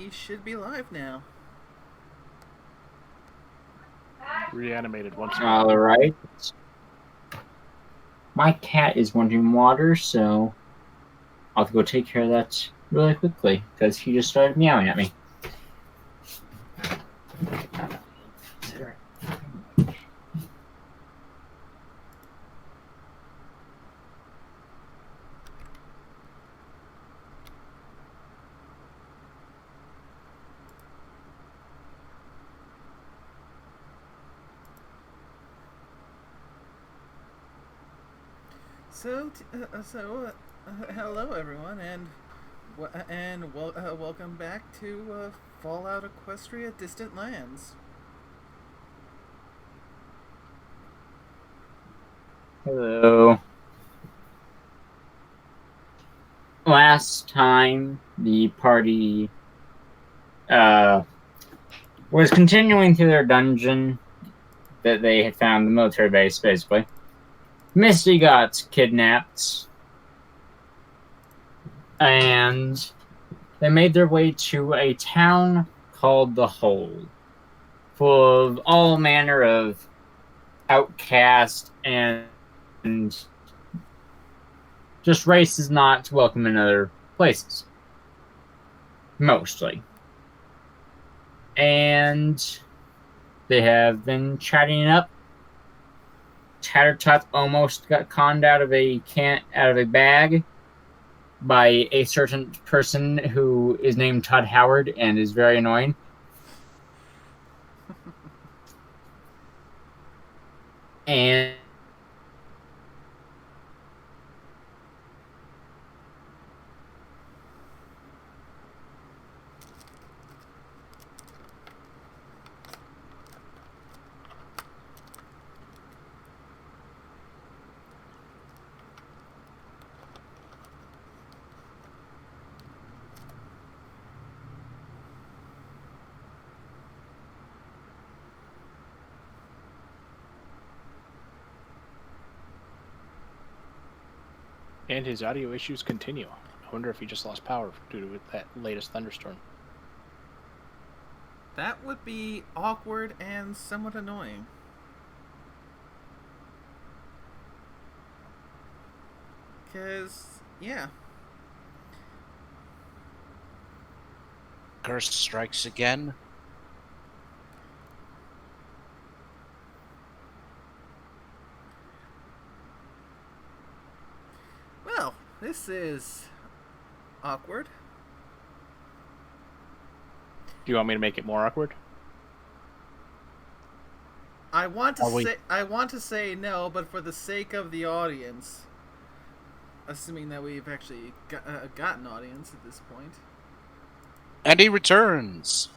we should be live now. Reanimated once more. Alright. My cat is wanting water, so I'll have to go take care of that really quickly, because he just started meowing at me. Hello everyone, and welcome back to Fallout Equestria: Distant Lands. Hello. Last time, the party was continuing through their dungeon that they had found, the military base, basically. Misty got kidnapped, and they made their way to a town called the Hole, full of all manner of outcasts and just races not welcome in other places. Mostly. And they have been chatting it up. Tatertot almost got conned out of a bag by a certain person who is named Todd Howard and is very annoying. And And his audio issues continue. I wonder if he just lost power due to that latest thunderstorm. That would be awkward and somewhat annoying. Yeah. Curse strikes again. Well, this is awkward. Do you want me to make it more awkward? I want to say no, but for the sake of the audience, assuming that we've actually got an audience at this point. And he returns.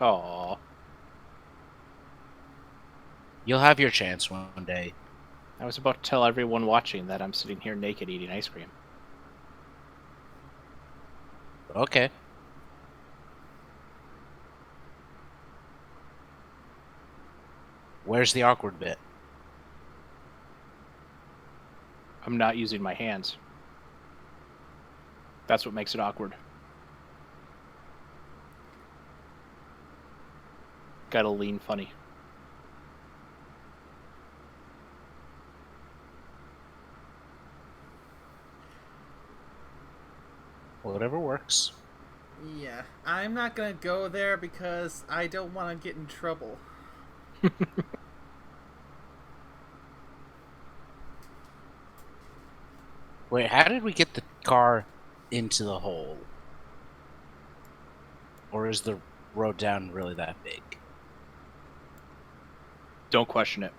Aww. You'll have your chance one day. I was about to tell everyone watching that I'm sitting here naked eating ice cream. Okay. Where's the awkward bit? I'm not using my hands. That's what makes it awkward. Gotta lean funny. Whatever works. Yeah, I'm not gonna go there because I don't want to get in trouble. Wait, how did we get the car into the hole? Or is the road down really that big? Don't question it.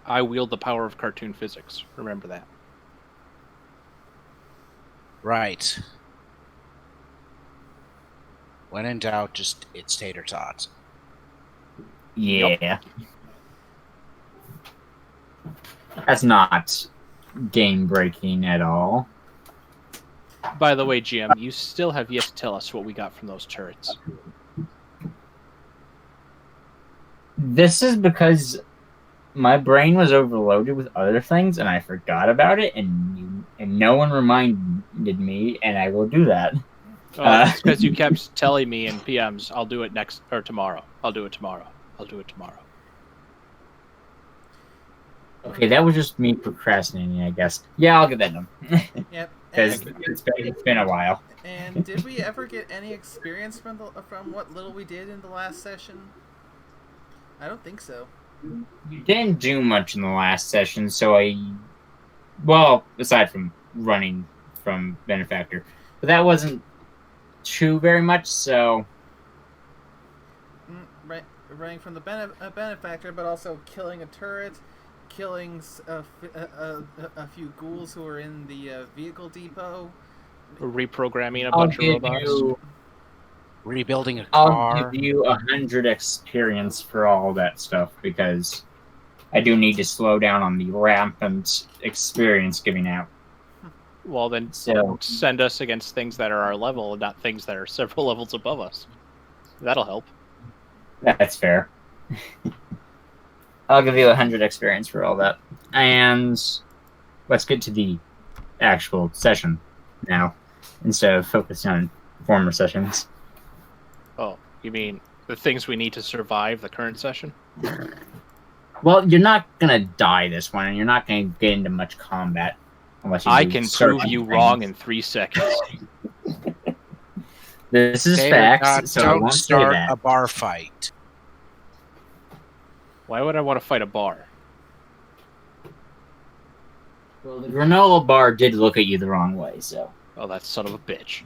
I wield the power of cartoon physics. Remember that. Right. When in doubt, just it's Tatertot. yeah. Yep. That's not game-breaking at all. By the way, GM, you still have yet to tell us what we got from those turrets. This is because my brain was overloaded with other things, and I forgot about it, and no one reminded me, and I will do that. It's because you kept telling me in PMs, I'll do it tomorrow. I'll do it tomorrow. I'll do it tomorrow. Okay, that was just me procrastinating, I guess. Yeah, I'll get that done. Yep. Because it's been a while. And did we ever get any experience from what little we did in the last session? I don't think so. You didn't do much in the last session, so aside from running from Benefactor, but that wasn't too very much, so... Running from the Benefactor, but also killing a turret, killing a few ghouls who were in the vehicle depot. Reprogramming a bunch of robots. Rebuilding a car. I'll give you 100 experience for all that stuff, because I do need to slow down on the rampant experience giving out. Well, then send us against things that are our level, and not things that are several levels above us. That'll help. That's fair. I'll give you 100 experience for all that. And let's get to the actual session now, instead of focusing on former sessions. Oh, you mean the things we need to survive the current session? Well, you're not gonna die this one, and you're not gonna get into much combat. Unless you I can prove you wrong in 3 seconds. This is facts, so I don't won't start say that. a bar fight. Why would I want to fight a bar? Well, the granola bar did look at you the wrong way, so... Oh, that son of a bitch.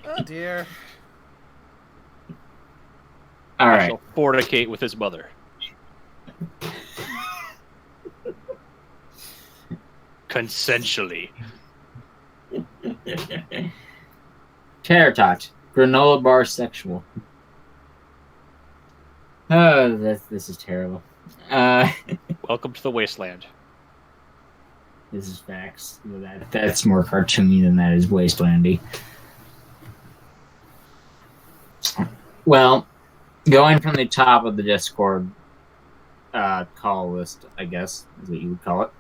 Oh, dear. All I right. shall fornicate with his mother. Consensually. Tatertot, granola bar sexual. Oh, this is terrible. Welcome to the wasteland. This is facts. That's more cartoony than that is wastelandy. Well, going from the top of the Discord call list, I guess is what you would call it.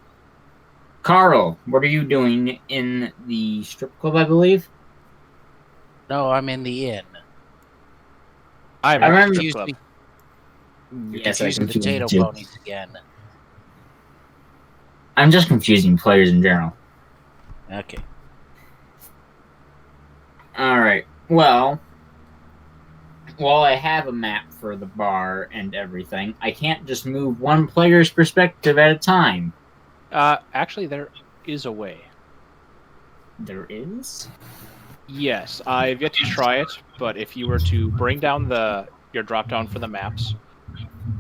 Carl, what are you doing in the strip club, I believe? No, I'm in the inn. I remember the Excuse club. me. Yes, I Confusing confused potato you. ponies again. I'm just confusing players in general. Okay. Alright, well, while I have a map for the bar and everything, I can't just move one player's perspective at a time. Actually, there is a way. There is? Yes, I've yet to try it, but if you were to bring down your drop down for the maps,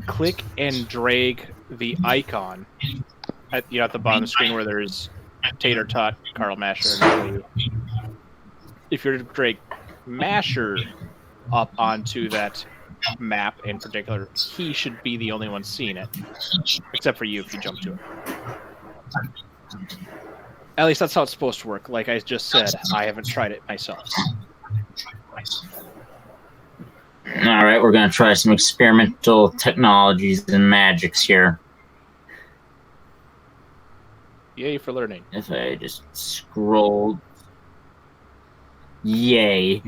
click and drag the icon at the bottom of the screen where there's Tatertot, Carl Masher, and you. If you were to drag Masher up onto that map in particular, he should be the only one seeing it, except for you if you jump to it. At least that's how it's supposed to work. Like I just said, I haven't tried it myself. Alright, we're gonna try some experimental technologies and magics here. Yay for learning. If I just scroll... Yay.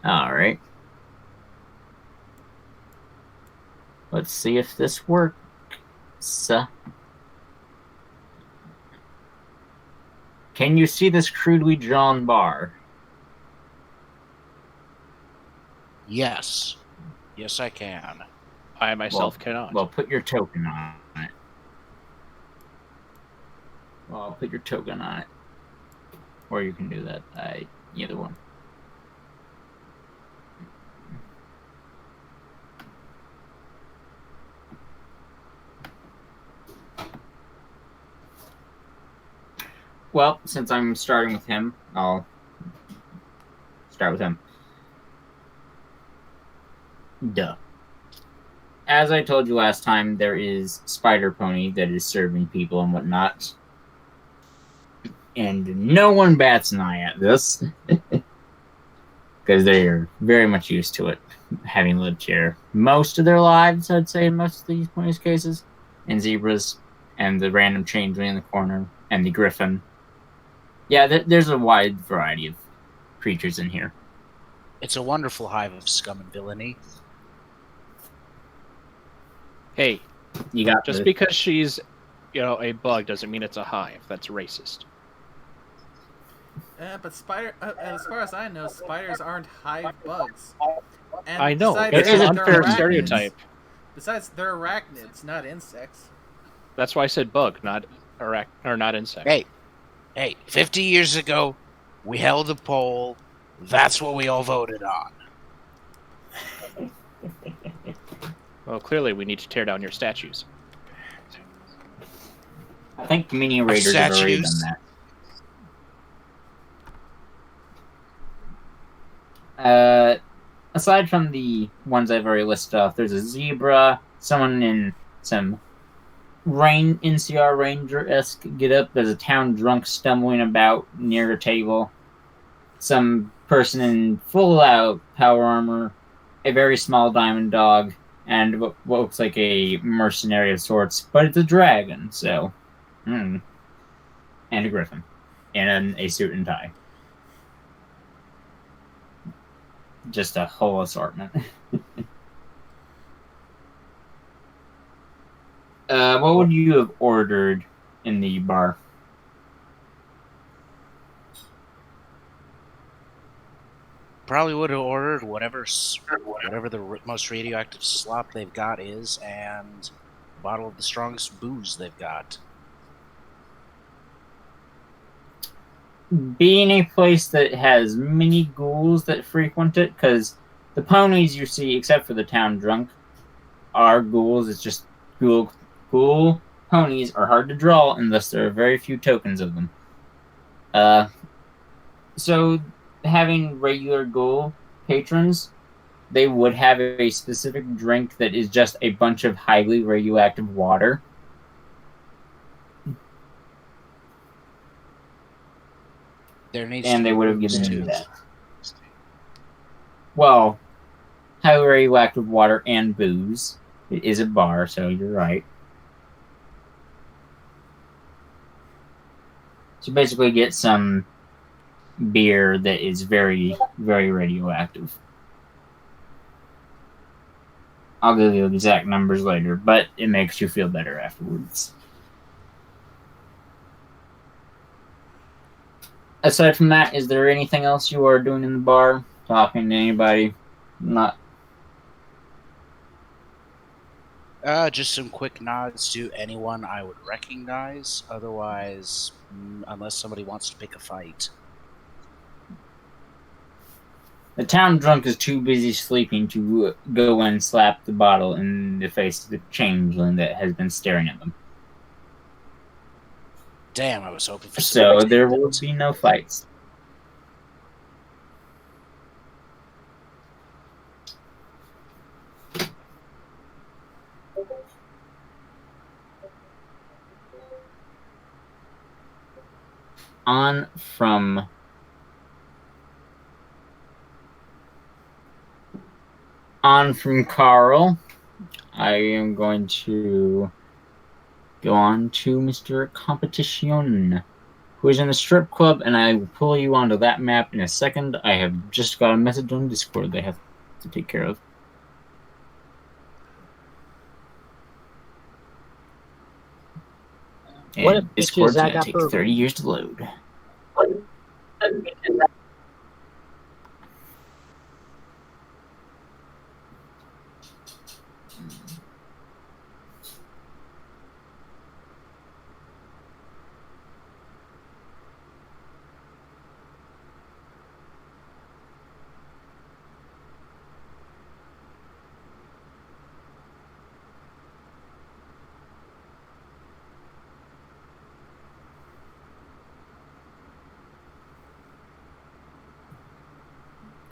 Alright. Let's see if this works. Can you see this crudely drawn bar? Yes. Yes, I can. I myself cannot. Well, put your token on it. Well, I'll put your token on it. Or you can do that. Either one. Well, since I'm starting with him, I'll start with him. Duh. As I told you last time, there is Spider Pony that is serving people and whatnot. And no one bats an eye at this. because they're very much used to it, having lived here most of their lives, I'd say, in most of these cases. And zebras, and the random changeling in the corner, and the griffin. Yeah, there's a wide variety of creatures in here. It's a wonderful hive of scum and villainy. Hey, You got just because she's, a bug doesn't mean it's a hive. That's racist. But as far as I know, spiders aren't hive bugs. And I know. besides It's that, an they're unfair arachnids. stereotype. Besides, they're arachnids, not insects. That's why I said bug, not insect. Hey, 50 years ago, we held a poll. That's what we all voted on. Well, clearly we need to tear down your statues. I think Mini Raiders have already done that. Aside from the ones I've already listed off, there's a zebra, someone in some NCR Ranger-esque get-up. There's a town drunk stumbling about near a table. Some person in full-out power armor, a very small diamond dog, and what looks like a mercenary of sorts, but it's a dragon, so... and a griffin. And a suit and tie. Just a whole assortment. What would you have ordered in the bar? Probably would have ordered whatever the most radioactive slop they've got is, and a bottle of the strongest booze they've got. Being a place that has many ghouls that frequent it, because the ponies you see, except for the town drunk, are ghouls. It's just ghoul ponies are hard to draw unless there are very few tokens of them. So having regular ghoul patrons, they would have a specific drink that is just a bunch of highly radioactive water. And they would have given you that. Well, highly radioactive water and booze. It is a bar, so you're right. So basically get some beer that is very, very radioactive. I'll give you the exact numbers later, but it makes you feel better afterwards. Aside from that, is there anything else you are doing in the bar? Talking to anybody? Not. Just some quick nods to anyone I would recognize. Otherwise, unless somebody wants to pick a fight. The town drunk is too busy sleeping to go and slap the bottle in the face of the changeling that has been staring at them. Damn, I was hoping for some. So there will be no fights. On from Carl, I am going to go on to Mr. Competition, who is in the strip club, and I will pull you onto that map in a second. I have just got a message on Discord they have to take care of. And What Discord's I going got to take 30 years to load.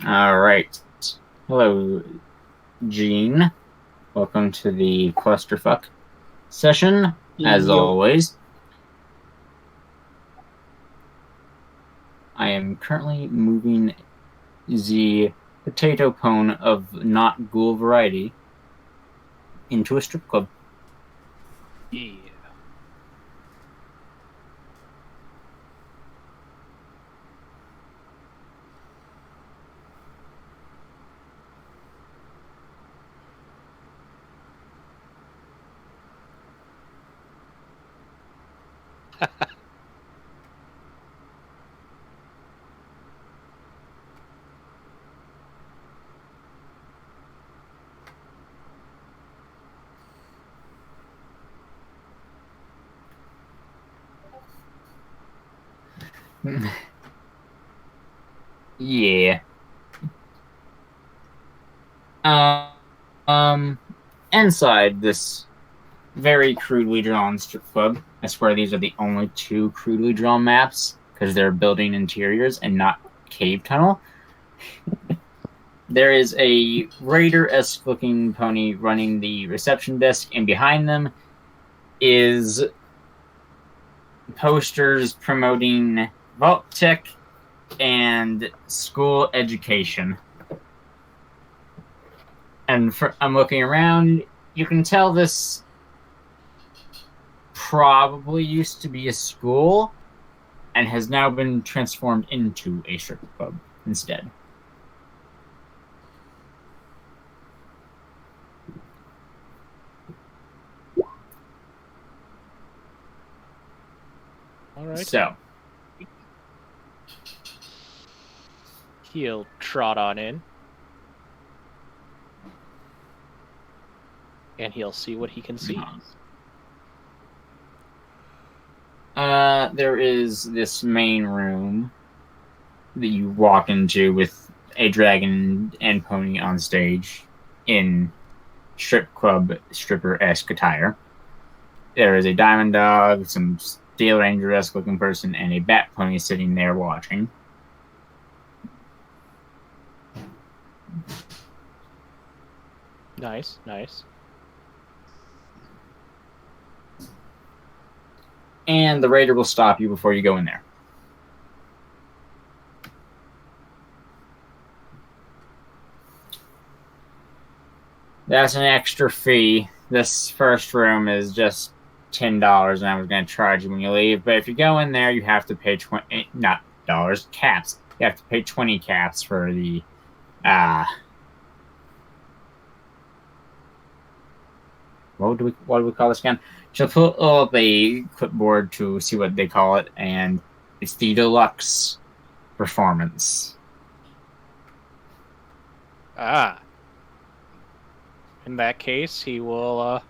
All right. Hello, Gene. Welcome to the clusterfuck session, as always. I am currently moving the potato cone of not ghoul variety into a strip club. Yeah. Yeah. Inside this very crudely drawn strip club, I swear these are the only two crudely drawn maps because they're building interiors and not cave tunnel. There is a raider-esque looking pony running the reception desk, and behind them is posters promoting Vault Tech and school education. And I'm looking around, you can tell this probably used to be a school and has now been transformed into a strip club instead. All right. So, He'll trot on in. And he'll see what he can see. There is this main room that you walk into with a dragon and pony on stage in strip club stripper-esque attire. There is a diamond dog, some steel ranger-esque looking person, and a bat pony sitting there watching. Nice, nice. And the raider will stop you before you go in there. That's an extra fee. This first room is just $10, and I was going to charge you when you leave. But if you go in there, you have to pay not dollars, caps. You have to pay 20 caps for the what do we call this again? She'll put up a clipboard to see what they call it, and it's the deluxe performance. Ah. In that case, he'll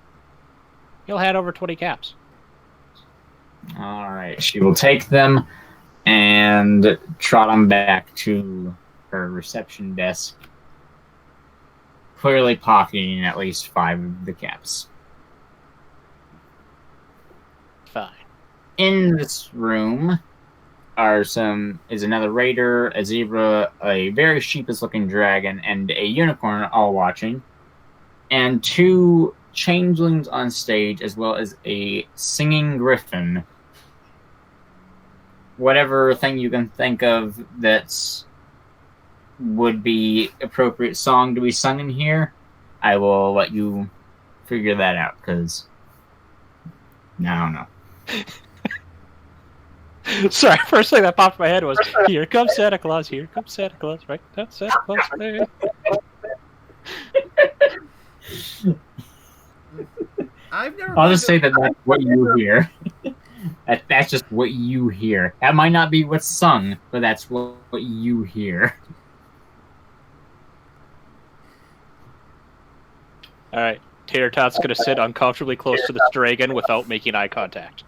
hand over 20 caps. All right, she will take them and trot them back to her reception desk, clearly pocketing at least 5 of the caps. Fine. In this room is another raider, a zebra, a very sheepish-looking dragon, and a unicorn all watching, and 2 changelings on stage, as well as a singing griffin. Whatever thing you can think of that would be appropriate song to be sung in here, I will let you figure that out, because I don't know. Sorry, first thing that popped in my head was, here comes Santa Claus, here comes Santa Claus, right? That's Santa Claus. Hey. I'll just say that that's what you hear. That's just what you hear. That might not be what's sung, but that's what you hear. Alright, Tatertot's gonna sit uncomfortably close to this dragon without making eye contact.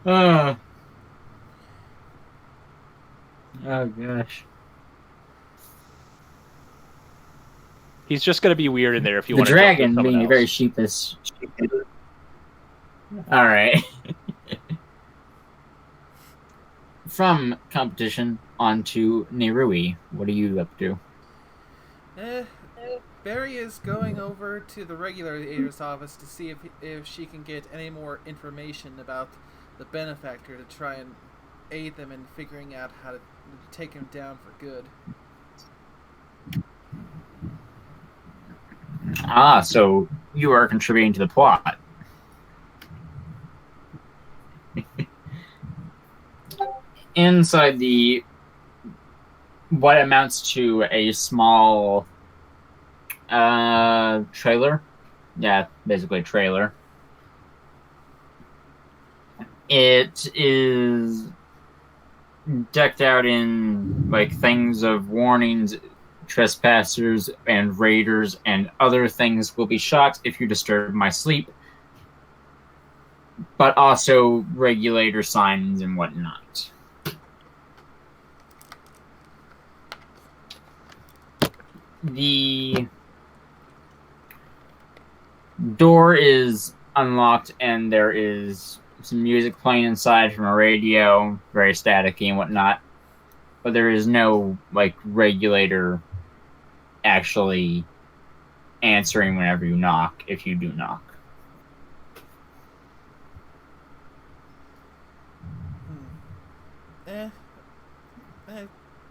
Oh gosh. He's just gonna be weird in there if you The want to. dragon being very sheepish. Alright. From competition on to Nerui. What are you up to? Barry is going over to the regulator's office to see if she can get any more information about benefactor to try and aid them in figuring out how to take him down for good. Ah, so you are contributing to the plot. Inside the what amounts to a small trailer. Yeah, basically a trailer. It is decked out in like things of warnings, trespassers and raiders and other things will be shot if you disturb my sleep, but also regulator signs and whatnot. The door is unlocked and there is some music playing inside from a radio, very staticky and whatnot, but there is no like regulator actually answering whenever you knock, if you do knock.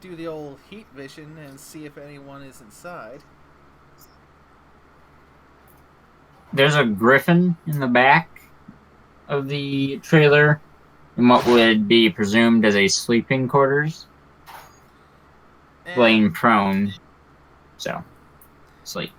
Do the old heat vision and see if anyone is inside. There's a griffin in the back of the trailer in what would be presumed as a sleeping quarters, laying prone, so sleep.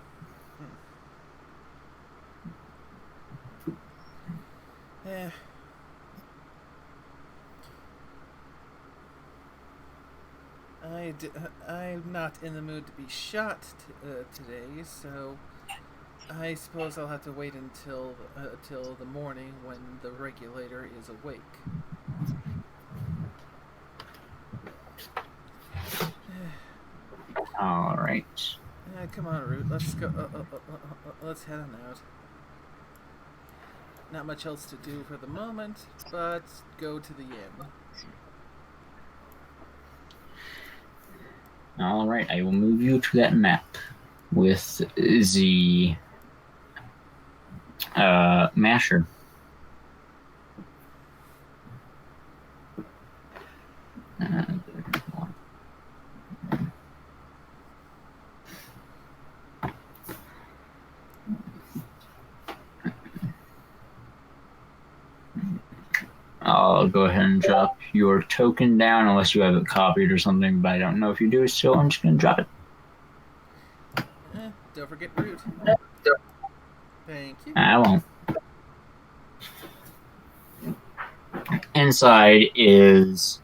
I'm not in the mood to be shot today, so I suppose I'll have to wait until the morning when the regulator is awake. All right. Come on, Root. Let's go. Let's head on out. Not much else to do for the moment, but go to the inn. All right, I will move you to that map with the masher. I'll go ahead and drop your token down unless you have it copied or something, but I don't know if you do, so I'm just going to drop it. Don't forget Root. Thank you. I won't. Inside is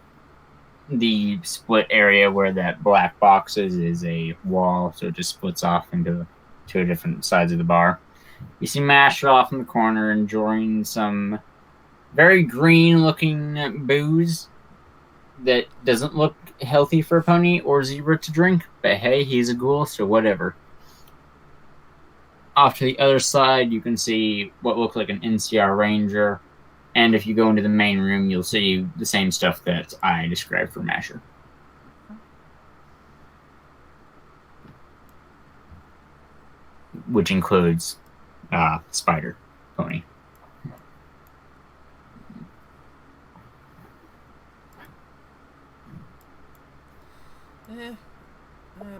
the split area where that black box is a wall, so it just splits off into two different sides of the bar. You see Masher off in the corner enjoying some very green-looking booze that doesn't look healthy for a pony or zebra to drink, but hey, he's a ghoul, so whatever. Off to the other side, you can see what looks like an NCR Ranger, and if you go into the main room, you'll see the same stuff that I described for Masher. Which includes Spider Pony.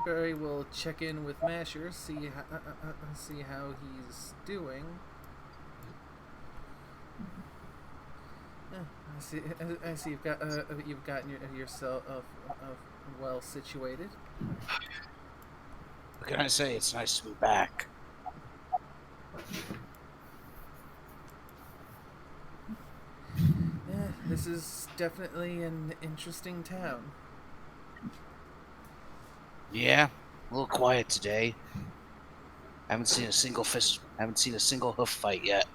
Barry will check in with Masher, see how he's doing. I see you've gotten yourself well situated. What can I say? It's nice to be back. This is definitely an interesting town. Yeah, a little quiet today. Haven't seen a single hoof fight yet.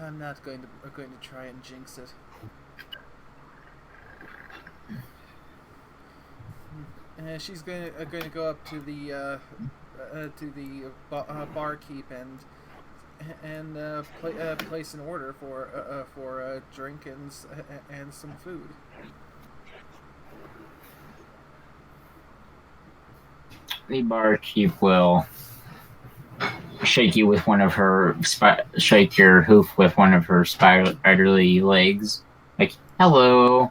I'm not going to try and jinx it. She's going to go up to the barkeep and place an order for a drink and some food. The barkeep will shake you with one of her shake your hoof with one of her spiderly legs. Like, hello,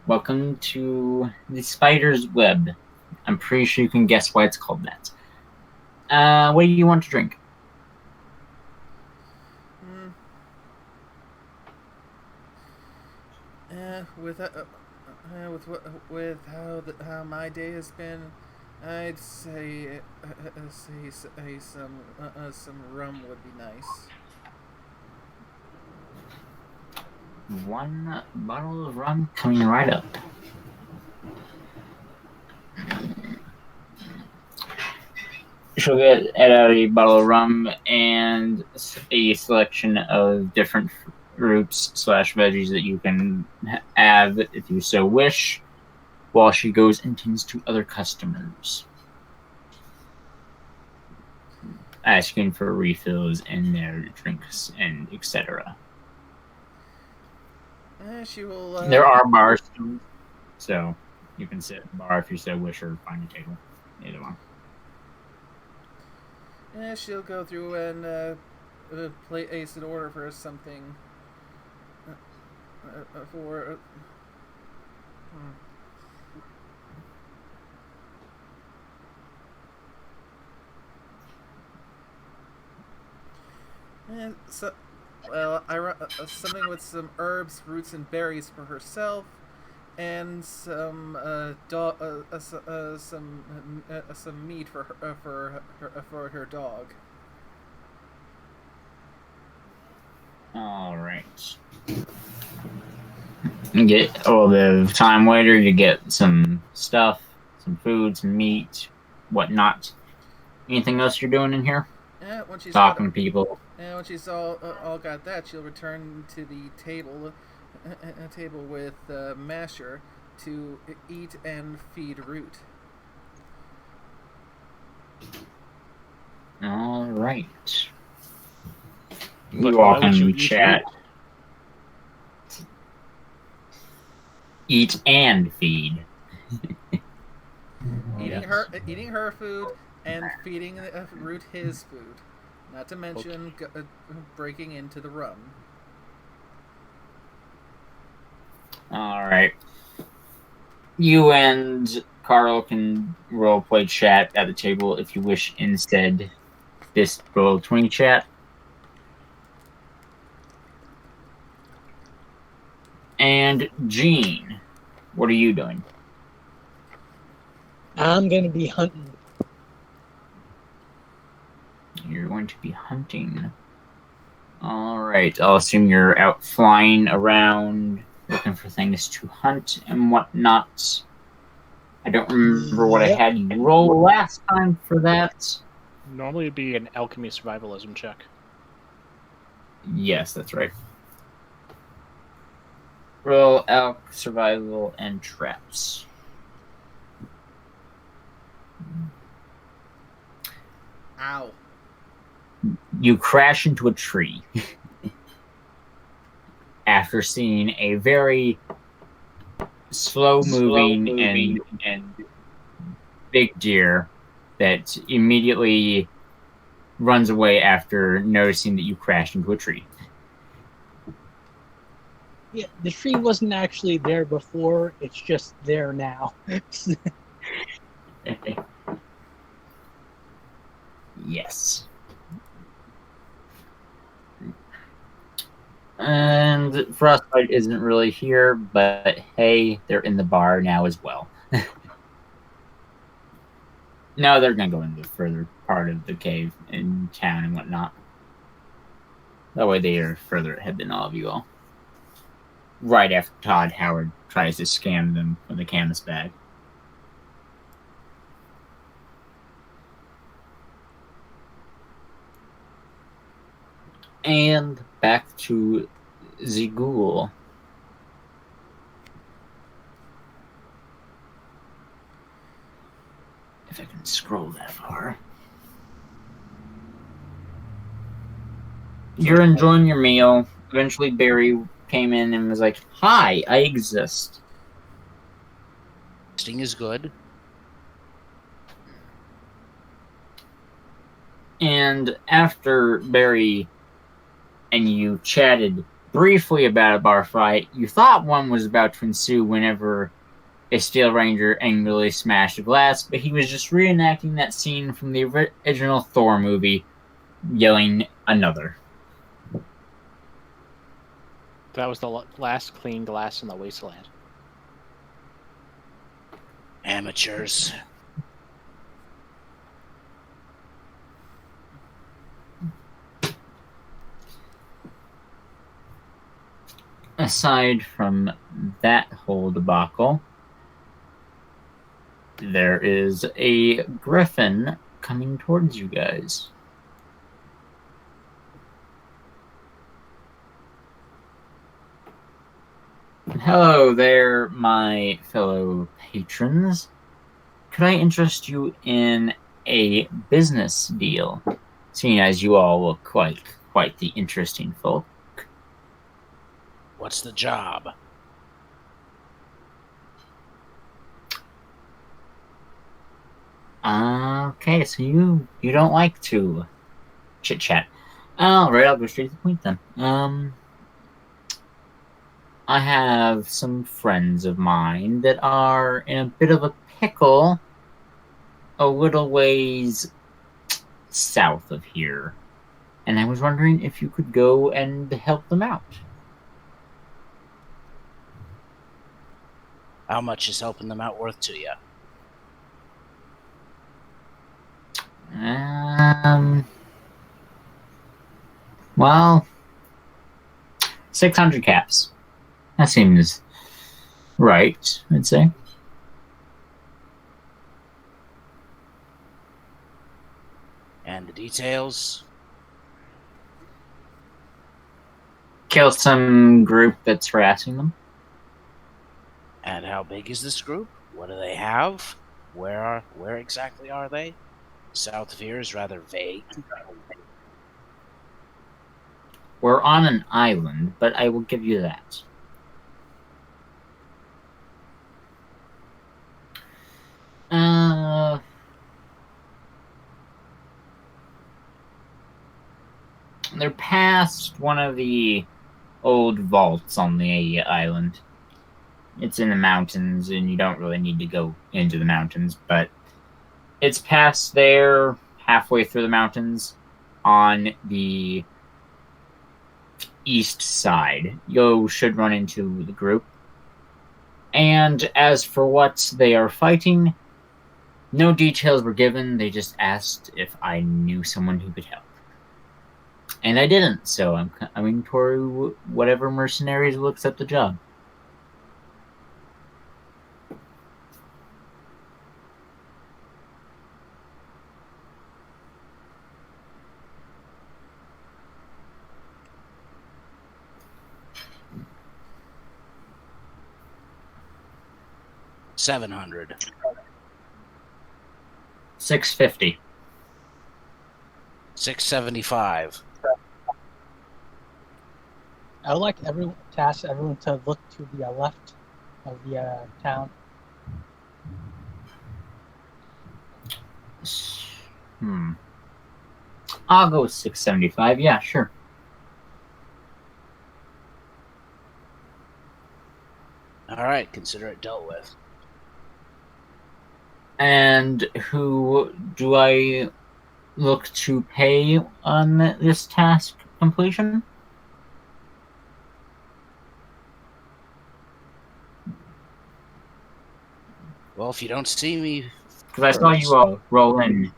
welcome to the spider's web. I'm pretty sure you can guess why it's called that. What do you want to drink? With how my day has been, I'd say some rum would be nice. One bottle of rum coming right up. She'll get out a bottle of rum and a selection of different fruits / veggies that you can have if you so wish, while she goes and tends to other customers, asking for refills in their drinks and etc. She will. There are bars, so you can sit at the bar if you so wish, or find a table. Either one. She'll go through and place an order for something. And so, well, something with some herbs, roots, and berries for herself, and some some meat for her dog. All right. You get all the time later. You get some stuff, some food, some meat, whatnot. Anything else you're doing in here? Yeah, when she's talking to people. And when she's all got that, she'll return to the table with Masher to eat and feed Root. All right. You all can chat. Eat and feed. Eating her food and feeding Root his food. Not to mention breaking into the rum. All right. You and Carl can roleplay chat at the table if you wish instead. This Roll20 chat. And Jean, what are you doing? I'm going to be hunting. You're going to be hunting. Alright, I'll assume you're out flying around, looking for things to hunt and whatnot. I don't remember what I had you roll last time for that. Normally it'd be an alchemy survivalism check. Yes, that's right. Roll elk, survival, and traps. Ow. You crash into a tree after seeing a very slow-moving and big deer that immediately runs away after noticing that you crashed into a tree. Yeah, the tree wasn't actually there before, it's just there now. Yes. And Frostbite isn't really here, but hey, they're in the bar now as well. No, they're gonna go into the further part of the cave in town and whatnot. That way they are further ahead than all of you all. Right after Todd Howard tries to scam them with a canvas bag. And back to the ghoul. If I can scroll that far. You're enjoying your meal. Eventually Barry came in and was like, "Hi, I exist." Sting is good. And after Barry and you chatted briefly about a bar fight, you thought one was about to ensue whenever a Steel Ranger angrily smashed a glass, but he was just reenacting that scene from the original Thor movie, yelling another. That was the last clean glass in the wasteland. Amateurs. Aside from that whole debacle, there is a griffin coming towards you guys. Hello there, my fellow patrons. Could I interest you in a business deal, seeing as you all look quite the interesting folk? What's the job? Okay, so you don't like to chit-chat. Alright, I'll go straight to the point then. I have some friends of mine that are in a bit of a pickle a little ways south of here. And I was wondering if you could go and help them out. How much is helping them out worth to you? Well, 600 caps. That seems right, I'd say. And the details? Kill some group that's harassing them. And how big is this group? What do they have? Where exactly are they? South of here is rather vague. We're on an island, but I will give you that. They're past one of the old vaults on the island. It's in the mountains, and you don't really need to go into the mountains, but it's past there, halfway through the mountains, on the east side. You should run into the group. And as for what they are fighting, no details were given. They just asked if I knew someone who could help. And I didn't, so I'm coming toward whatever mercenaries will accept the job. $700. $650. $675. I would like to ask everyone to look to the left of the town. I'll go with $675. Yeah, sure. All right, consider it dealt with. And who do I look to pay on this task completion? Well, if you don't see me... Because I saw you all roll in.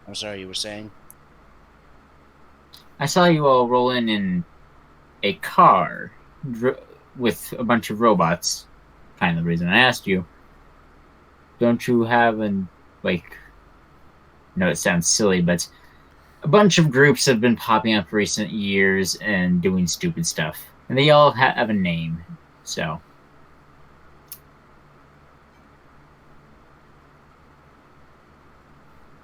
I'm sorry, you were saying? I saw you all roll in a car with a bunch of robots. Kind of the reason I asked you. Don't you have I know it sounds silly, but a bunch of groups have been popping up recent years and doing stupid stuff. And they all have a name, so...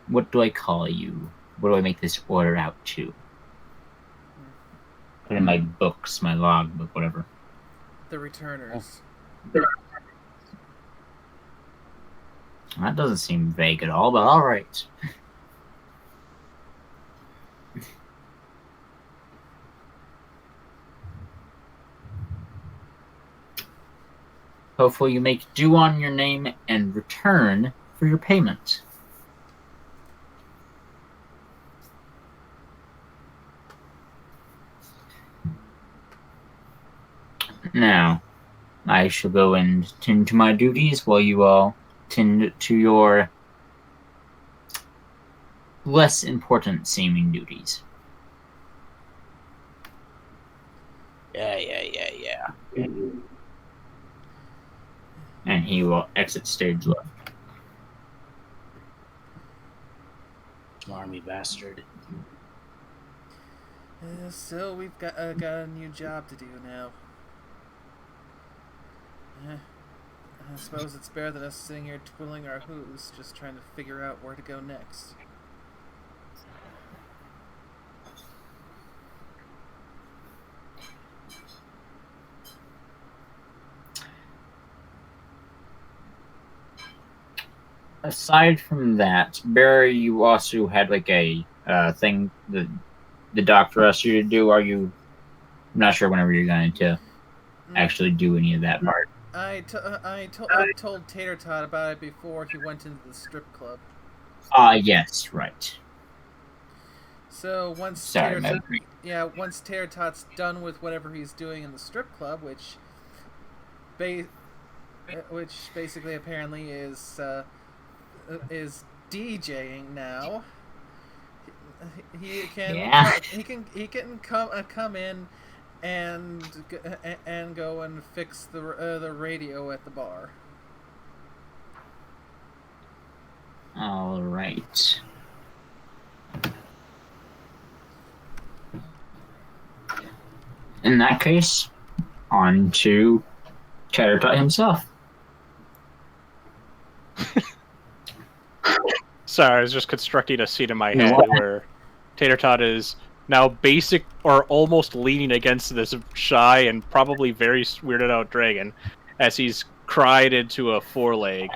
What do I call you? What do I make this order out to? Put in my books, my logbook, whatever. The returners. That doesn't seem vague at all, but alright. Hopefully you make due on your name and return for your payment. Now, I shall go and tend to my duties while you all tend to your less important seeming duties. Yeah. And he will exit stage left. Smarmy bastard. So we've got a new job to do now. I suppose it's better than us sitting here twiddling our hooves, just trying to figure out where to go next. Aside from that, Barry, you also had like a thing that the doctor asked you to do. Are you? I'm not sure whenever you're going to actually do any of that part. I told Tatertot about it before he went into the strip club. Yes, right. So once Tatertot's done with whatever he's doing in the strip club, which basically apparently is DJing now. He can come in and go and fix the radio at the bar. All right. In that case, on to Tatertot himself. Sorry, I was just constructing a scene in my head where Tatertot is now basic or almost leaning against this shy and probably very weirded out dragon as he's cried into a foreleg,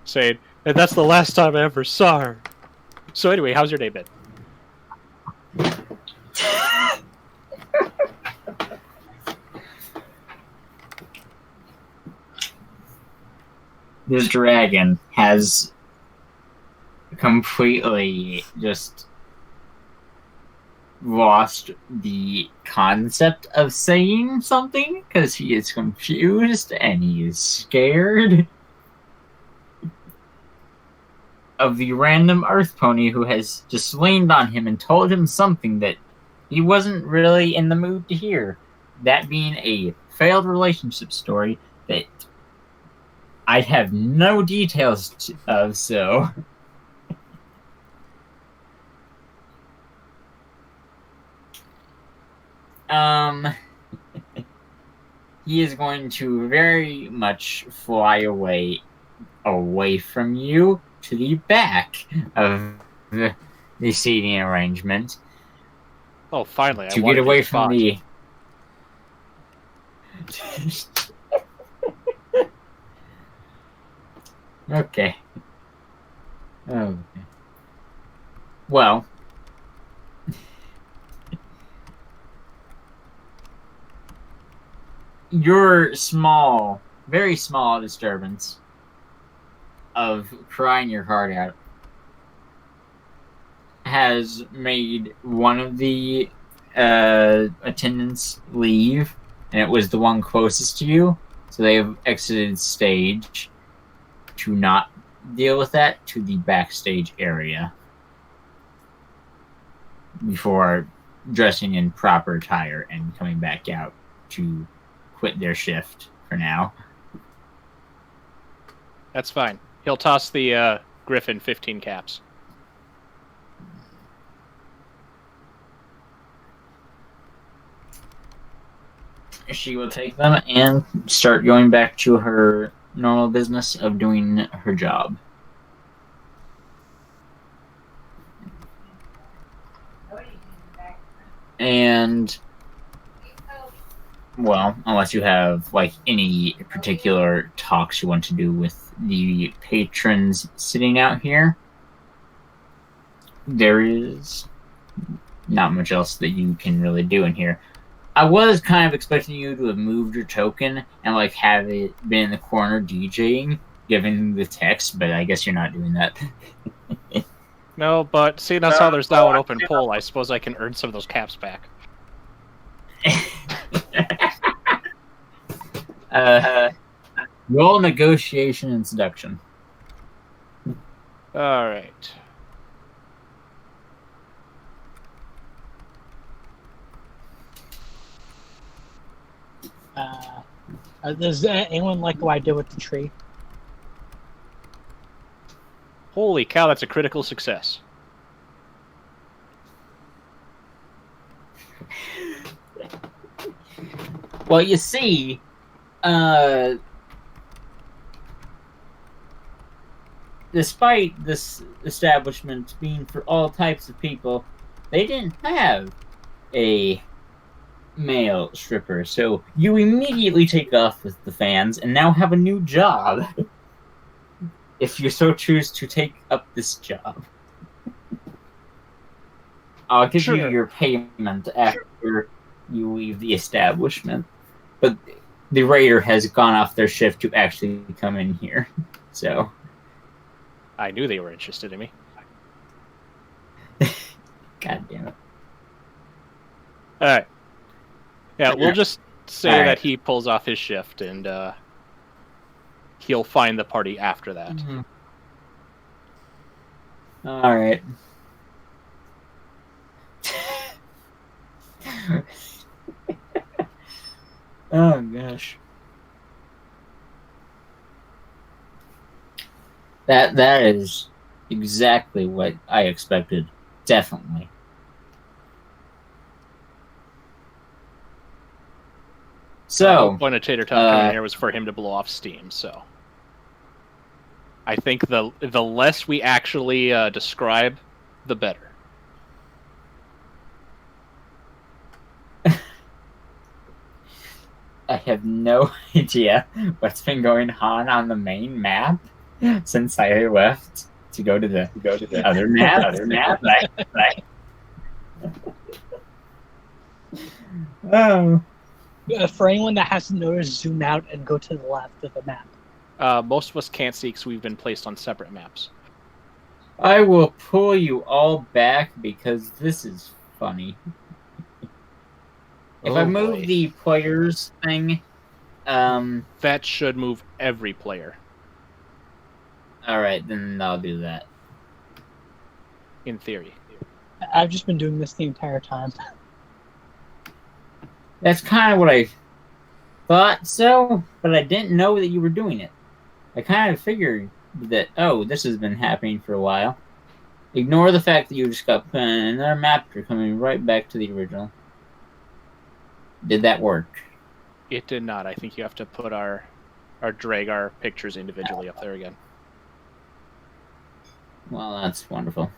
saying, "And that's the last time I ever saw her." So anyway, how's your day been? This dragon has completely just lost the concept of saying something because he is confused and he is scared of the random earth pony who has just leaned on him and told him something that he wasn't really in the mood to hear. That being a failed relationship story that I have no details of, so... he is going to very much fly away from you to the back of the seating arrangement. Oh, finally! To get away from the... Okay. Well... your small, very small disturbance of crying your heart out has made one of the attendants leave, and it was the one closest to you, so they have exited stage to not deal with that to the backstage area before dressing in proper attire and coming back out to quit their shift for now. That's fine. He'll toss the Griffin 15 caps. She will take them and start going back to her normal business of doing her job. And... well, unless you have, like, any particular talks you want to do with the patrons sitting out here, there is not much else that you can really do in here. I was kind of expecting you to have moved your token and like have it been in the corner DJing, giving the text, but I guess you're not doing that. No, but seeing as how there's now an open poll, I suppose I can earn some of those caps back. Roll negotiation and seduction. All right. Does anyone like what I did with the tree? Holy cow, that's a critical success. Well, you see, despite this establishment being for all types of people, they didn't have a male stripper, so you immediately take off with the fans and now have a new job. If you so choose to take up this job. I'll give you your payment after you leave the establishment. But the raider has gone off their shift to actually come in here. So I knew they were interested in me. God damn it. Alright. Yeah, we'll just say that he pulls off his shift and he'll find the party after that. Mm-hmm. Alright. Oh gosh. That is exactly what I expected. Definitely. So the whole point of Tatertot coming here was for him to blow off steam, so I think the less we actually describe, the better. I have no idea what's been going on the main map since I left to go to the other map. Oh. For anyone that hasn't noticed, zoom out and go to the left of the map. Most of us can't see because we've been placed on separate maps. I will pull you all back because this is funny. If I move the players thing, that should move every player. Alright, then I'll do that. In theory. I've just been doing this the entire time. That's kind of what I thought so, but I didn't know that you were doing it. I kind of figured that, oh, this has been happening for a while. Ignore the fact that you just got put in another map, you're coming right back to the original. Did that work? It did not. I think you have to put drag our pictures individually up there again. Well, that's wonderful.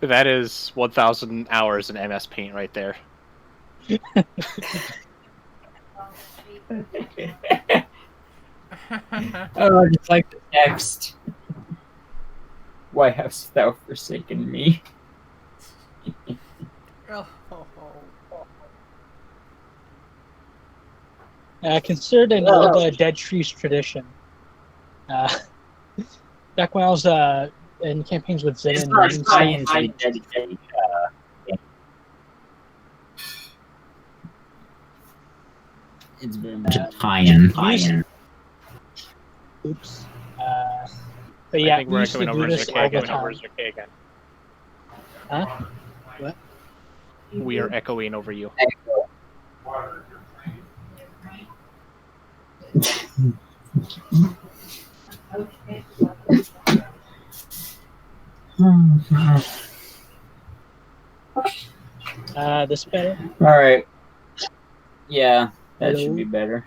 That is 1,000 hours in MS Paint right there. Oh, just like the text. Why hast thou forsaken me? Considered an old Dead Trees tradition. Back when I was in campaigns with Zen and it's very much a tie-in. Oops. But yeah, I think we're coming over to again. Huh? What? We are echoing over you. This better? Alright. Yeah, that should be better.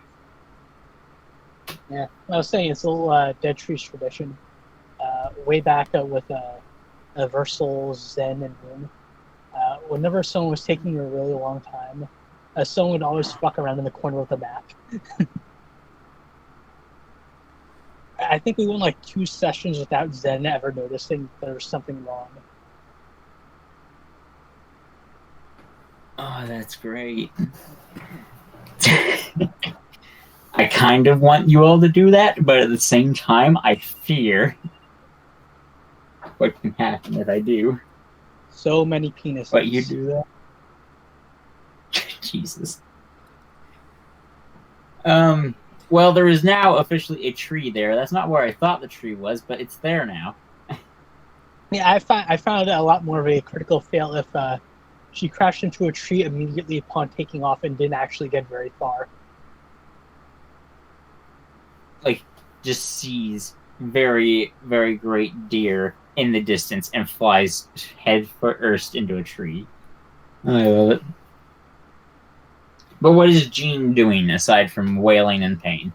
Yeah, I was saying it's a little Dead Trees tradition. Way back with Versal, Zen, and Moon. Whenever someone was taking a really long time, someone would always fuck around in the corner of the map. I think we went like 2 sessions without Zen ever noticing there was something wrong. Oh, that's great. I kind of want you all to do that, but at the same time, I fear what can happen if I do. So many penises. But you do that? Jesus. Well, there is now officially a tree there. That's not where I thought the tree was, but it's there now. Yeah, I found it a lot more of a critical fail if she crashed into a tree immediately upon taking off and didn't actually get very far. Like, just sees very, very great deer in the distance and flies head first into a tree. I love it. But what is Jean doing aside from wailing in pain?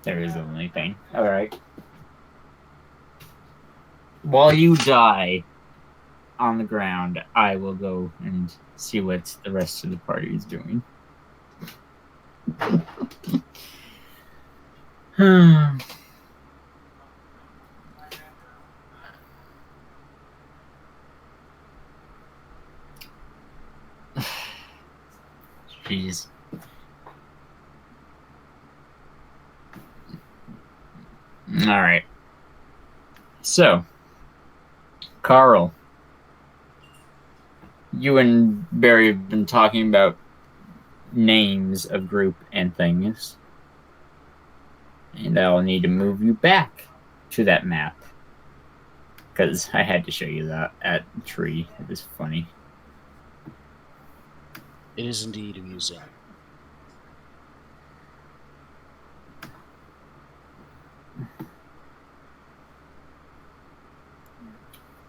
There is only pain. Alright. While you die on the ground, I will go and see what the rest of the party is doing. Jeez. Alright. So, Carl, you and Barry have been talking about names of group and things. And I'll need to move you back to that map. Because I had to show you that at tree. It was funny. It is indeed amusing.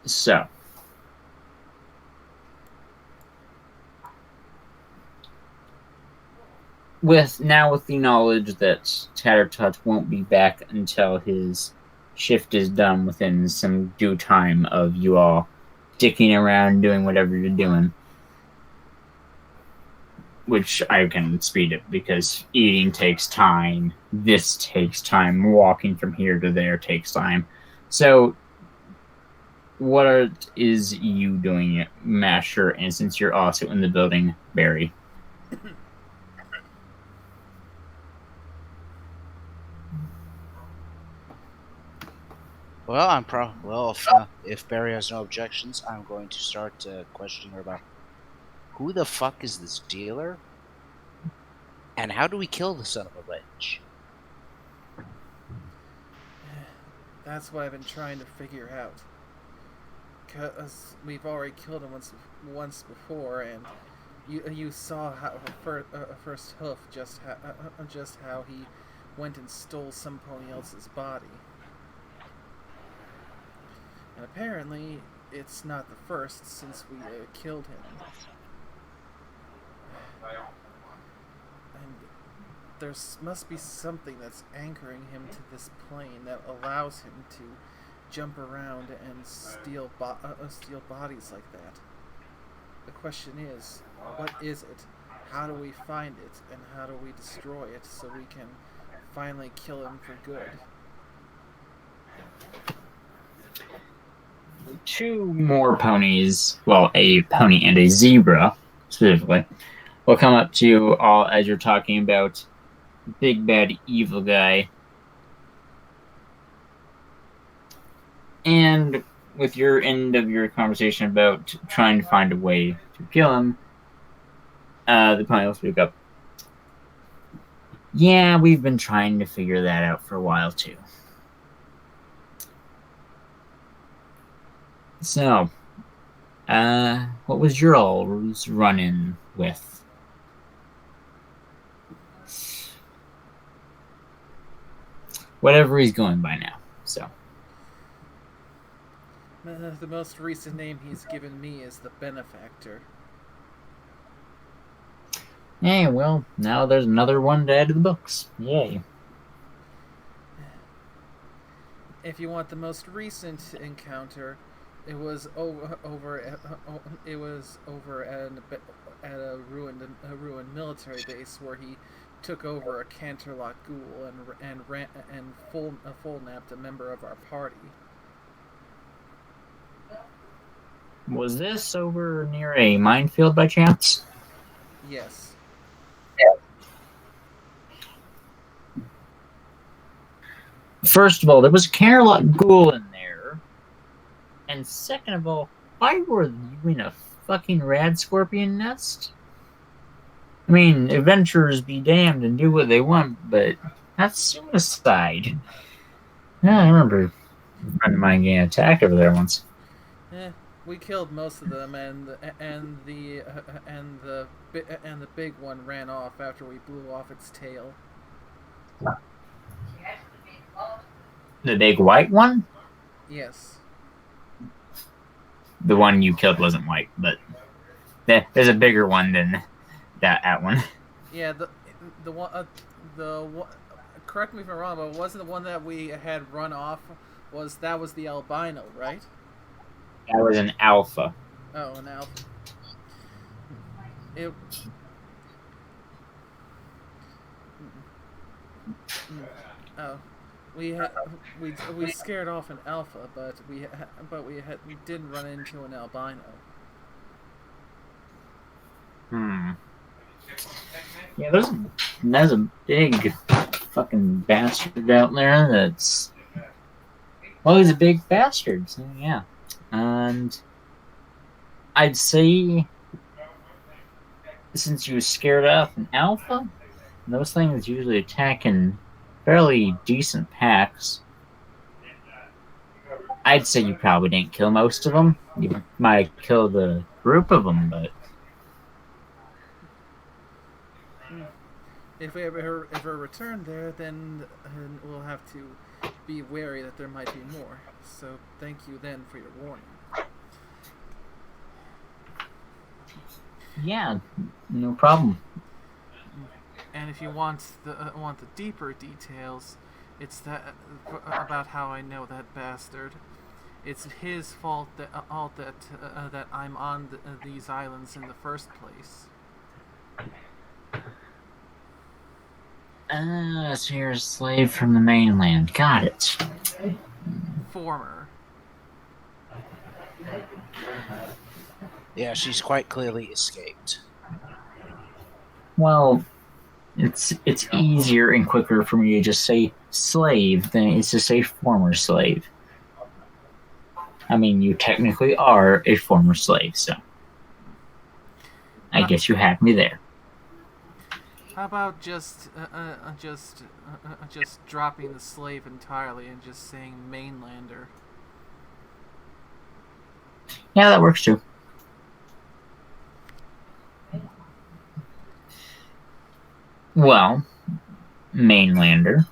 So, with the knowledge that Tatertot won't be back until his shift is done within some due time of you all dicking around doing whatever you're doing, which I can speed it because eating takes time, this takes time, walking from here to there takes time. So, what is you doing, Masher, and since you're also in the building, Barry? Well, if Barry has no objections, I'm going to start questioning her about who the fuck is this dealer, and how do we kill the son of a bitch? That's what I've been trying to figure out. Because we've already killed him once before, and you saw how first hoof just how he went and stole somebody else's body. And apparently, it's not the first since we killed him. And there must be something that's anchoring him to this plane that allows him to jump around and steal bodies like that. The question is, what is it? How do we find it? And how do we destroy it so we can finally kill him for good? 2 more ponies, well, a pony and a zebra, specifically, will come up to you all as you're talking about big bad evil guy. And with your end of your conversation about trying to find a way to kill him, the pony will speak up. Yeah, we've been trying to figure that out for a while, too. So, what was your all's run-in with? Whatever he's going by now, so. The most recent name he's given me is the Benefactor. Hey, well, now there's another one to add to the books. Yay. If you want the most recent encounter, it was over at a ruined military base where he took over a Canterlot ghoul and full napped a member of our party. Was this over near a minefield by chance? Yes. First of all, there was a Canterlot ghoul in there. And second of all, why were you in a fucking rad scorpion nest? I mean, adventurers be damned and do what they want, but that's suicide. Yeah, I remember a friend of mine getting attacked over there once. We killed most of them, and the big one ran off after we blew off its tail. The big white one? Yes. The one you killed wasn't white, but there's a bigger one than that one. Yeah, the one correct me if I'm wrong, but wasn't the one that we had run off was the albino, right? That was an alpha. Oh, an alpha. It. Oh, we scared off an alpha, but we didn't run into an albino. Yeah, there's a big fucking bastard out there that's... Well, he's a big bastard, so yeah. And I'd say, since you scared off an alpha, those things usually attack in fairly decent packs. I'd say you probably didn't kill most of them. You might have killed a group of them, but... If we ever return there, then we'll have to be wary that there might be more. So thank you then for your warning. Yeah, no problem. And if you want the deeper details, it's about how I know that bastard. It's his fault that I'm on these islands in the first place. So you're a slave from the mainland. Got it. Former. Yeah, she's quite clearly escaped. Well, it's easier and quicker for me to just say slave than it is to say former slave. I mean, you technically are a former slave, so I guess you had me there. How about just dropping the slave entirely and just saying mainlander? Yeah, that works too. Well, mainlander,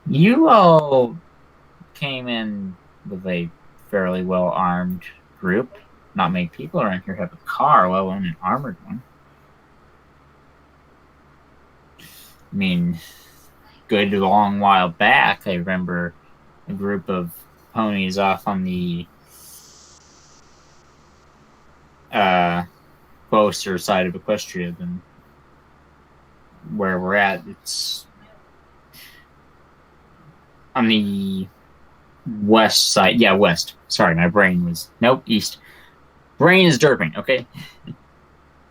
you all came in with a fairly well-armed group. Not many people around here have a car, let alone an armored one. I mean, good long while back, I remember a group of ponies off on the closer side of Equestria than where we're at. It's on the west side. Yeah, west. Sorry, my brain was... Nope, east. Brain is derping, okay?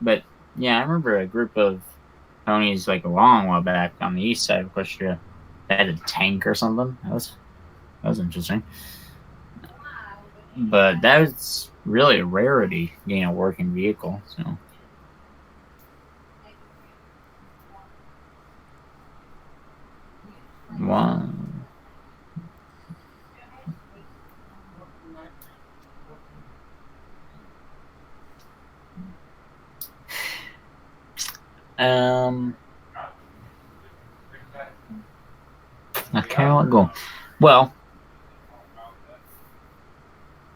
But, yeah, I remember a group of ponies like a long while back on the east side of Equestria that had a tank or something. That was interesting. But that was really a rarity, getting a working vehicle, so... Wow. Okay, I'll go. Well,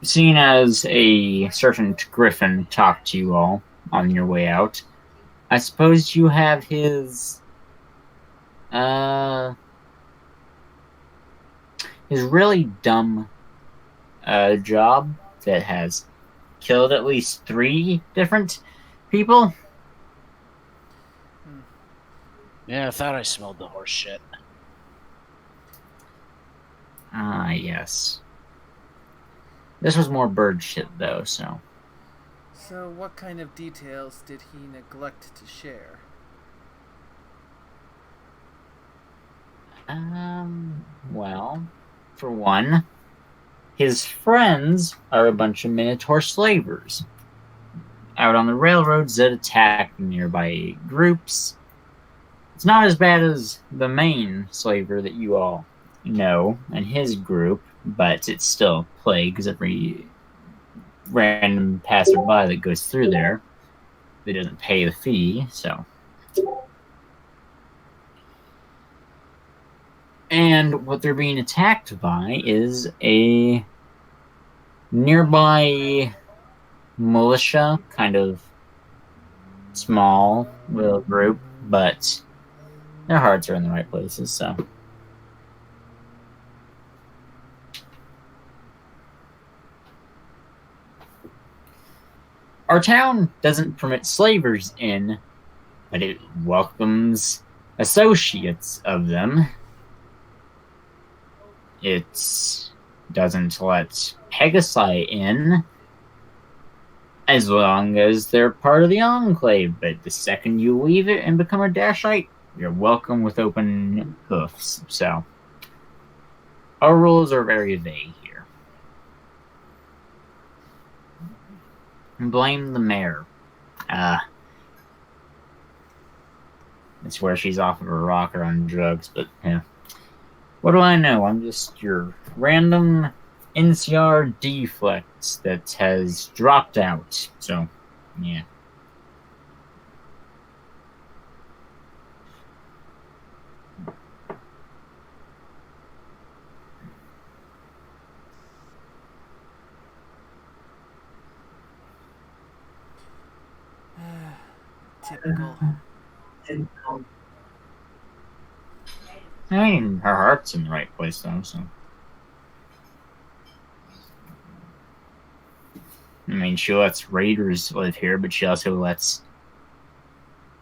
seeing as a certain griffin talked to you all, on your way out. I suppose you have his really dumb job that has killed at least 3 different people. Yeah, I thought I smelled the horse shit. Ah, yes. This was more bird shit, though, so. So, what kind of details did he neglect to share? Well, for one, his friends are a bunch of Minotaur slavers out on the railroads that attack nearby groups. It's not as bad as the main slaver that you all know and his group, but it still plagues every random passerby that goes through there that doesn't pay the fee, so. And what they're being attacked by is a nearby militia, kind of small little group, but their hearts are in the right places, so. Our town doesn't permit slavers in, but it welcomes associates of them. It doesn't let Pegasi in as long as they're part of the Enclave, but the second you leave it and become a Dashite, you're welcome with open hoofs. So, our rules are very vague here. Blame the mayor. It's where she's off of her rocker on drugs, but yeah. What do I know? I'm just your random NCR deflex that has dropped out. So, yeah. Typical. I mean, her heart's in the right place, though, so. I mean, she lets raiders live here, but she also lets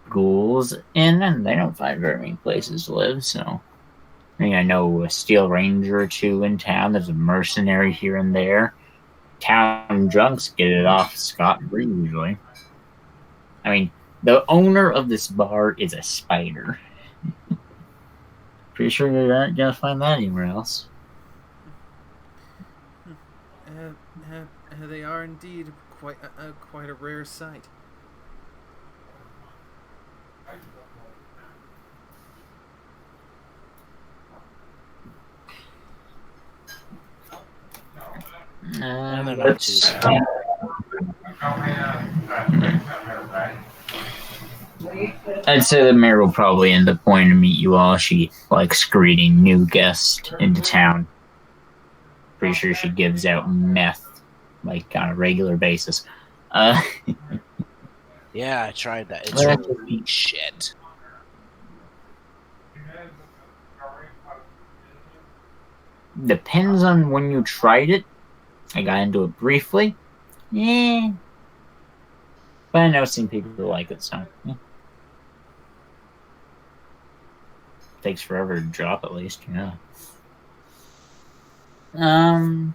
ghouls in, and they don't find very many places to live, so. I mean, I know a steel ranger or 2 in town. There's a mercenary here and there. Town drunks get it off scot-free, usually. I mean, the owner of this bar is a spider. Pretty sure you're not gonna find that anywhere else. They are indeed quite a rare sight. And they're not too sad. I'd say the mayor will probably end up wanting to meet you all. She likes greeting new guests into town. Pretty sure she gives out meth, like, on a regular basis. Yeah, I tried that. It's really shit. Depends on when you tried it. I got into it briefly. Yeah. But I know some people who like it, so. Yeah. Takes forever to drop, at least, yeah. No,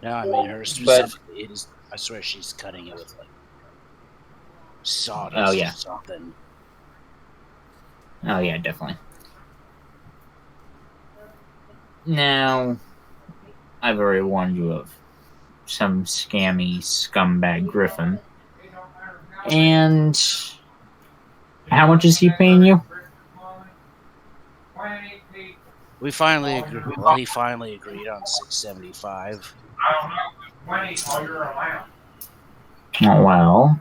I mean, her specifically is. I swear she's cutting it with, like, sawdust or something. Oh, yeah, definitely. Now, I've already warned you of some scammy scumbag griffin. And how much is he paying you? We finally agreed. Well, he finally agreed on $675. Well,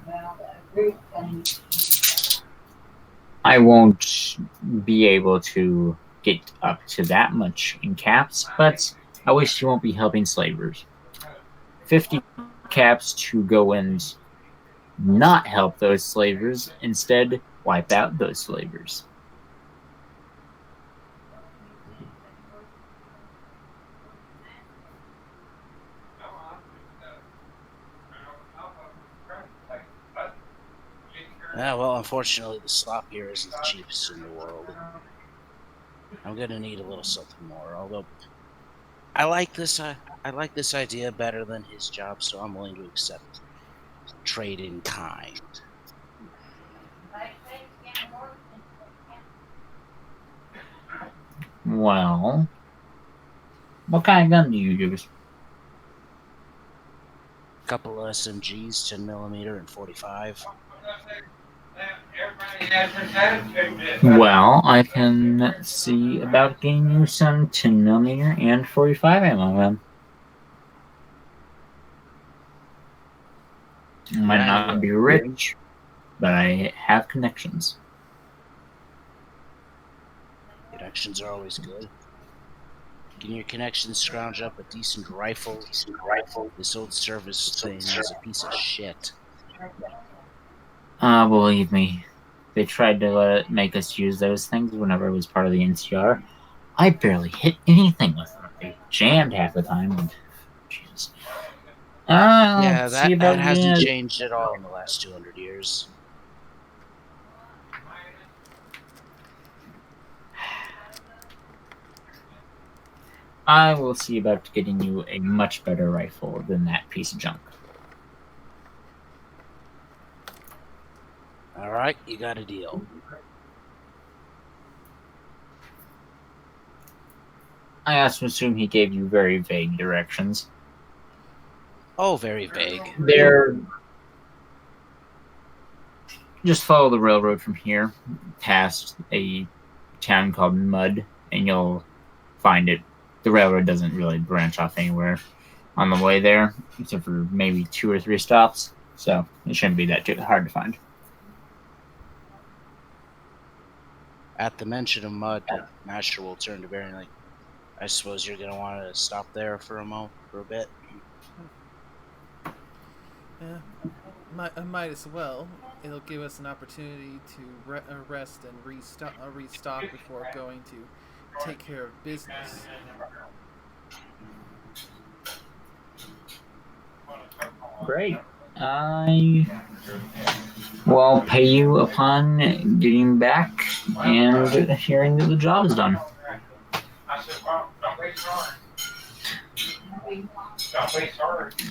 I won't be able to get up to that much in caps, but at least you won't be helping slavers. 50 caps to go and not help those slavers, instead wipe out those slavers. Yeah, well, unfortunately, the slop here isn't the cheapest in the world. I'm gonna need a little something more. Although, I like this idea better than his job, so I'm willing to accept trade in kind. Well, what kind of gun do you use? A couple of SMGs, 10mm and 45. Well, I can see about getting you some 10mm and 45 ammo then. I might not be rich, but I have connections. Connections are always good. Can your connections scrounge up a decent rifle? This old service thing is a piece of shit. Believe me, they tried to make us use those things whenever it was part of the NCR. I barely hit anything with them. They jammed half the time. And, Jesus. Yeah, that hasn't changed at all in the last 200 years. I will see about getting you a much better rifle than that piece of junk. Alright, you got a deal. I also assume he gave you very vague directions. Oh, very vague. They're... Just follow the railroad from here, past a town called Mud, and you'll find it. The railroad doesn't really branch off anywhere on the way there, except for maybe 2 or 3 stops, so it shouldn't be that hard to find. At the mention of Mud, Master will turn to Barry like, I suppose you're going to want to stop there for a bit. Yeah, might as well. It'll give us an opportunity to rest and restock before going to take care of business. Great. I will pay you upon getting back and hearing that the job is done.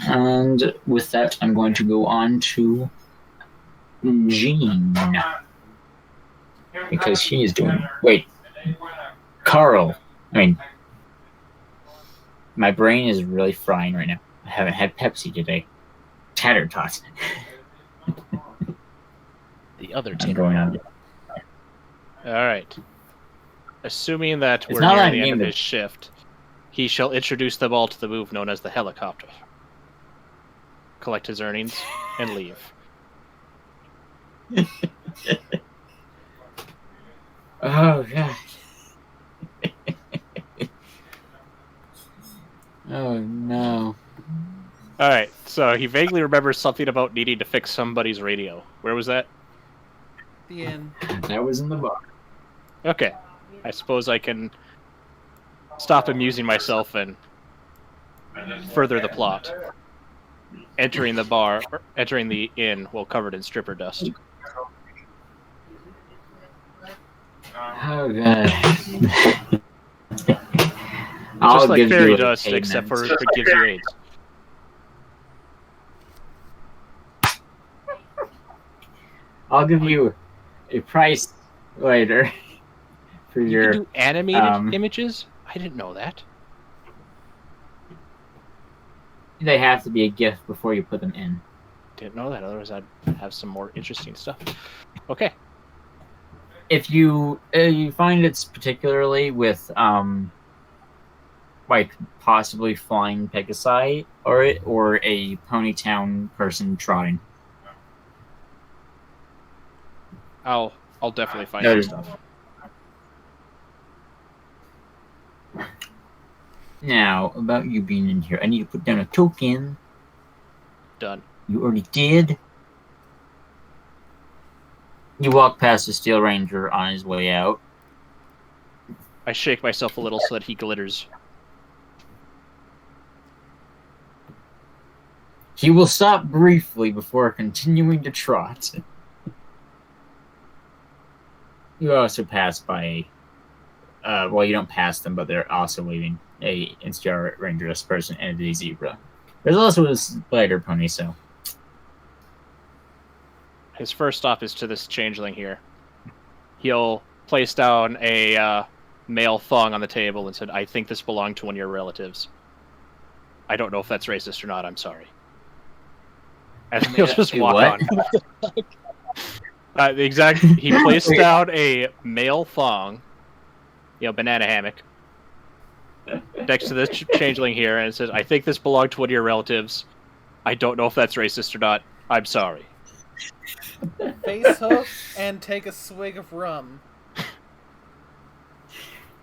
And with that, I'm going to go on to Gene. Because he is doing... Wait. Carl. My brain is really frying right now. I haven't had Pepsi today. Tatertot. The other I'm going on. Alright. Assuming that It's we're not near like the end of me, his shift, he shall introduce them all to the move known as the helicopter. Collect his earnings, and leave. Oh, God. Oh, no. Alright, so he vaguely remembers something about needing to fix somebody's radio. Where was that? The end. That was in the bar. Okay. I suppose I can stop amusing myself and further the plot. Entering the inn while covered in stripper dust. Oh, God. Just like fairy dust, except for it gives you AIDS. I'll give you a price later for You your... can do animated images? I didn't know that. They have to be a gift before you put them in. Didn't know that, otherwise I'd have some more interesting stuff. Okay. If you find it's particularly with like possibly flying Pegasi or a Ponytown person trotting. I'll definitely find some stuff. Now, about you being in here, I need to put down a token. done. You already did? You walk past the Steel Ranger on his way out. I shake myself a little so that he glitters. He will stop briefly before continuing to trot. You also pass by... well, you don't pass them, but they're also waving a Steel Ranger person and a zebra. There's also a spider pony, so... His first stop is to this changeling here. He'll place down a male thong on the table and said, "I think this belonged to one of your relatives. I don't know if that's racist or not, I'm sorry." And he'll just walk what? on. He placed down a male thong, banana hammock, next to this changeling here, and it says, "I think this belonged to one of your relatives. I don't know if that's racist or not. I'm sorry." Face hook and take a swig of rum.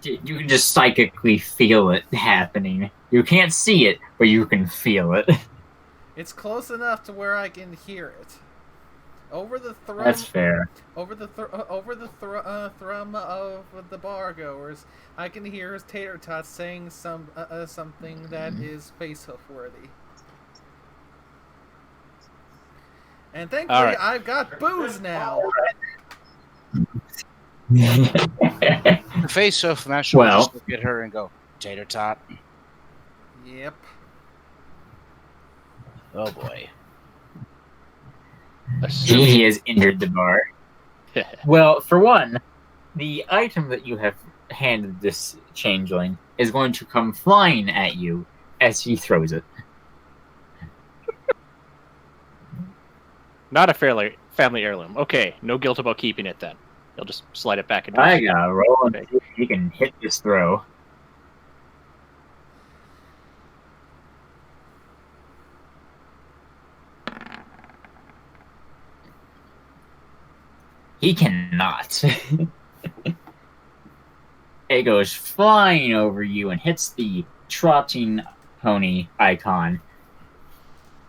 You can just psychically feel it happening. You can't see it, but you can feel it. It's close enough to where I can hear it. Over the thrum. That's fair. Over the thrum of the bar goers, I can hear Tatertot saying something that is face hoof worthy. And thankfully, All right. I've got booze now. The face off Master will Well. just look at her and go, Tatertot. Yep. Oh boy. He has entered the bar. Well, for one, the item that you have handed this changeling is going to come flying at you as he throws it. Not a family heirloom. Okay, no guilt about keeping it then. He'll just slide it back into I his... gotta roll and see if he can hit this throw. He cannot. It goes flying over you and hits the trotting pony icon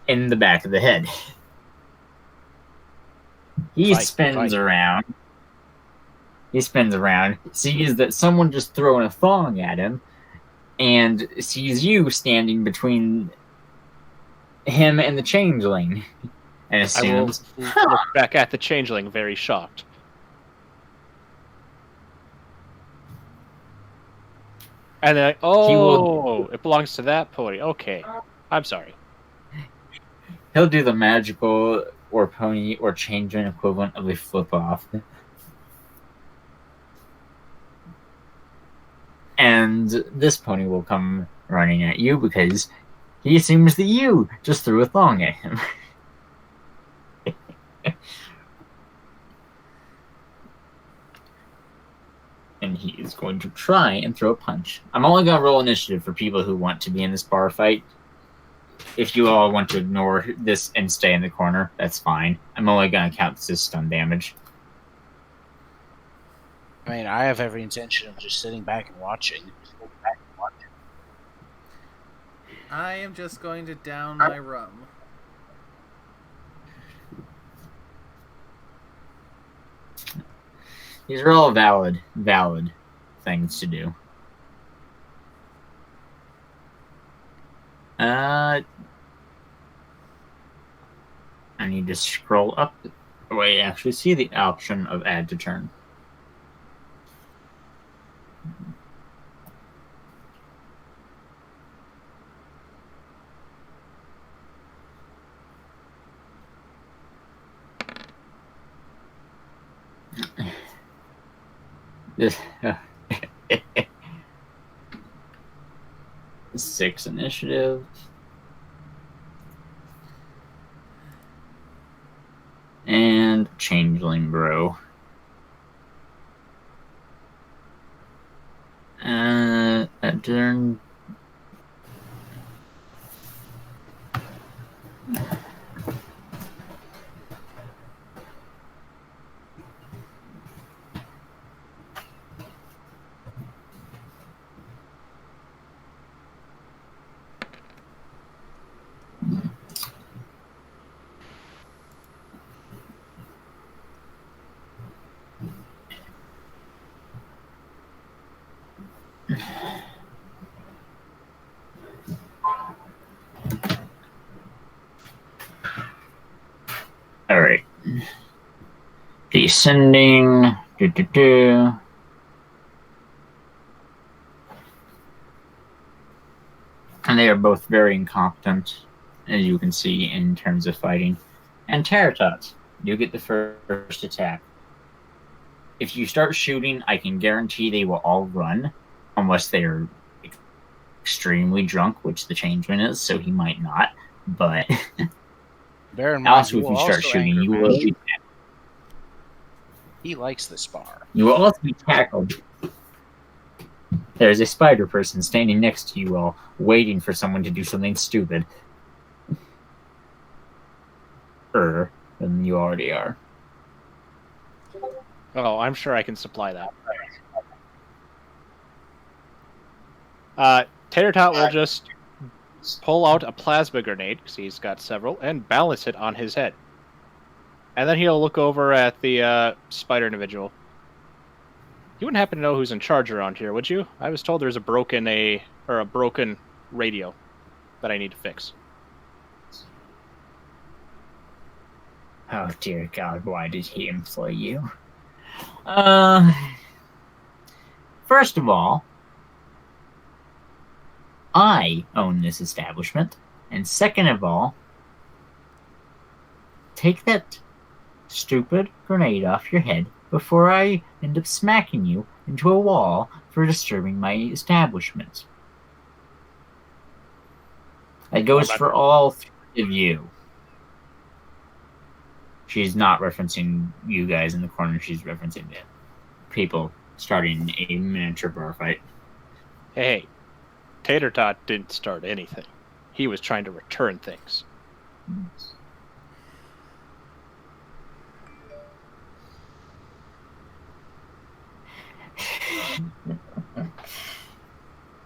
in the back of the head. He spins around. He spins around, sees that someone just throwing a thong at him, and sees you standing between him and the changeling. And assumes, I will look back at the changeling, very shocked. And they're like, "Oh, it belongs to that pony. Okay, I'm sorry." he'll do the magical or pony or changeling equivalent of a flip off. And this pony will come running at you because he assumes that you just threw a thong at him. And he is going to try and throw a punch. I'm only going to roll initiative for people who want to be in this bar fight. If you all want to ignore this and stay in the corner, that's fine. I'm only going to count this as stun damage. I mean, I have every intention of just sitting back and watching. I am just going to down my rum. These are all valid things to do. I need to scroll up. Wait, actually see the option of add to turn. This 6 initiative. And changeling bro. That turn. All right. Descending. And they are both very incompetent, as you can see, in terms of fighting. And Tatertot, you get the first attack. If you start shooting, I can guarantee they will all run, unless they are extremely drunk, which the changeman is, so he might not. But Bear in mind, also, if you start shooting, you will be tackled. He likes this bar. You will also be tackled. There's a spider person standing next to you all, waiting for someone to do something stupid. Than you already are. Oh, I'm sure I can supply that. Tatertot will just pull out a plasma grenade, because he's got several, and balance it on his head. And then he'll look over at the spider individual. You wouldn't happen to know who's in charge around here, would you? I was told there's a broken radio that I need to fix. Oh dear God, why did he employ you? First of all, I own this establishment, and second of all, take that stupid grenade off your head before I end up smacking you into a wall for disturbing my establishment. That goes for all three of you. She's not referencing you guys in the corner. She's referencing the people starting a miniature bar fight. Hey, Tatertot didn't start anything. He was trying to return things.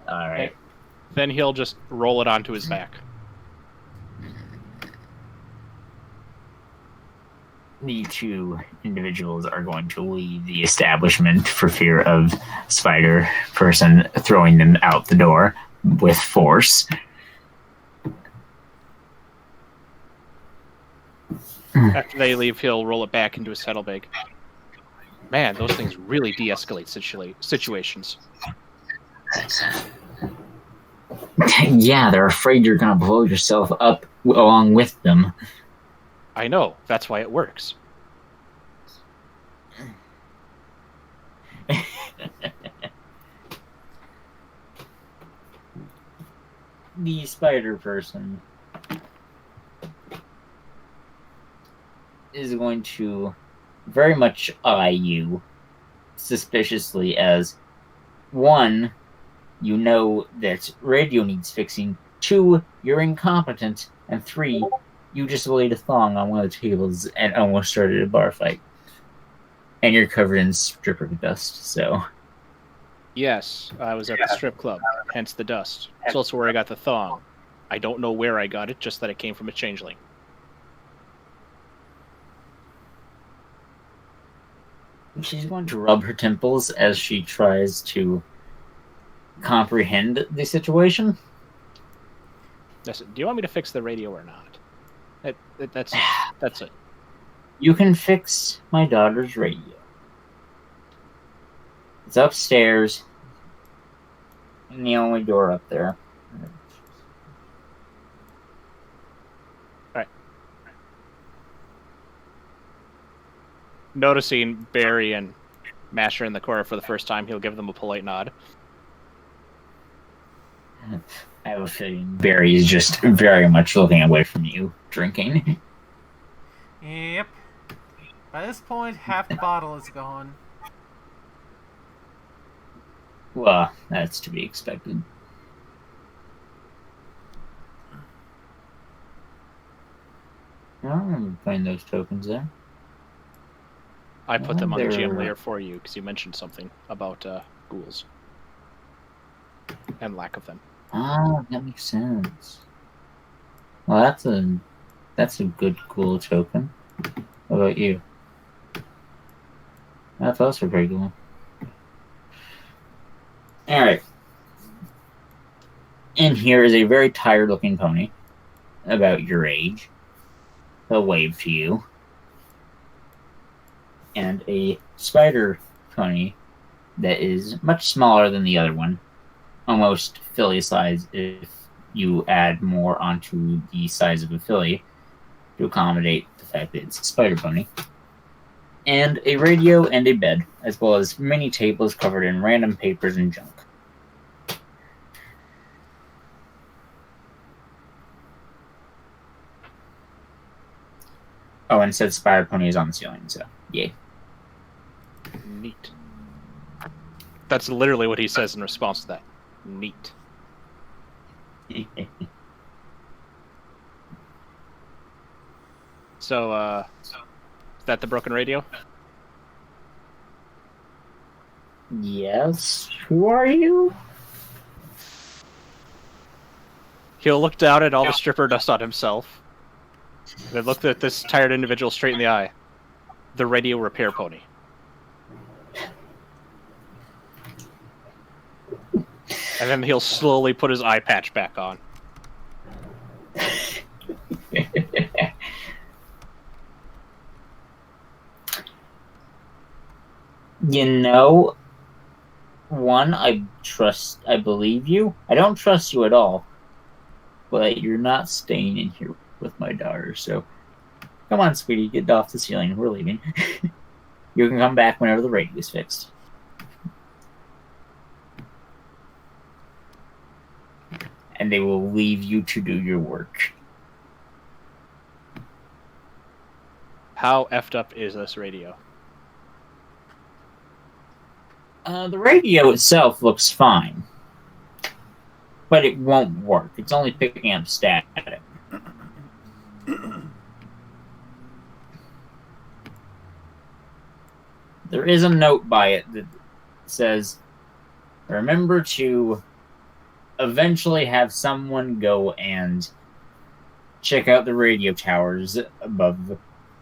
All right. Then he'll just roll it onto his back. The two individuals are going to leave the establishment for fear of spider person throwing them out the door with force. After they leave, he'll roll it back into his saddlebag. Man, those things really de-escalate situations. Yeah, they're afraid you're going to blow yourself up along with them. I know. That's why it works. The spider person is going to very much eye you suspiciously as, one, you know that radio needs fixing, two, you're incompetent, and three, you just laid a thong on one of the tables and almost started a bar fight. And you're covered in stripper dust, so... Yes, I was at the strip club, hence the dust. It's also where I got the thong. I don't know where I got it, just that it came from a changeling. She's going to rub her temples as she tries to comprehend the situation. Listen, do you want me to fix the radio or not? That's it. You can fix my daughter's radio. It's upstairs. And the only door up there. Alright. Noticing Barry and Masher in the corner for the first time, he'll give them a polite nod. I have a feeling Barry is just very much looking away from you, drinking. Yep. By this point, half the bottle is gone. Well, that's to be expected. I don't remember putting those tokens there. I put them on the GM They're- layer for you, because you mentioned something about ghouls. And lack of them. Ah, that makes sense. Well, that's a good cool token. What about you? That's also very cool. Alright. And here is a very tired looking pony, about your age. He'll wave to you and a spider pony that is much smaller than the other one, almost filly size if you add more onto the size of a filly to accommodate the fact that it's a spider pony, and a radio and a bed, as well as many tables covered in random papers and junk. Oh, and it said spider pony is on the ceiling, so yay. Neat. That's literally what he says in response to that. Neat. So, is that the broken radio? Yes. Who are you? He'll look down at all the stripper dust on himself. Then look at this tired individual straight in the eye. The radio repair pony. And then he'll slowly put his eye patch back on. You know, one, I believe you. I don't trust you at all. But you're not staying in here with my daughter, so come on, sweetie, get off the ceiling. We're leaving. You can come back whenever the radio is fixed. And they will leave you to do your work. How effed up is this radio? The radio itself looks fine. But it won't work. It's only picking up static. There is a note by it that says, remember to eventually have someone go and check out the radio towers above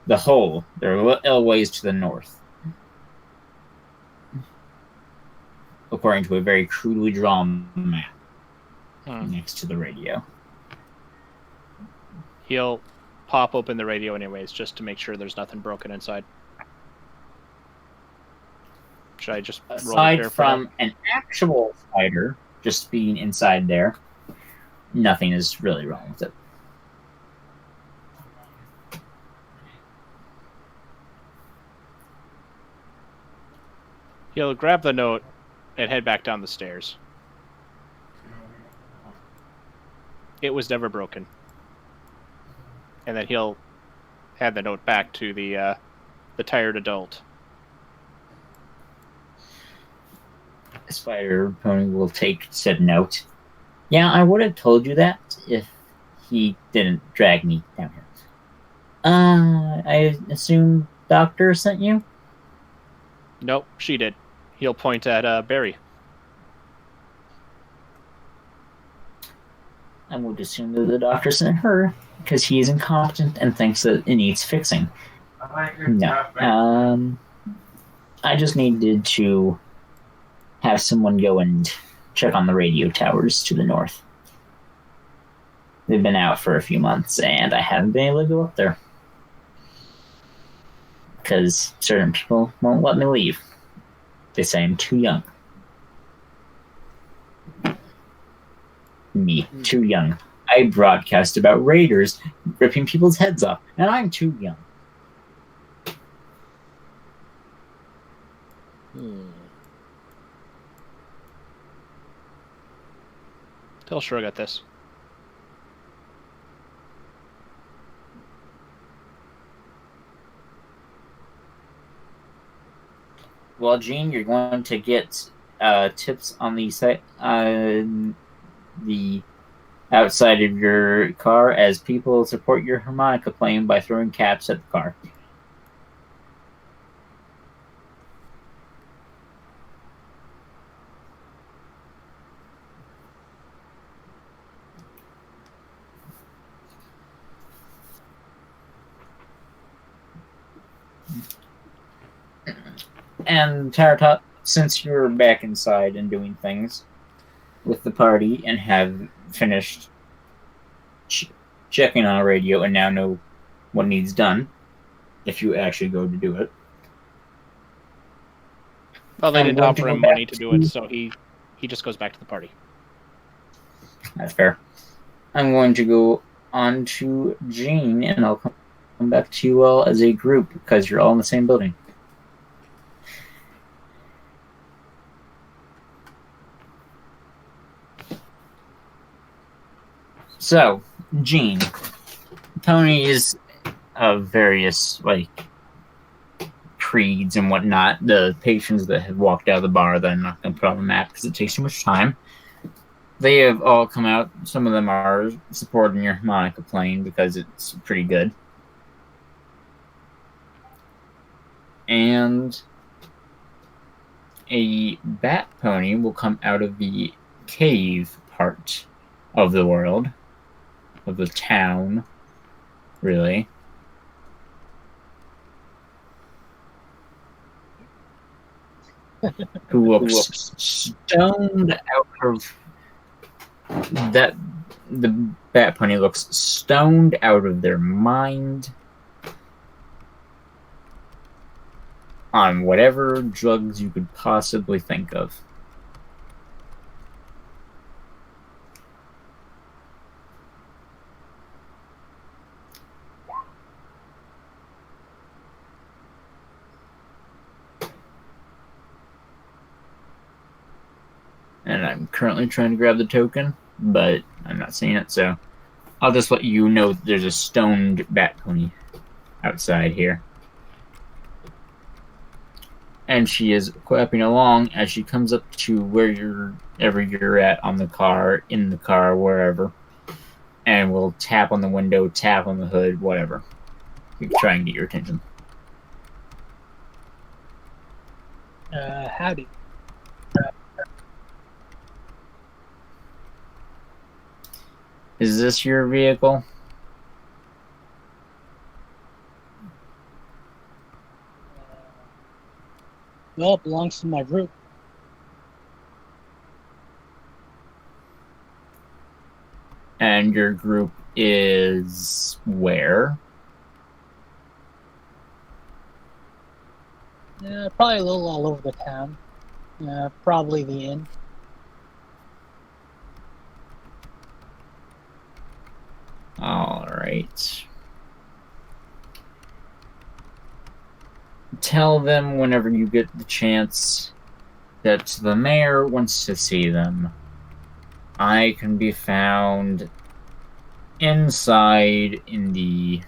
the hole. There are a ways to the north. According to a very crudely drawn map next to the radio. He'll pop open the radio anyways, just to make sure there's nothing broken inside. Should I just roll aside from an actual spider just being inside there, nothing is really wrong with it. He'll grab the note and head back down the stairs. It was never broken. And then he'll hand the note back to the tired adult. The spider pony will take said note. Yeah, I would have told you that if he didn't drag me down here. I assume Doctor sent you? Nope, she did. He'll point at Barry. I would assume that the doctor sent her, because he is incompetent and thinks that it needs fixing. No. I just needed to have someone go and check on the radio towers to the north. They've been out for a few months, and I haven't been able to go up there. Because certain people won't let me leave. They say I'm too young. Me, too young. I broadcast about raiders ripping people's heads off, and I'm too young. Tell Shrug at this. Well, Gene, you're going to get tips on the site, the outside of your car as people support your harmonica playing by throwing caps at the car. And Tatertot, since you're back inside and doing things with the party and have finished checking on a radio and now know what needs done, if you actually go to do it, Well, they I'm didn't going to offer go him money back to do it, so he just goes back to the party. That's fair. I'm going to go on to Jean, and I'll come back to you all as a group because you're all in the same building. So, Jean, ponies of various creeds and whatnot, the patrons that have walked out of the bar that I'm not going to put on the map because it takes too much time. They have all come out. Some of them are supporting your harmonica playing because it's pretty good. And a bat pony will come out of the cave part of the world, of the town, really. Who looks stoned out of that. The bat pony looks stoned out of their mind on whatever drugs you could possibly think of. And I'm currently trying to grab the token, but I'm not seeing it, so I'll just let you know that there's a stoned bat pony outside here. And she is clapping along as she comes up to wherever you're at on the car, in the car, wherever. And will tap on the window, tap on the hood, whatever. Try and get your attention. Howdy. Is this your vehicle? Well, it belongs to my group. And your group is where? Probably a little all over the town. Probably the inn. All right. Tell them whenever you get the chance that the mayor wants to see them. I can be found inside in the...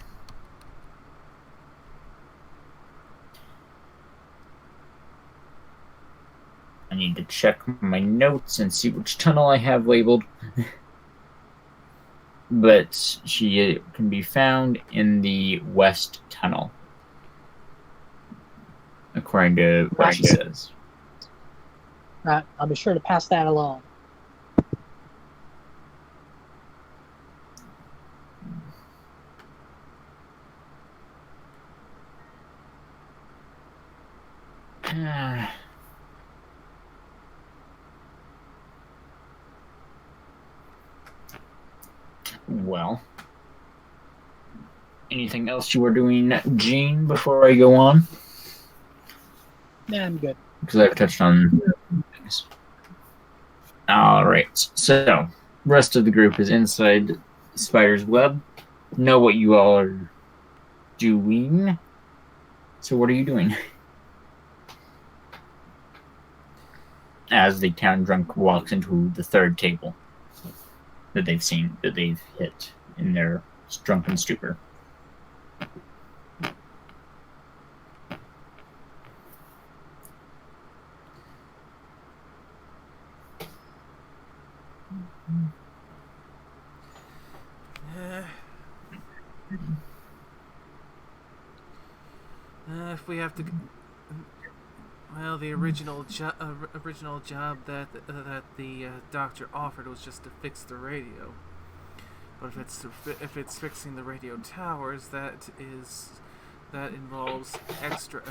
I need to check my notes and see which tunnel I have labeled. But she can be found in the west tunnel, according to what she says. Right, I'll be sure to pass that along. Well, anything else you were doing, Jean, before I go on? Yeah, I'm good. Because I've touched on things. Alright, so, rest of the group is inside Spider's Web. Know what you all are doing. So what are you doing? As the town drunk walks into the third table that they've hit in their drunken stupor. If we have to, well, the original job that the doctor offered was just to fix the radio. But if it's fixing the radio towers, that involves extra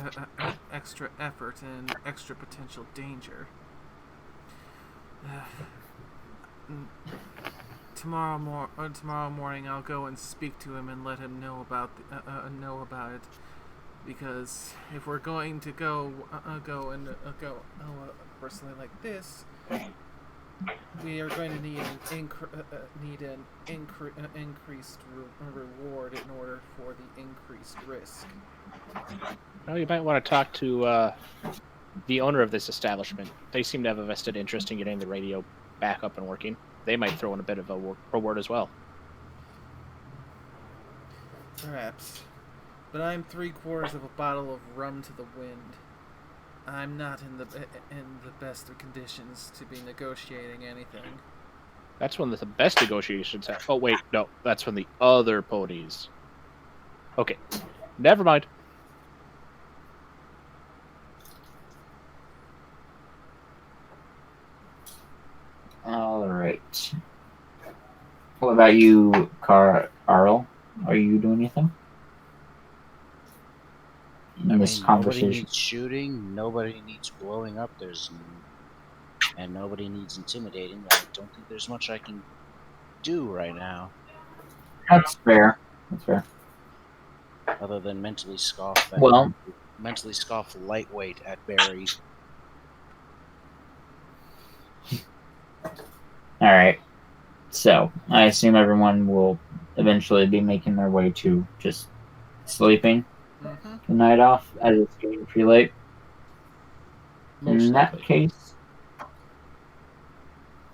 effort and extra potential danger. Tomorrow morning, I'll go and speak to him and let him know about it. Because if we're going to go personally like this, we are going to need an increased reward in order for the increased risk. Well, you might want to talk to the owner of this establishment. They seem to have a vested interest in getting the radio back up and working. They might throw in a bit of a reward as well. Perhaps. But I'm 3/4 of a bottle of rum to the wind. I'm not in the best of conditions to be negotiating anything. That's when the best negotiations happen. Oh, wait, no. That's when the other ponies. Okay. Never mind. All right. What about you, Carl? Are you doing anything in this conversation? Nobody needs shooting. Nobody needs blowing up. And nobody needs intimidating. I don't think there's much I can do right now. That's fair. That's fair. Other than mentally scoff lightweight at Barry. All right. So I assume everyone will eventually be making their way to just sleeping the night off as it's getting pretty late. In that case,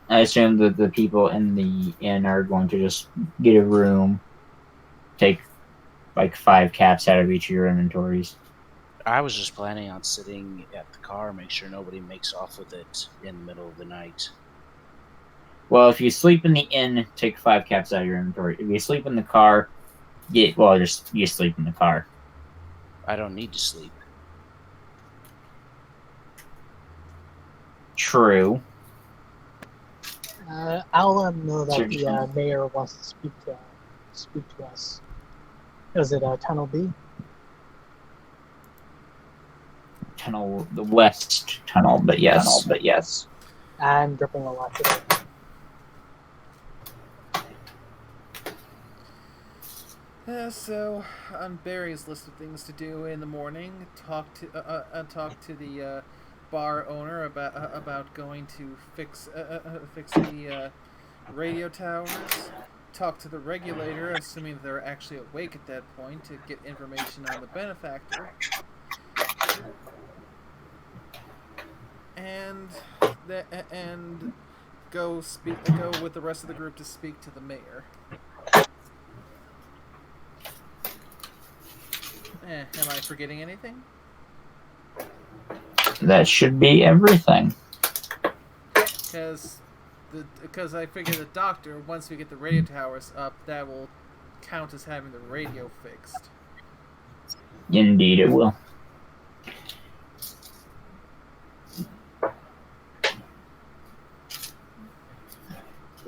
I assume that the people in the inn are going to just get a room, take like 5 caps out of each of your inventories. I was just planning on sitting at the car, make sure nobody makes off with it in the middle of the night. Well, if you sleep in the inn, take 5 caps out of your inventory. If you sleep in the car, you sleep in the car. I don't need to sleep. True. I'll let him know that the mayor wants to speak to us. Is it Tunnel B? The west tunnel, but yes. I'm dripping a lot today. So, on Barry's list of things to do in the morning, talk to the bar owner about going to fix the radio towers. Talk to the regulator, assuming they're actually awake at that point, to get information on the benefactor. And go with the rest of the group to speak to the mayor. Am I forgetting anything? That should be everything. Because I figure the doctor, once we get the radio towers up, that will count as having the radio fixed. Indeed it will.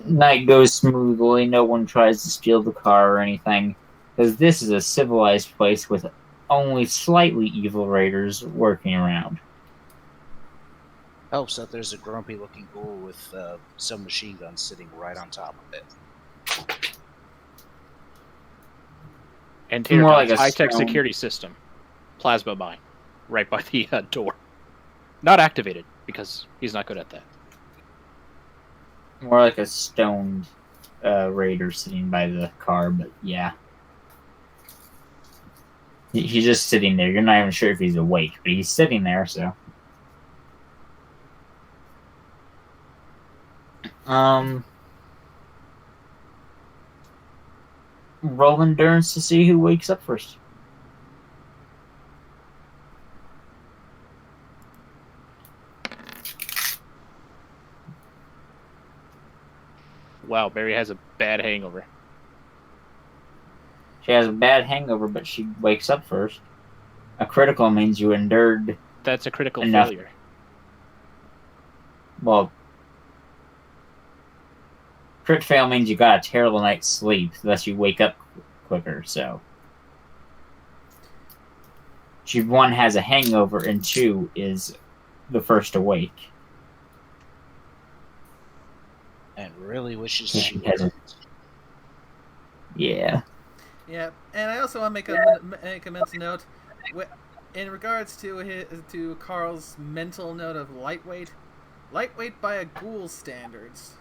Night goes smoothly. No one tries to steal the car or anything, because this is a civilized place with only slightly evil raiders working around. Helps that there's a grumpy-looking ghoul with some machine guns sitting right on top of it. And Tatertot's high-tech security system. Plasma mine. Right by the door. Not activated, because he's not good at that. More like a stoned raider sitting by the car, but yeah. He's just sitting there. You're not even sure if he's awake, but he's sitting there, so. Roll endurance to see who wakes up first. Wow, Barry has a bad hangover. She has a bad hangover, but she wakes up first. A critical means you endured. That's a critical enough. failure. Well, crit fail means you got a terrible night's sleep, thus you wake up quicker, so. She, 1, has a hangover, and 2, is the first awake. And really wishes she hasn't. Yeah. Yeah, and I also want to make a mental note. in regards to Carl's mental note of lightweight by a ghoul's standards.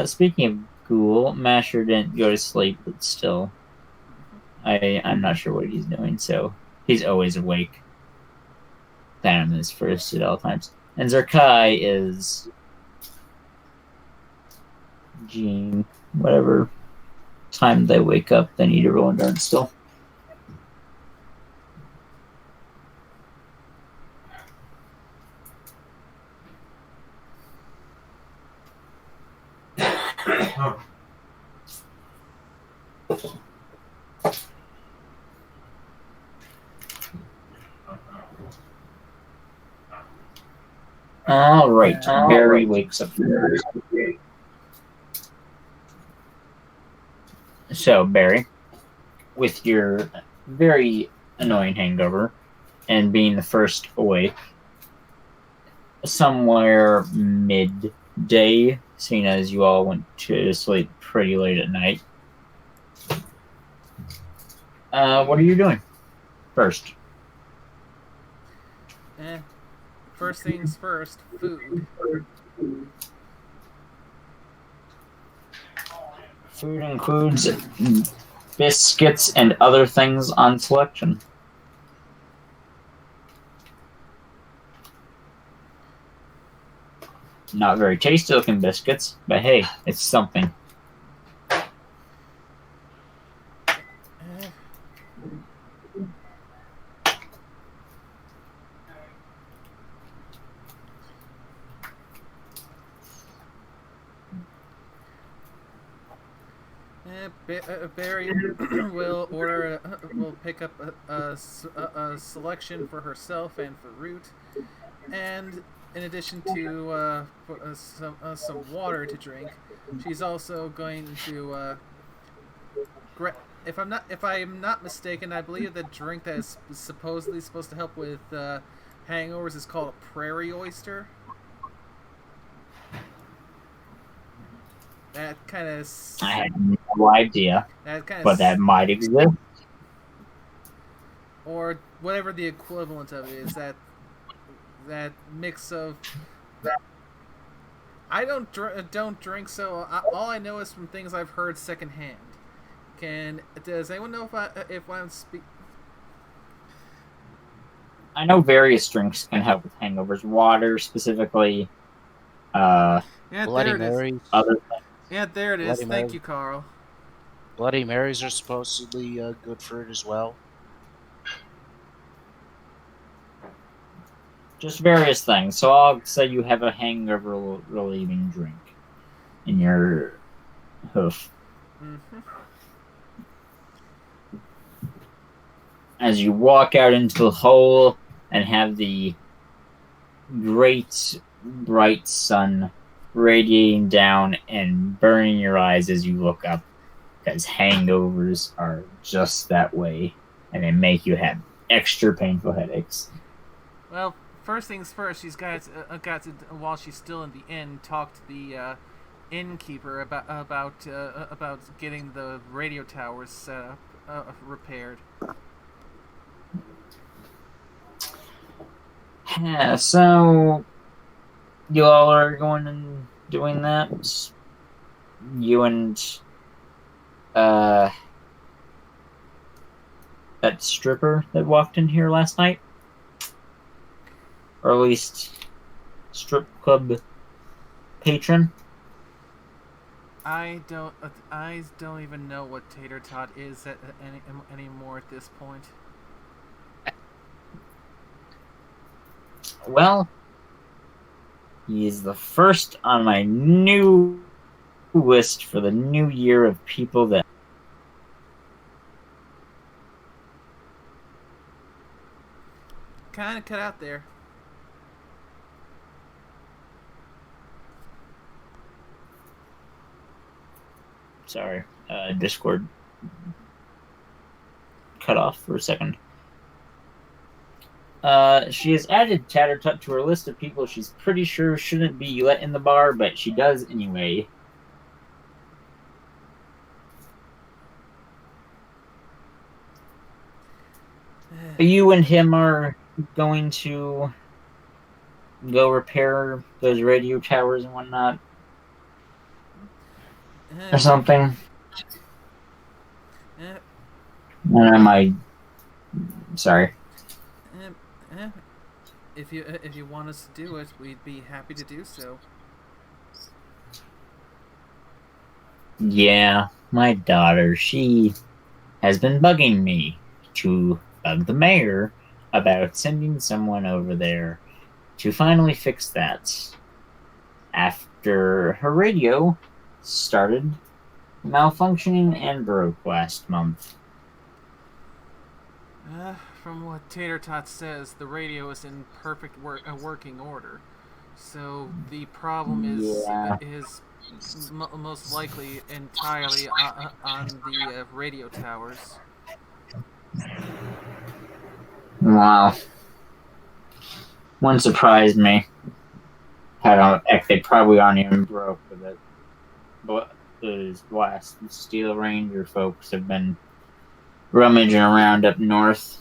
Speaking of ghoul, Masher didn't go to sleep, but still, I'm not sure what he's doing, so he's always awake. Thanon is first at all times. And Zerkai is Jean, whatever time they wake up, they need to roll endurance still. All right, Barry wakes up. So, Barry, with your very annoying hangover and being the first awake, somewhere midday, seeing as you all went to sleep pretty late at night, what are you doing first? First things first, food. Food includes biscuits and other things on selection. Not very tasty looking biscuits, but hey, it's something. Barry will pick up a selection for herself and for Root, and in addition to some water to drink, she's also going to if I'm not mistaken, I believe the drink that is supposedly supposed to help with hangovers is called a prairie oyster. That kind of... I had no idea, but that might exist. Or whatever the equivalent of it is, that mix of... I don't drink, so all I know is from things I've heard secondhand. Does anyone know if I'm speaking? I know various drinks can help with hangovers. Water, specifically. Yeah, Bloody there it Marys. is. Other things. Yeah, there it is. Bloody Thank Mary. you, Carl. Bloody Marys are supposedly good for it as well. Just various things. So I'll say you have a hangover relieving drink in your hoof. Mm-hmm. As you walk out into the hole and have the great bright sun radiating down and burning your eyes as you look up, because hangovers are just that way, and they make you have extra painful headaches. Well, first things first, she's got to while she's still in the inn, talk to the innkeeper about getting the radio towers set up, repaired. Yeah, so you all are going and doing that. You and that stripper that walked in here last night, or at least strip club patron. I don't even know what Tatertot is anymore at this point. Well, he is the first on my new list for the new year of people that... Kind of cut out there. Sorry, Discord cut off for a second. She has added Tatertot to her list of people she's pretty sure shouldn't be let in the bar, but she does anyway. You and him are going to go repair those radio towers and whatnot, or something. Or am I... Sorry. If you want us to do it, we'd be happy to do so. Yeah, my daughter, she has been bugging me to bug the mayor about sending someone over there to finally fix that after her radio started malfunctioning and broke last month. From what Tatertot says, the radio is in perfect working order. So the problem is most likely entirely on the radio towers. Wow. One surprised me. They probably aren't even broke with it. But those last Steel Ranger folks have been rummaging around up north.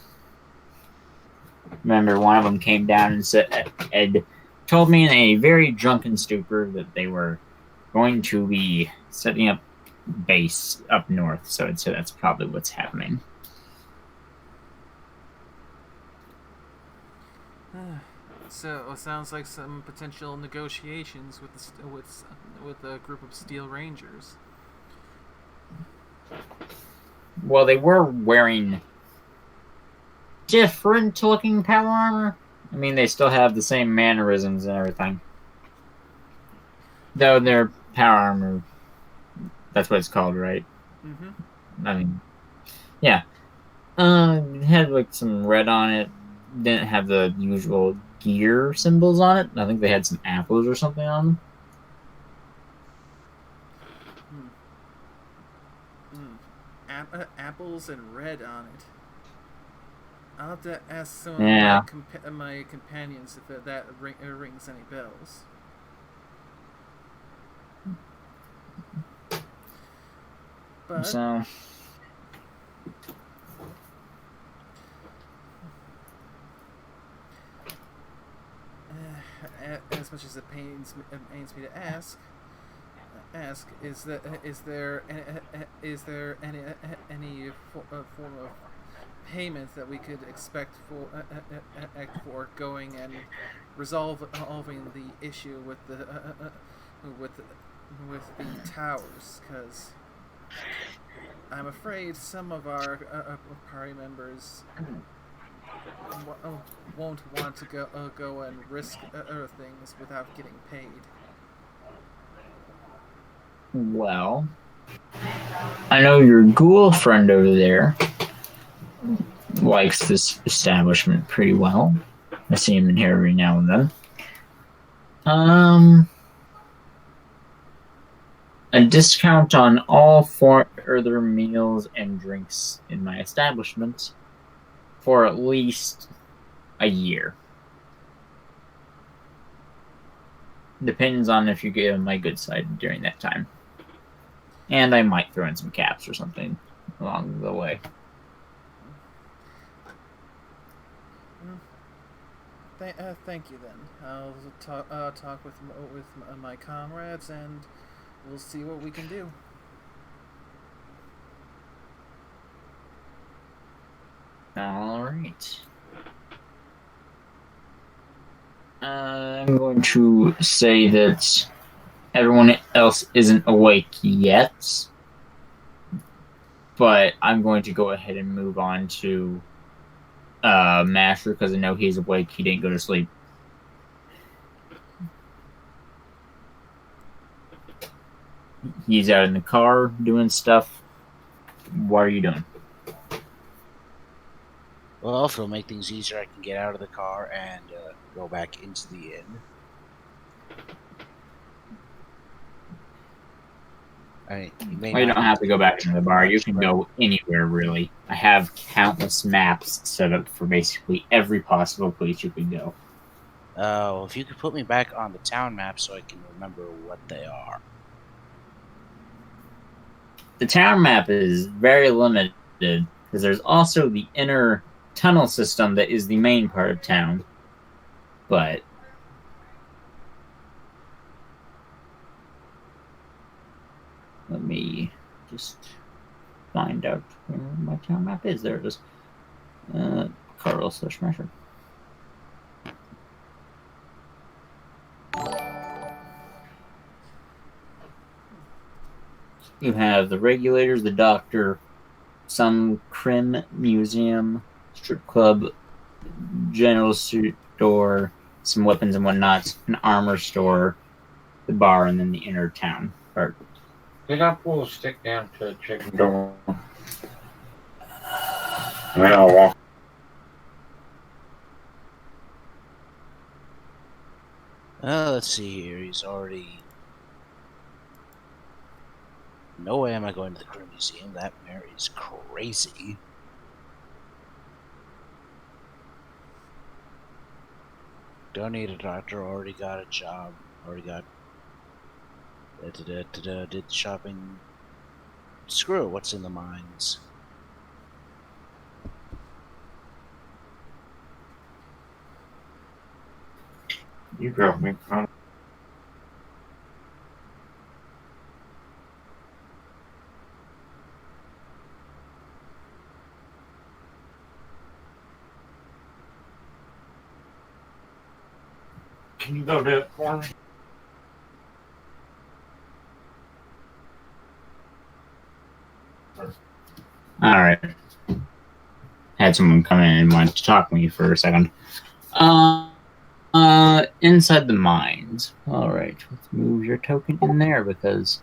Remember, one of them came down and told me in a very drunken stupor that they were going to be setting up base up north. So I'd say that's probably what's happening. So it sounds like some potential negotiations with a group of Steel Rangers. Well, they were wearing different looking power armor. I mean, they still have the same mannerisms and everything. Though their power armor, that's what it's called, right? Mm-hmm. I mean, yeah. It had like some red on it. Didn't have the usual gear symbols on it. I think they had some apples or something on them. Apples and red on it. I'll have to ask some of my companions if that rings any bells. But So, as much as it pains me to ask, is there any form of payment that we could expect for going and resolving the issue with the towers? Because I'm afraid some of our party members won't want to go and risk things without getting paid. well, I know your ghoul friend over there likes this establishment pretty well. I see him in here every now and then. A discount on all further meals and drinks in my establishment for at least a year. Depends on if you get on my good side during that time. And I might throw in some caps or something along the way. Thank you then. I'll talk with my comrades and we'll see what we can do. All right. I'm going to say that everyone else isn't awake yet, but I'm going to go ahead and move on to Masher because I know he's awake. He didn't go to sleep. He's out in the car doing stuff. What are you doing? Well, if it'll make things easier, I can get out of the car and go back into the inn. You don't have to go back into the bar. You can go anywhere, really. I have countless maps set up for basically every possible place you could go. Oh, if you could put me back on the town map so I can remember what they are. The town map is very limited because there's also the inner tunnel system that is the main part of town. But let me just find out where my town map is. There it is. Carl/Measure. You have the regulators, the doctor, some crim museum, strip club, general store, some weapons and whatnot, an armor store, the bar, and then the inner town part. Did I pull a stick down to the chicken door? And then I'll walk. Let's see here. He's already. No way am I going to the Crim Museum. That Mary's crazy. Don't need a doctor. Already got a job. Already got. Did shopping. Screw it. What's in the mines? You drove me. Can you go do it for me? Alright. Had someone come in and wanted to talk to me for a second. Inside the mines. Alright, let's move your token in there because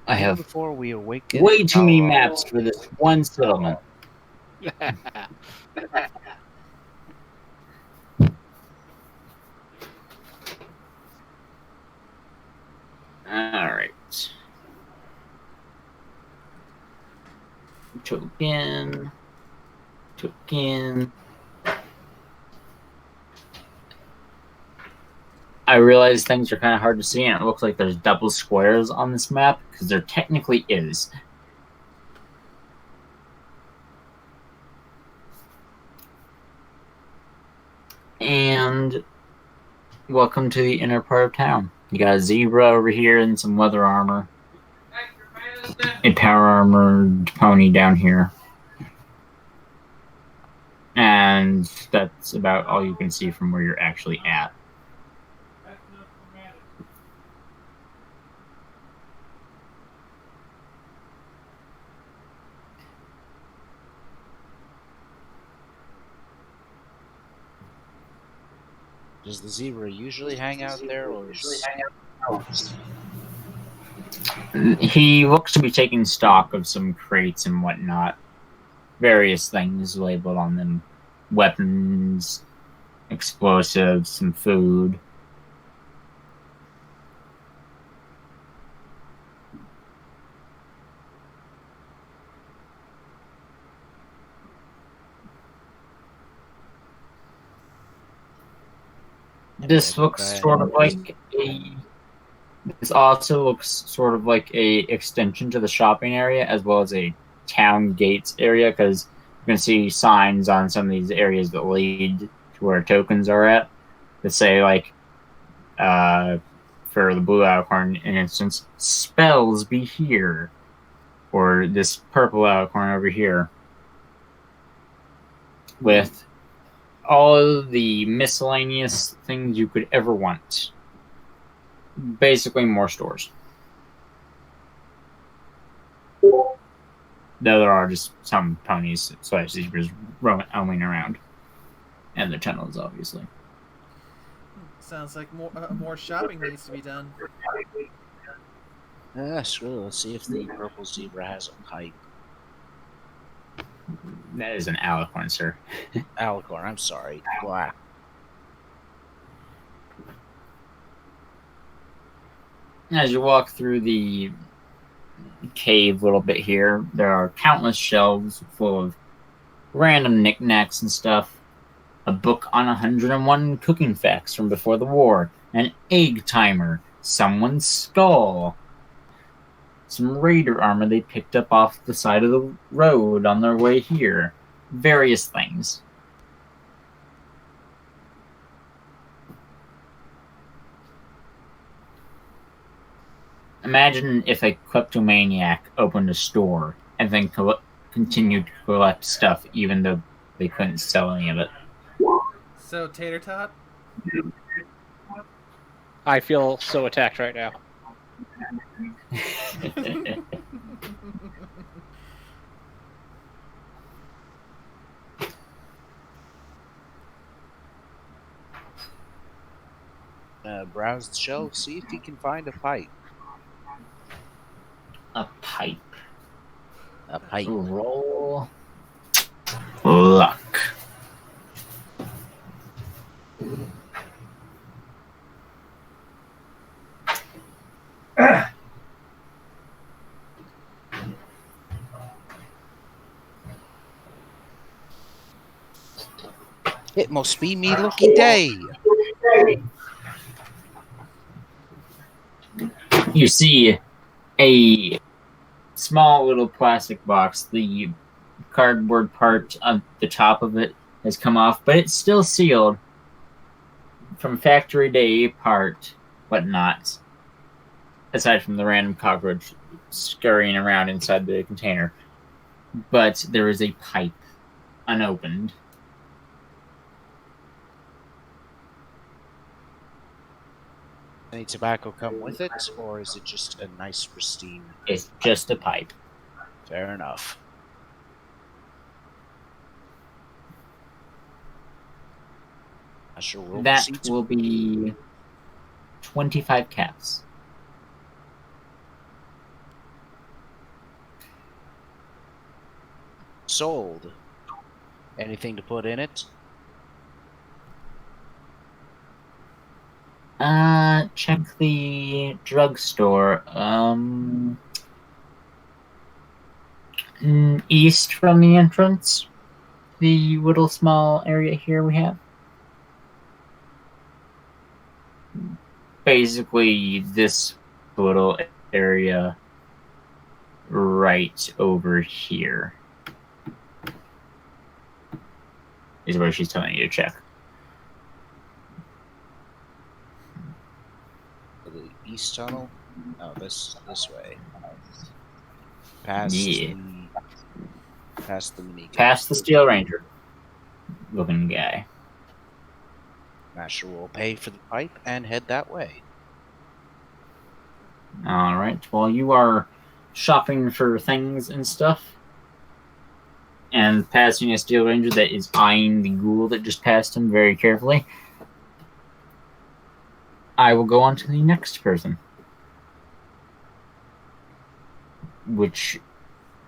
I have Before we awaken way too many maps for this one settlement. Alright. Token. I realize things are kind of hard to see, and it looks like there's double squares on this map, because there technically is. And welcome to the inner part of town. You got a zebra over here and some leather armor. A power armored pony down here. And that's about all you can see from where you're actually at. Does the zebra usually hang out there, or He looks to be taking stock of some crates and whatnot. Various things labeled on them. Weapons, explosives, some food. This looks sort of like a... This also looks sort of like a extension to the shopping area as well as a town gates area, because you can see signs on some of these areas that lead to where tokens are at that say, like, for the blue alicorn, in instance, spells be here, or this purple alicorn over here, with all of the miscellaneous things you could ever want. Basically, more stores. Though there are just some ponies / zebras roaming around. And the tunnels, obviously. Sounds like more shopping needs to be done. Screw it. Let's see if the purple zebra has a pipe. That is an alicorn, sir. Alicorn, I'm sorry. Wow. As you walk through the cave a little bit here, there are countless shelves full of random knickknacks and stuff. A book on 101 cooking facts from before the war. An egg timer. Someone's skull. Some raider armor they picked up off the side of the road on their way here. various things. Imagine if a kleptomaniac opened a store and then continued to collect stuff even though they couldn't sell any of it. So, Tatertot? I feel so attacked right now. Browse the shelf, see if you can find a pipe. A pipe. A pipe. Roll luck. It must be me lucky day. You see a small little plastic box. The cardboard part on the top of it has come off, but it's still sealed from factory day part, but not. Aside from the random cockroach scurrying around inside the container. But there is a pipe unopened. Any tobacco come with it, or is it just a nice, pristine? It's just a pipe. Fair enough. I sure will. That will be 25 caps. Sold. Anything to put in it? Check the drugstore. East from the entrance. The little small area here we have. Basically, this little area right over here is where she's telling you to check. The east tunnel? Oh, this way. Past Yeah. past the mini. Past the Steel Ranger looking guy. Master will pay for the pipe and head that way. Alright, while you are shopping for things and stuff, and passing a Steel Ranger that is eyeing the ghoul that just passed him very carefully, I will go on to the next person. Which,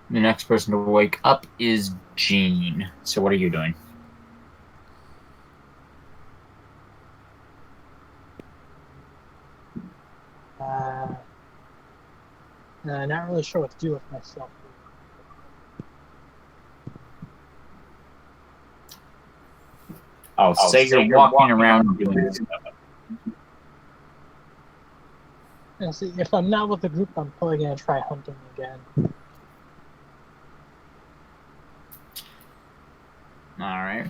the next person to wake up is Jean. So what are you doing? Not really sure what to do with myself. I'll say you're walking around doing stuff. And see, if I'm not with the group, I'm probably gonna try hunting again. Alright.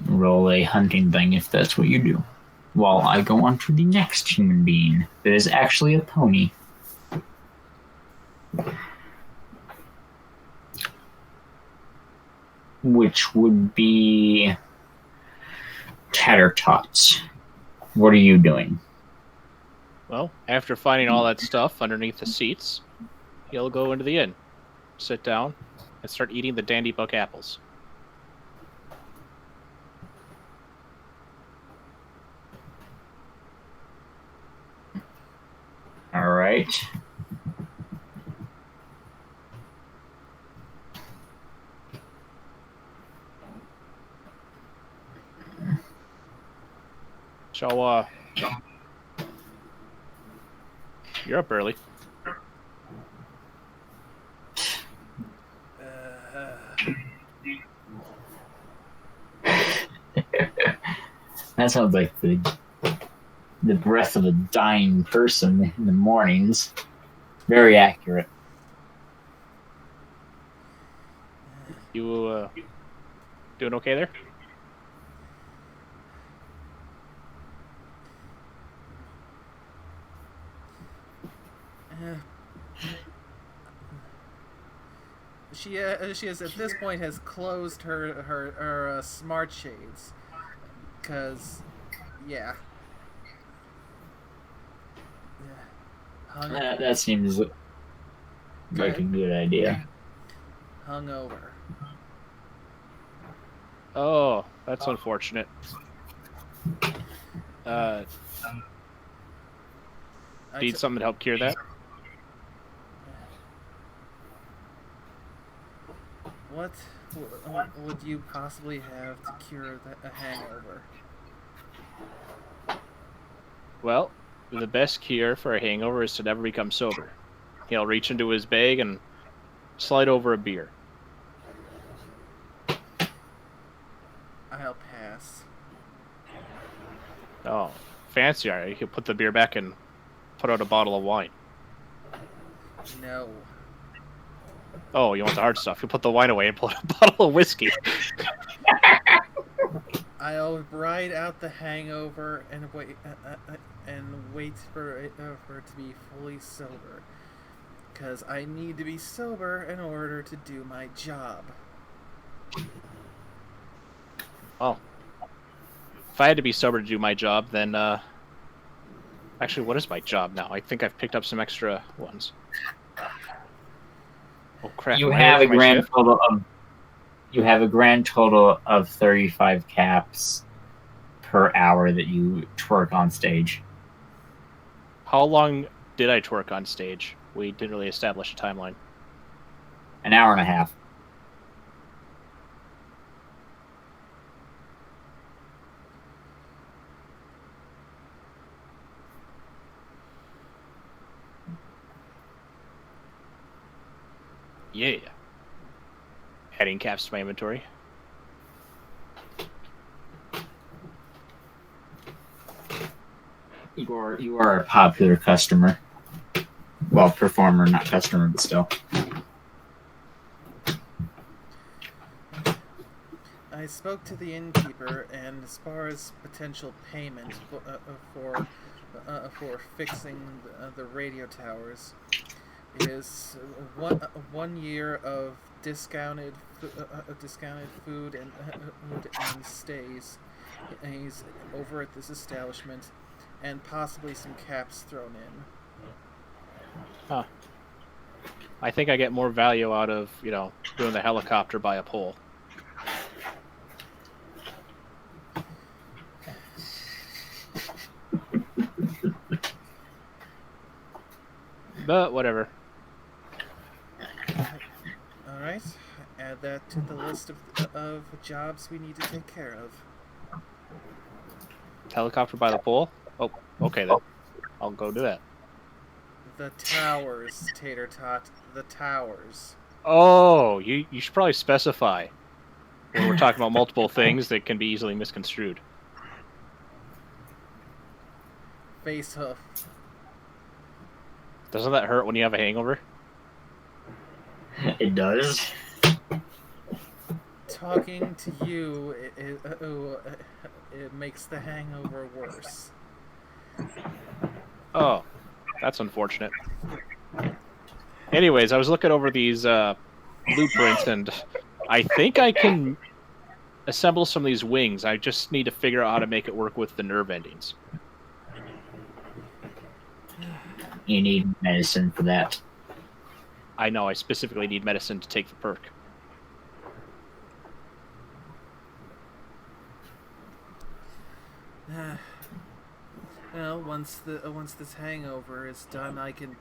Roll a hunting thing if that's what you do. While I go on to the next human being that is actually a pony. Which would be Tatertot. What are you doing? Well, after finding all that stuff underneath the seats, he'll go into the inn, sit down, and start eating the dandy buck apples. Alright. So, you're up early. That sounds like the breath of a dying person in the mornings. Very accurate. Doing okay there? She has at this point has closed her smart shades, cause yeah. That seems like a good idea. Hungover. Oh, that's unfortunate. Need something to help cure that? What would you possibly have to cure a hangover? Well, the best cure for a hangover is to never become sober. He'll reach into his bag and slide over a beer. I'll pass. Oh, fancy, all right. You can put the beer back and put out a bottle of wine. No. Oh, you want the hard stuff. You put the wine away and pull out a bottle of whiskey. I'll ride out the hangover and wait for it to be fully sober. Because I need to be sober in order to do my job. Oh. If I had to be sober to do my job, then, actually, what is my job now? I think I've picked up some extra ones. Oh, crap. You have a grand total of 35 caps per hour that you twerk on stage. How long did I twerk on stage? We didn't really establish a timeline. An hour and a half. Yeah. Adding caps to my inventory. You are a popular customer. Well, performer, not customer, but still. I spoke to the innkeeper, and as far as potential payment for fixing the radio towers, is 1 year of discounted food and stays over at this establishment, and possibly some caps thrown in. Huh. I think I get more value out of, doing the helicopter by a pole. But whatever. Alright, add that to the list of jobs we need to take care of. Helicopter by the pole? Oh, okay then. I'll go do that. The towers, Tatertot. The towers. Oh, you should probably specify when we're talking about multiple things that can be easily misconstrued. Face hoof. Doesn't that hurt when you have a hangover? It does. Talking to you, it makes the hangover worse. Oh, that's unfortunate. Anyways, I was looking over these blueprints, and I think I can assemble some of these wings. I just need to figure out how to make it work with the nerve endings. You need medicine for that. I know, I specifically need medicine to take the perk. Well, once this hangover is done, I can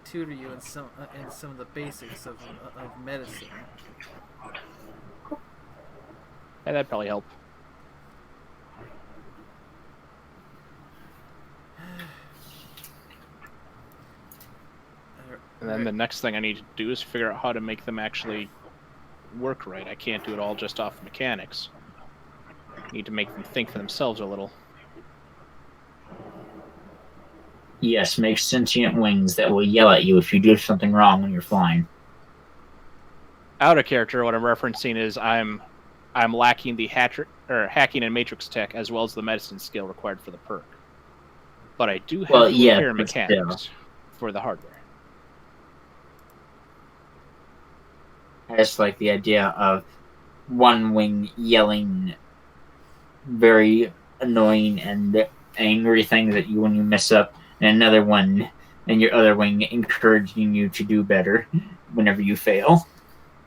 tutor you in some of the basics of medicine. And that'd probably help. And then the next thing I need to do is figure out how to make them actually work right. I can't do it all just off mechanics. I need to make them think for themselves a little. Yes, make sentient wings that will yell at you if you do something wrong when you're flying. Out of character, what I'm referencing is I'm I'm lacking the hacking and matrix tech as well as the medicine skill required for the perk. But I do have the yes, repair but still. mechanics for the hardware. I just like the idea of one wing yelling very annoying and angry things at you when you mess up, and another one and your other wing encouraging you to do better whenever you fail.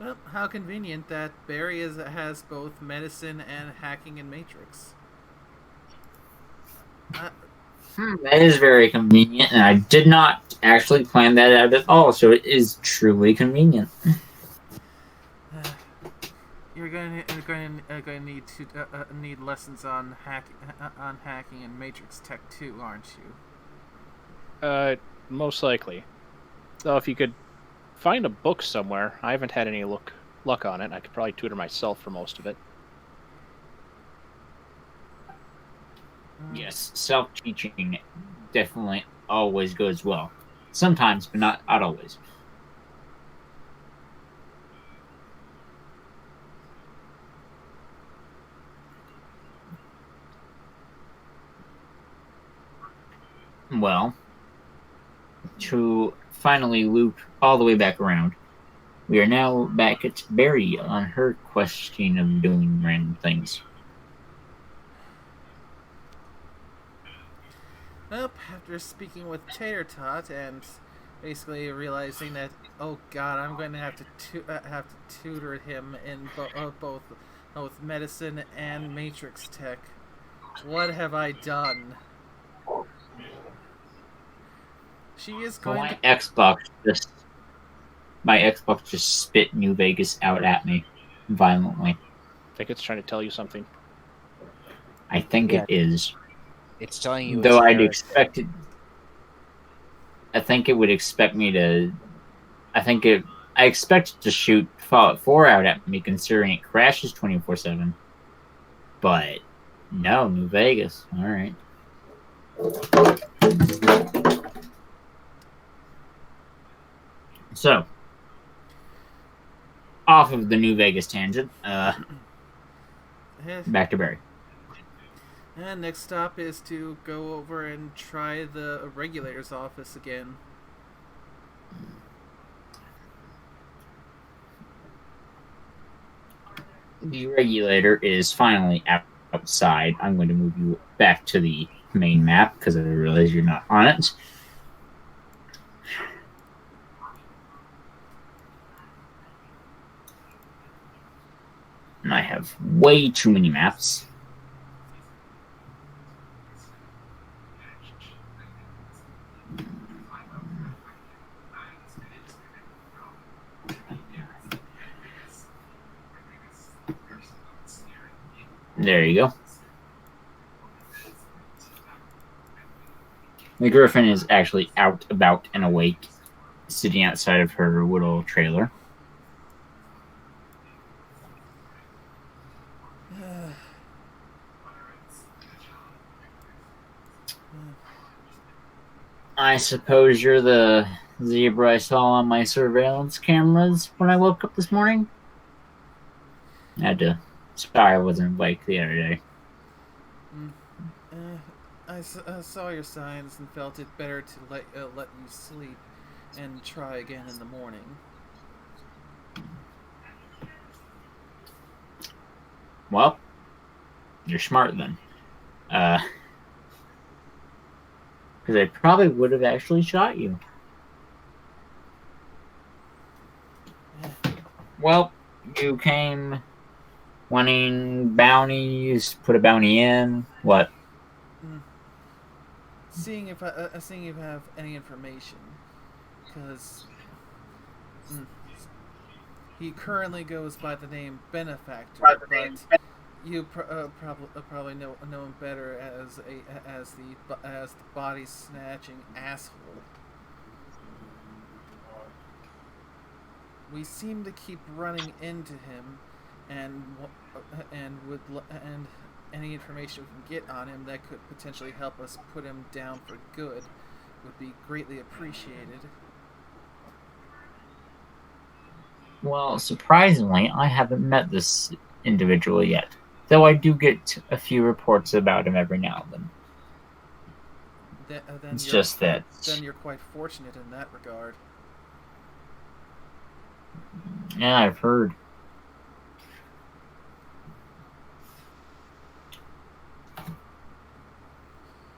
Well, how convenient that Barry has both medicine and hacking and matrix. That is very convenient, and I did not actually plan that out at all, so it is truly convenient. You're going to need lessons on hacking and matrix tech too, aren't you? Most likely. Though if you could find a book somewhere, I haven't had any luck on it. I could probably tutor myself for most of it. Yes, self-teaching definitely always goes well. Sometimes, but not always. Well, to finally loop all the way back around, we are now back at Barry on her question of doing random things. Well, after speaking with Tatertot and basically realizing that, oh god, I'm going to have to tutor him in both medicine and matrix tech. What have I done? She is going my to... Xbox just spit New Vegas out at me violently. I think it's trying to tell you something. I think it is. It's telling you. Though I'd expect it. I think it would expect me to. I expect it to shoot Fallout 4 out at me, considering it crashes 24/7. But no, New Vegas. All right. So, off of the New Vegas tangent, back to Barry. And next stop is to go over and try the regulator's office again. The regulator is finally outside. I'm going to move you back to the main map because I realize you're not on it. And I have way too many maps. There you go. The Griffin is actually out, about, and awake, sitting outside of her little trailer. I suppose you're the zebra I saw on my surveillance cameras when I woke up this morning? Sorry I wasn't awake the other day. I saw your signs and felt it better to let you sleep and try again in the morning. Well, you're smart then. Because I probably would have actually shot you. Well, you came wanting bounties, put a bounty in. What? Seeing if I have any information, because he currently goes by the name Benefactor, but you probably know him better as the body snatching asshole. We seem to keep running into him, and any information we can get on him that could potentially help us put him down for good would be greatly appreciated. Well, surprisingly, I haven't met this individual yet. Though I do get a few reports about him every now and then. It's just that. Then you're quite fortunate in that regard. Yeah, I've heard.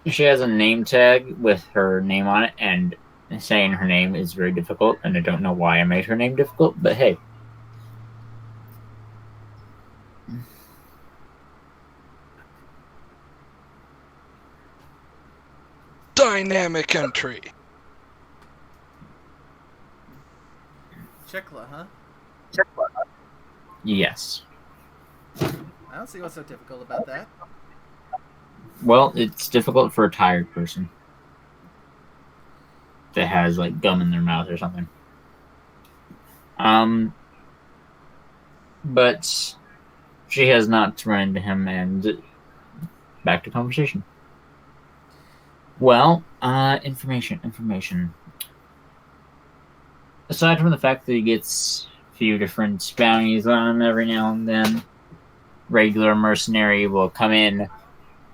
She has a name tag with her name on it, and saying her name is very difficult, and I don't know why I made her name difficult, but hey. Dynamic entry. Chekla, huh? Yes. I don't see what's so difficult about that. Well, it's difficult for a tired person that has like gum in their mouth or something. But she has not run into him, and back to conversation. Well, information. Aside from the fact that he gets a few different bounties on him every now and then, regular mercenary will come in,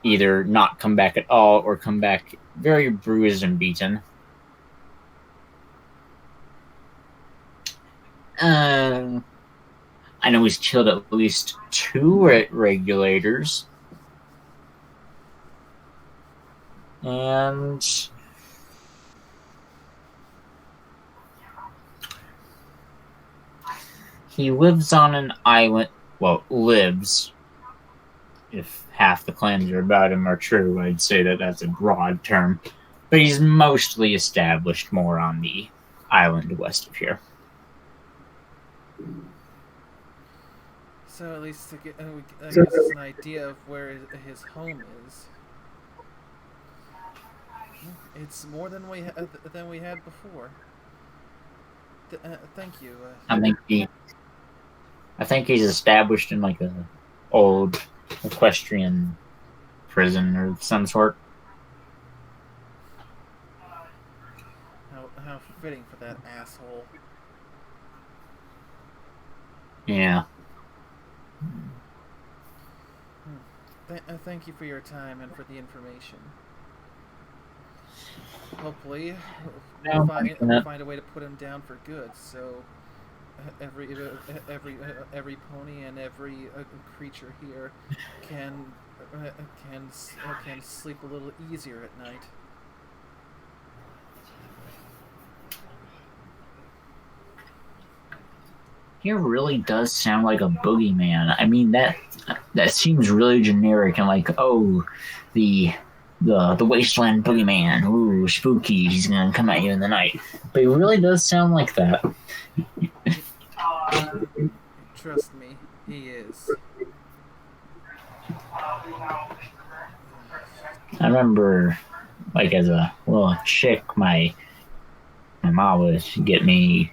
either not come back at all or come back very bruised and beaten. I know he's killed at least 2 regulators. And he lives on an island. Well, lives. If half the claims about him are true, I'd say that that's a broad term. But he's mostly established more on the island west of here. So at least to get, gives us an idea of where his home is. It's more than we had before. Thank you. I think he's established in like a old equestrian prison or some sort. How fitting for that asshole. Yeah. Thank you for your time and for the information. Hopefully, we'll find a way to put him down for good. So every pony and every creature here can sleep a little easier at night. He really does sound like a boogeyman. I mean, that seems really generic and like, oh, the wasteland boogeyman. Ooh, spooky. He's gonna come at you in the night. But he really does sound like that. Trust me, he is. I remember, like, as a little chick, my mom would get me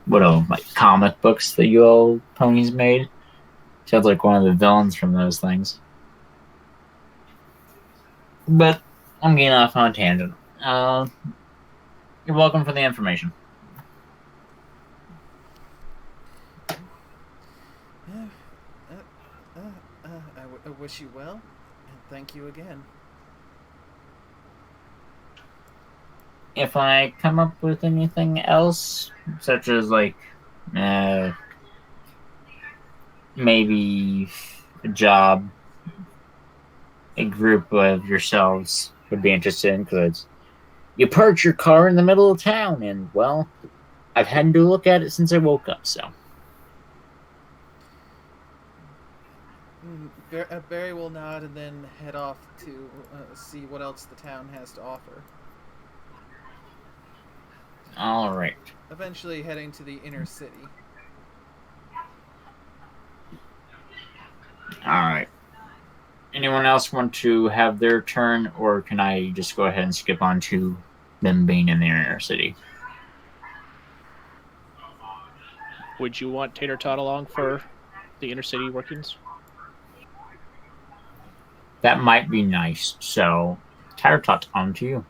like comic books that you old ponies made. Sounds like one of the villains from those things. But I'm getting off on a tangent. You're welcome for the information. I wish you well, and thank you again. If I come up with anything else, such as like maybe a job, a group of yourselves would be interested in, because you park your car in the middle of town, and well, I've had to look at it since I woke up, so. Barry will nod and then head off to see what else the town has to offer. All right. Eventually heading to the inner city. All right. Anyone else want to have their turn, or can I just go ahead and skip on to them being in the inner city? Would you want Tatertot along for the inner city workings? That might be nice. So, Tatertot, on to you.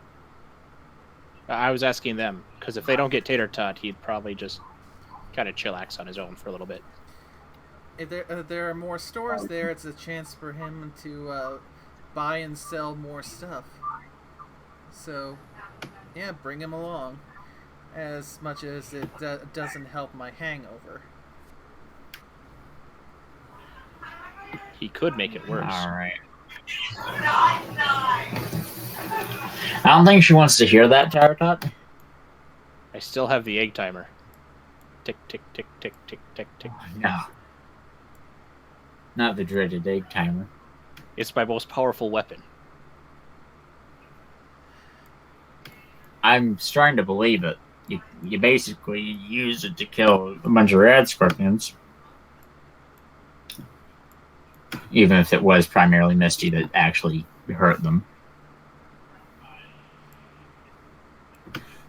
I was asking them, because if they don't get Tatertot, he'd probably just kind of chillax on his own for a little bit. if there are more stores there, it's a chance for him to buy and sell more stuff. So, yeah, bring him along. As much as it doesn't help my hangover. He could make it worse. All right. I don't think she wants to hear that, Tatertot. I still have the egg timer. Tick, tick, tick, tick, tick, tick, tick. No. Not the dreaded egg timer. It's my most powerful weapon. I'm starting to believe it. You basically use it to kill a bunch of rad scorpions. Even if it was primarily Misty that actually hurt them.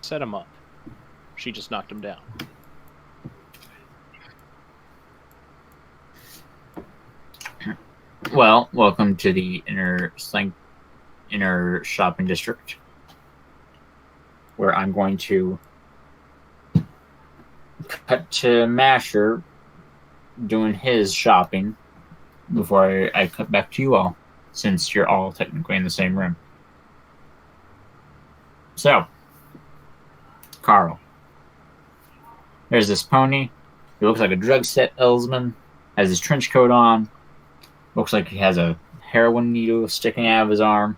Set him up. She just knocked him down. Well, welcome to the inner shopping district, where I'm going to cut to Masher doing his shopping before I cut back to you all, since you're all technically in the same room. So, Carl. There's this pony. He looks like a drug salesman. Has his trench coat on. Looks like he has a heroin needle sticking out of his arm.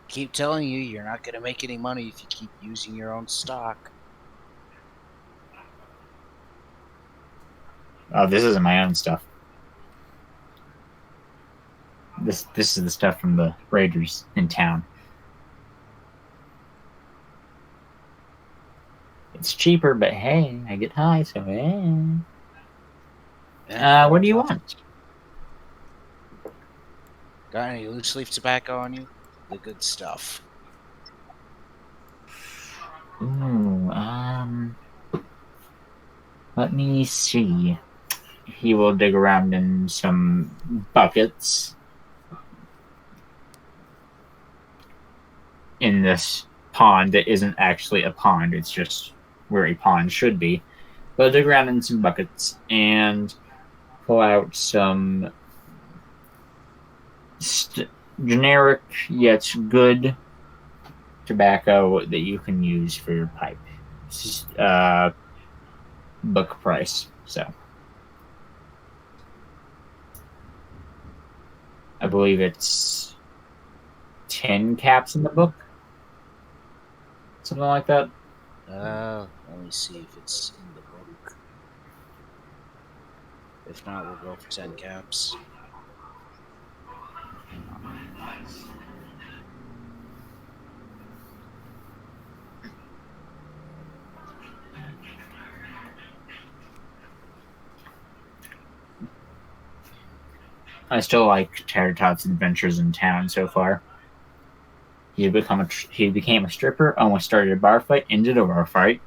Keep telling you, you're not going to make any money if you keep using your own stock. Oh, this isn't my own stuff. This is the stuff from the raiders in town. It's cheaper, but hey, I get high, so hey. What do you want? Got any loose leaf tobacco on you? The good stuff. Ooh, let me see. He will dig around in some buckets in this pond that isn't actually a pond. It's just where a pond should be. But dig around in some buckets and pull out some generic yet good tobacco that you can use for your pipe. Book price. So I believe it's 10 caps in the book. Something like that. Let me see if it's in the book. If not, we'll go for 10 caps. I still like Tatertot's adventures in town so far. He became a stripper, almost started a bar fight, ended a bar fight.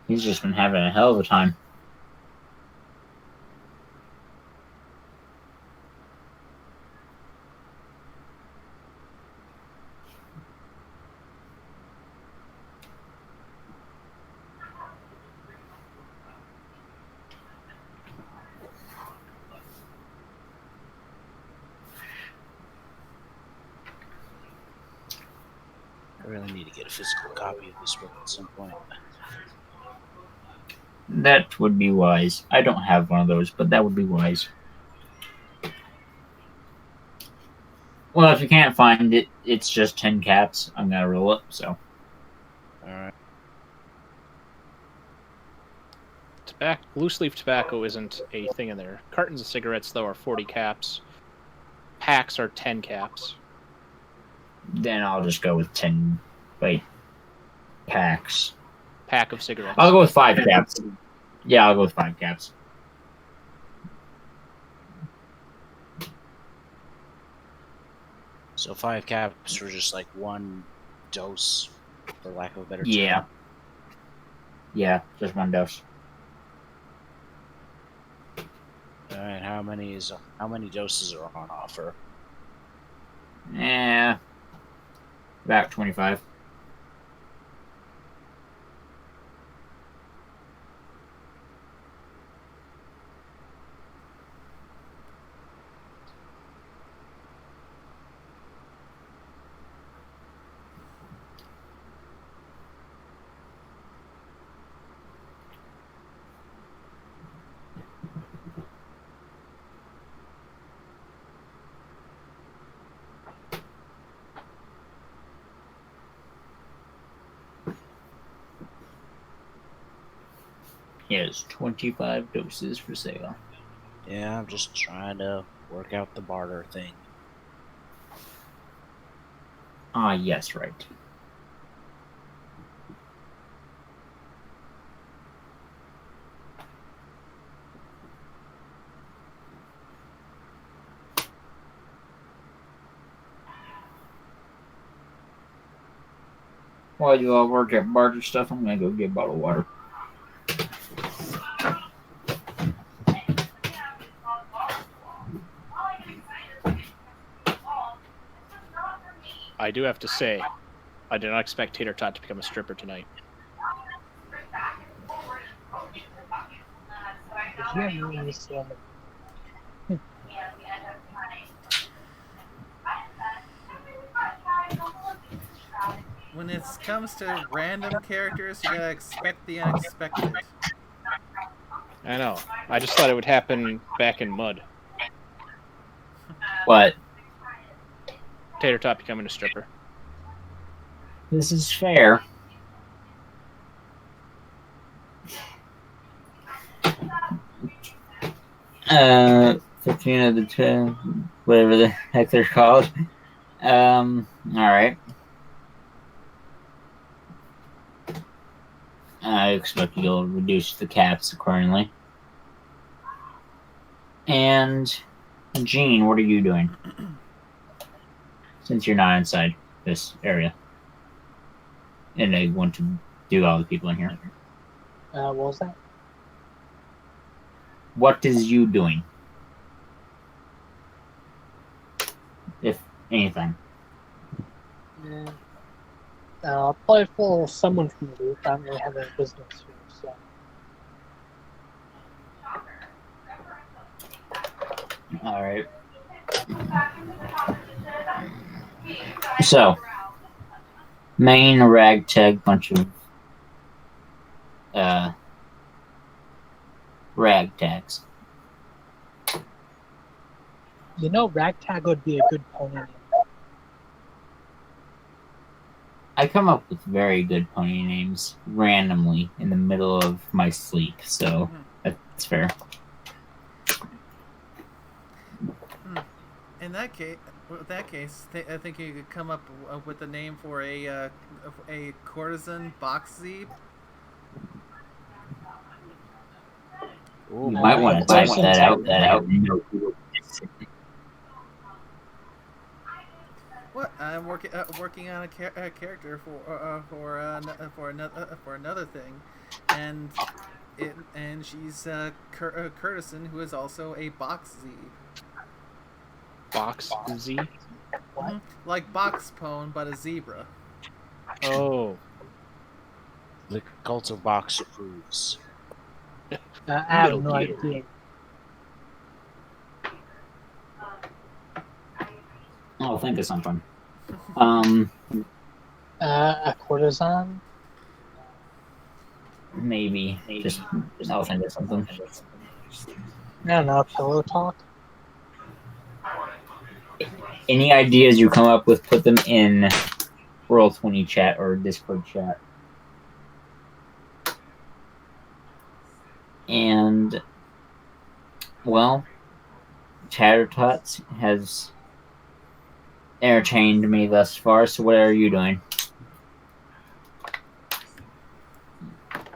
He's just been having a hell of a time. I really need to get a physical copy of this book at some point. That would be wise. I don't have one of those, but that would be wise. Well, if you can't find it, it's just 10 caps. I'm gonna roll it, so. Alright. Loose leaf tobacco isn't a thing in there. Cartons of cigarettes, though, are 40 caps. Packs are 10 caps. Then I'll just go with 10. Wait. Packs. Pack of cigarettes. I'll go with 5 caps. Yeah, I'll go with 5 caps. So 5 caps for just like one dose, for lack of a better term. Yeah. Yeah, just one dose. Alright, how many doses are on offer? Yeah. About 25. Yes, 25 doses for sale. Yeah, I'm just trying to work out the barter thing. Ah, yes, right. While you all work at barter stuff, I'm gonna go get a bottle of water. I do have to say, I did not expect Tatertot to become a stripper tonight. Did you have me in this moment? When it comes to random characters, you gotta expect the unexpected. I know. I just thought it would happen back in Mud. What? Tatertot becoming a stripper. This is fair. Uh, 15 of the 10, whatever the heck they're called. Alright. I expect you'll reduce the caps accordingly. And Jean, what are you doing? Since you're not inside this area. And I want to do all the people in here. What was that? What is you doing? If anything. Yeah. I'll probably follow someone from the group. I don't really have any business here, so. Alright. So, main ragtag bunch of ragtags. You know, Ragtag would be a good pony name. I come up with very good pony names randomly in the middle of my sleep, so that's fair. In that case, I think you could come up with a name for a courtesan box zeeb. You might want to type that out. What? I'm working on a character for another thing, and she's courtesan who is also a box zeeb. Box Z? What? Like box pone, but a zebra. Oh. The cult of box approves. I have no idea. I'll think of something. A courtesan? Maybe. Just I'll think of something. I don't know, pillow talk? Any ideas you come up with, put them in Roll20 chat or Discord chat. And, well, Tatertot has entertained me thus far, so what are you doing?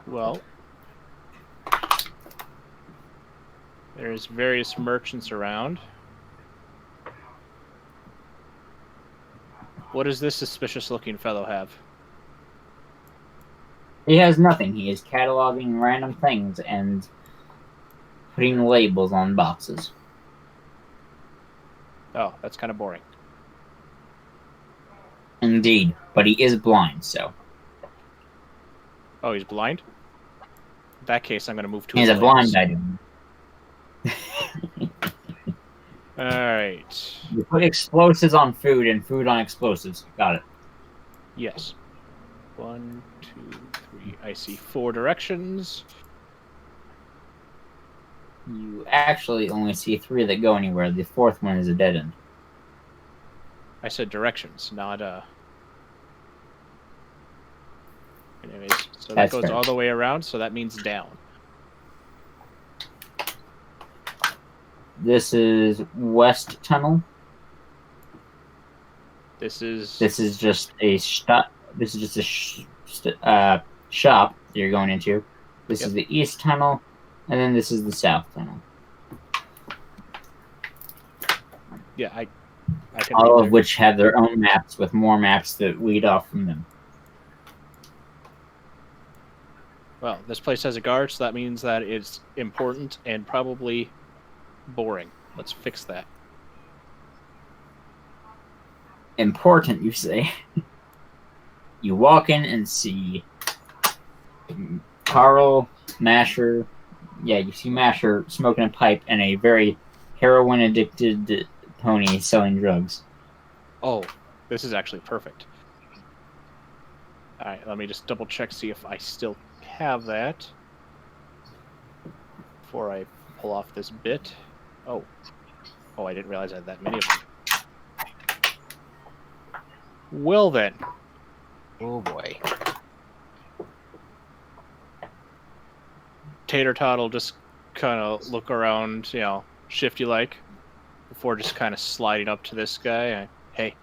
Well, there's various merchants around. What does this suspicious-looking fellow have? He has nothing. He is cataloging random things and putting labels on boxes. Oh, that's kind of boring. And Indeed, but he is blind, so Oh, he's blind? In that case, I'm going to move to he's his a blind legs. item. Alright. You put explosives on food and food on explosives. Got it. Yes. 1, 2, 3. I see 4 directions. You actually only see 3 that go anywhere. The 4th one is a dead end. I said directions, not Anyways, so that That's goes fair. all the way around, so that means down. This is West Tunnel. This is just a shop. This is just a shop that you're going into. This Yep. is the East Tunnel, and then this is the South Tunnel. yeah, I can All read of there. which have their own maps with more maps that lead off from them. Well, this place has a guard, so that means that it's important and probably boring. Let's fix that. Important, you say? You walk in and see Carl, Masher. Yeah, you see Masher smoking a pipe and a very heroin-addicted pony selling drugs. Oh, this is actually perfect. Alright, let me just double check, see if I still have that before I pull off this bit. Oh, I didn't realize I had that many of them. Well then. Oh boy. Tatertot will just kind of look around, shifty-like, before just kind of sliding up to this guy. Hey,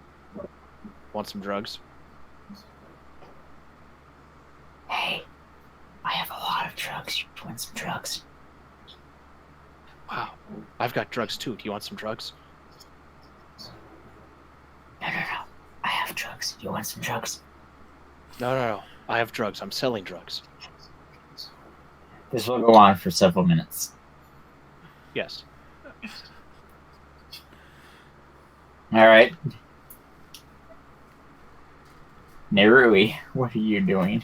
want some drugs? Hey, I have a lot of drugs. You want some drugs? Wow, I've got drugs too. Do you want some drugs? No. I have drugs. You want some drugs? No. I have drugs. I'm selling drugs. This will go on for several minutes. Yes. Alright. Nerui, what are you doing?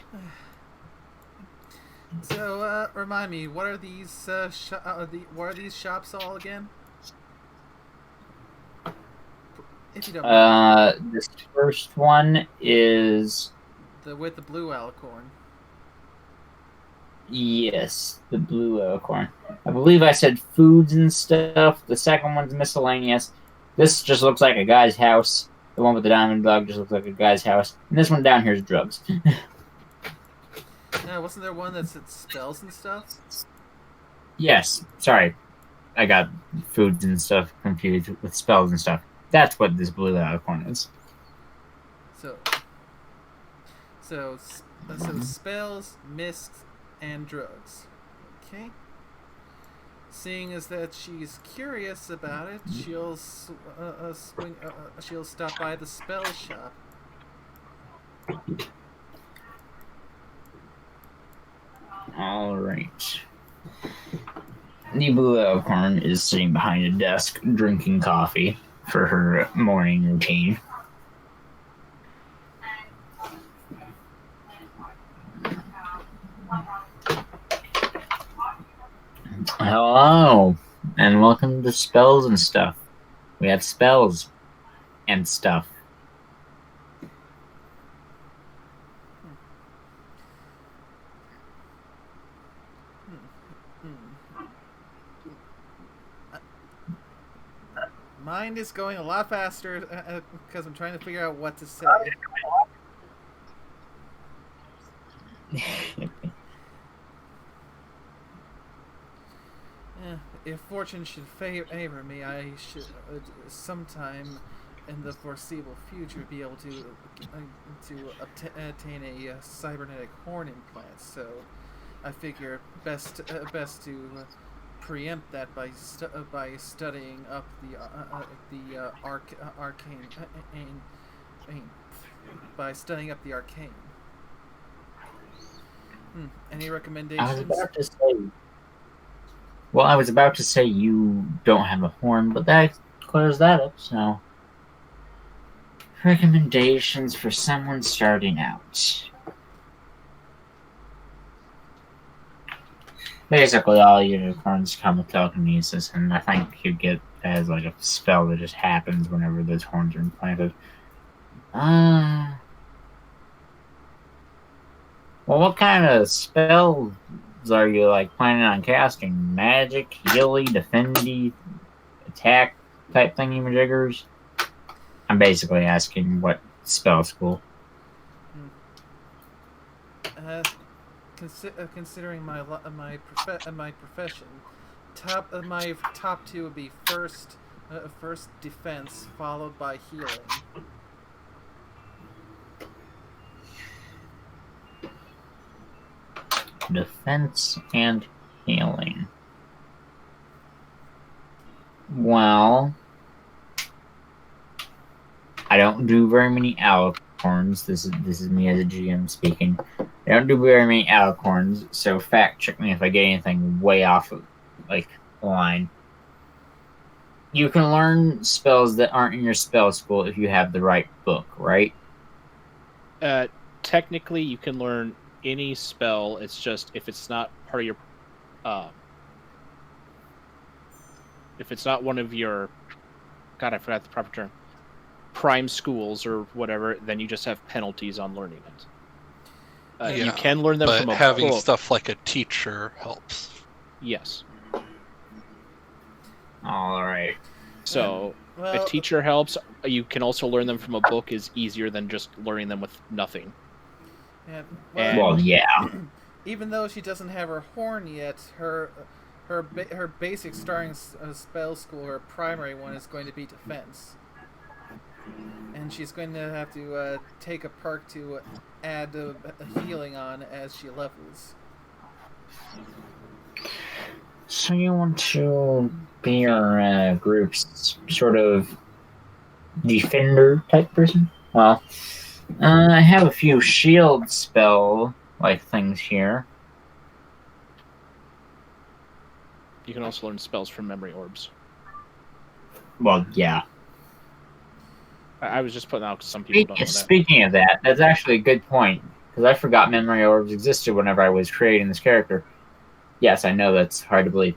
So, remind me, what are these what are these shops all again? If you don't mind. This first one is... With the blue alicorn. Yes, the blue alicorn. I believe I said foods and stuff. The second one's miscellaneous. This just looks like a guy's house. The one with the diamond dog just looks like a guy's house. And this one down here is drugs. No, wasn't there one that said spells and stuff? Yes, sorry. I got foods and stuff confused with spells and stuff. That's what this blue alicorn is. So spells, mists, and drugs. Okay. Seeing as that she's curious about it, she'll stop by the spell shop. All right. The blue alicorn is sitting behind a desk drinking coffee for her morning routine. Hello, and welcome to Spells and Stuff. We have spells and stuff. Mine is going a lot faster because I'm trying to figure out what to say. If fortune should favor me, I should sometime in the foreseeable future be able to obtain a cybernetic horn implant. So I figure best to preempt that by studying up the arcane by studying up the arcane. Any recommendations? I was about to say you don't have a horn, but that clears that up, so... Recommendations for someone starting out. Basically, all unicorns come with telekinesis, and I think you get as like a spell that just happens whenever those horns are implanted. Well, what kind of spells are you like planning on casting? Magic, healy, defendy, attack type thingy-majiggers? I'm basically asking what spell school. Considering my profession, my top two would be first defense, followed by healing. Defense and healing. Well, I don't do very many alicorns. This is me as a GM speaking. I don't do very many alicorns, so fact check me if I get anything way off of like the line. You can learn spells that aren't in your spell school if you have the right book, right? Technically, you can learn any spell. It's just if it's not part of your, if it's not one of your, God, I forgot the proper term, prime schools or whatever, then you just have penalties on learning it. You can learn them from a having book. stuff like a teacher helps. Yes. All right. So Well, a teacher helps. You can also learn them from a book is easier than just learning them with nothing. Yeah, Well, yeah. Even though she doesn't have her horn yet, her basic starting spell school, her primary one, is going to be defense, and she's going to have to take a perk to add healing on as she levels. So you want to be your group's sort of defender type person? Well, I have a few shield spell like things here. You can also learn spells from memory orbs. Well, yeah. I was just putting out because some people don't know that. Speaking of that, that's actually a good point, because I forgot memory orbs existed whenever I was creating this character. Yes, I know that's hard to believe.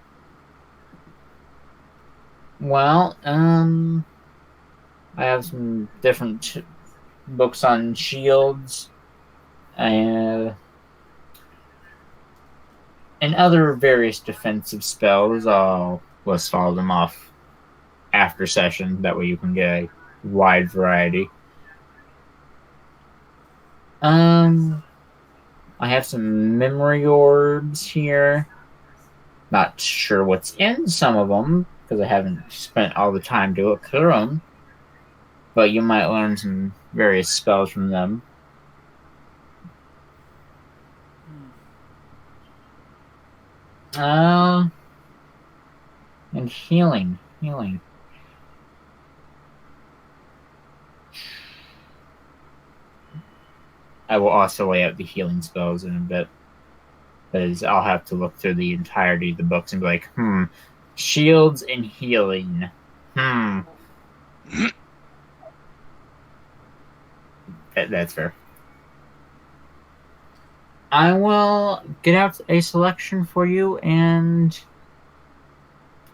Well, I have some different books on shields, and other various defensive spells. I'll list all of them off after session. That way you can get a wide variety. I have some memory orbs here. Not sure what's in some of them, because I haven't spent all the time to look through them. But you might learn some various spells from them. And healing. I will also lay out the healing spells in a bit, because I'll have to look through the entirety of the books and be like, shields and healing. That's fair. I will get out a selection for you, and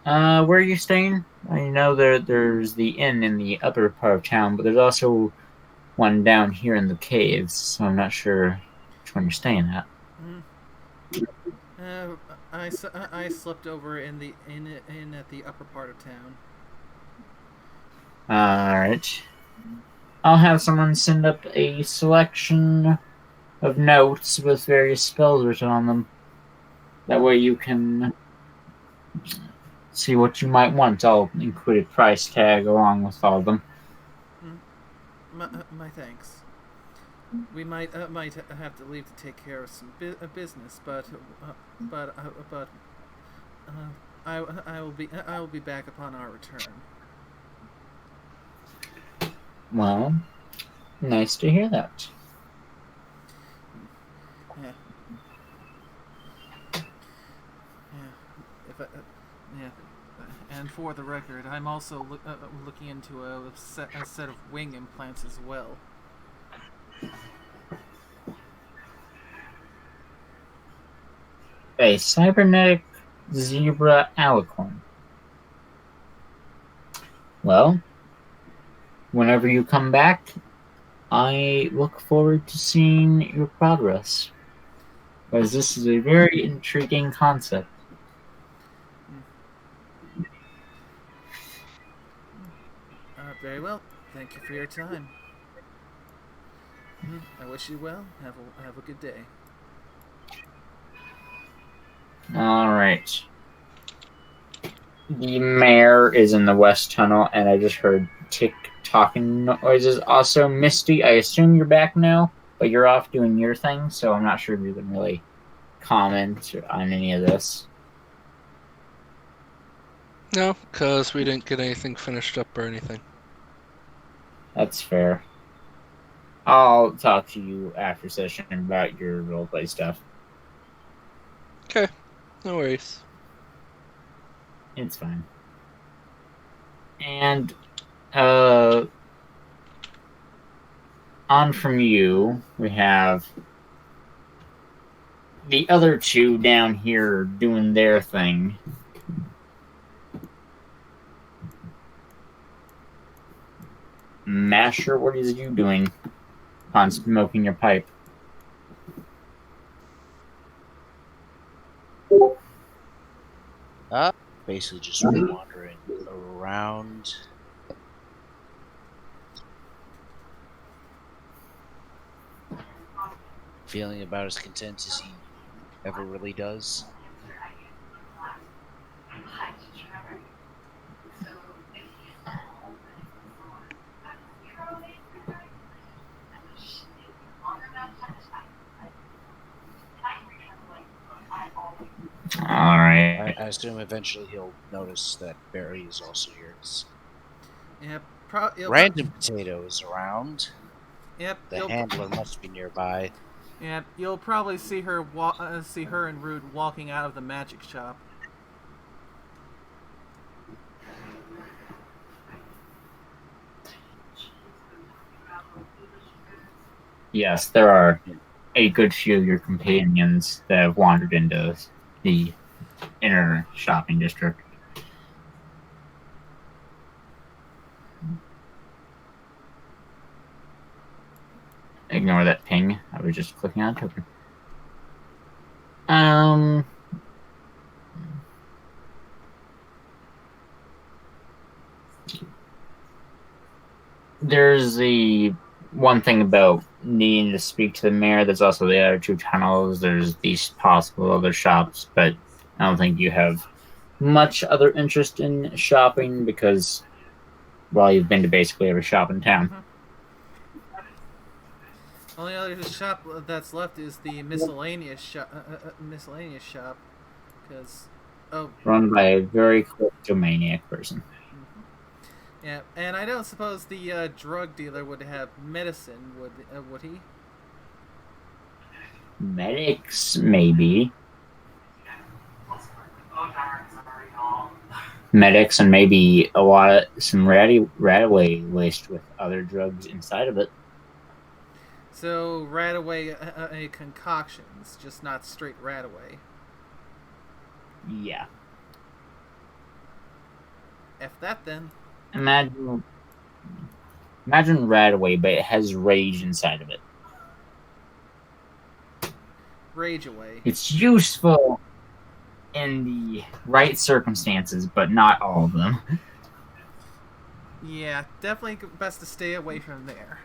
where are you staying? I know there's the inn in the upper part of town, but there's also one down here in the caves, so I'm not sure which one you're staying at. I slept over in the inn at the upper part of town. Alright. I'll have someone send up a selection of notes with various spells written on them. That way you can see what you might want. I'll include a price tag along with all of them. My thanks. We might have to leave to take care of some business, but I will be back upon our return. Well, nice to hear that. Yeah. And for the record, I'm also looking into a set of wing implants as well. A cybernetic zebra alicorn. Well, whenever you come back, I look forward to seeing your progress. Because this is a very intriguing concept. Very well. Thank you for your time. I wish you well. Have a good day. Alright. The mayor is in the west tunnel, and I just heard tick-tocking noises. Also, Misty, I assume you're back now, but you're off doing your thing, so I'm not sure if you can really comment on any of this. No, because we didn't get anything finished up or anything. That's fair. I'll talk to you after session about your roleplay stuff. Okay, no worries. It's fine. And, on from you, we have the other two down here doing their thing. Masher, what is you doing on smoking your pipe? Basically just wandering around. Feeling about as content as he ever really does. Alright. I assume eventually he'll notice that Barry is also here. Yeah, Random Potato is around. Yep. The handler must be nearby. Yeah, you'll probably see her and Rude walking out of the magic shop. Yes, there are a good few of your companions that have wandered into the inner shopping district. Ignore that ping. I was just clicking on a token. There's the one thing about needing to speak to the mayor. There's also the other two tunnels. There's these possible other shops, but I don't think you have much other interest in shopping because, well, you've been to basically every shop in town. Mm-hmm. Only other shop that's left is the miscellaneous shop. Because, run by a very kleptomaniac person. Mm-hmm. Yeah, and I don't suppose the drug dealer would have medicine, would he? Medics, maybe. Medics and maybe some Radaway laced with other drugs inside of it. So Radaway concoctions, just not straight Radaway. Yeah. F that then. Imagine Radaway, but it has rage inside of it. Rage away. It's useful in the right circumstances, but not all of them. Yeah, definitely best to stay away from there.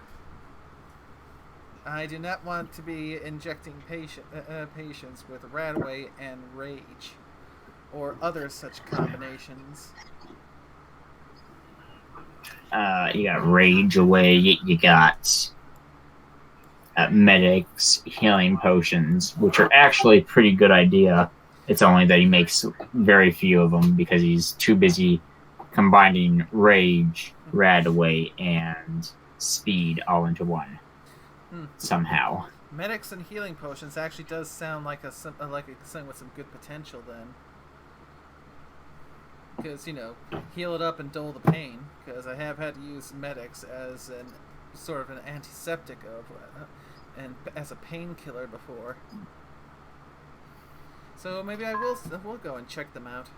I do not want to be injecting patients with Radaway and Rage, or other such combinations. You got Rage away, you got medics, healing potions, which are actually a pretty good idea. It's only that he makes very few of them because he's too busy combining Rage, Radaway, and Speed all into one. Somehow. Medics and healing potions actually does sound like something with some good potential then. because heal it up and dull the pain. Because I have had to use medics as an sort of an antiseptic and as a painkiller before. So maybe I will go and check them out.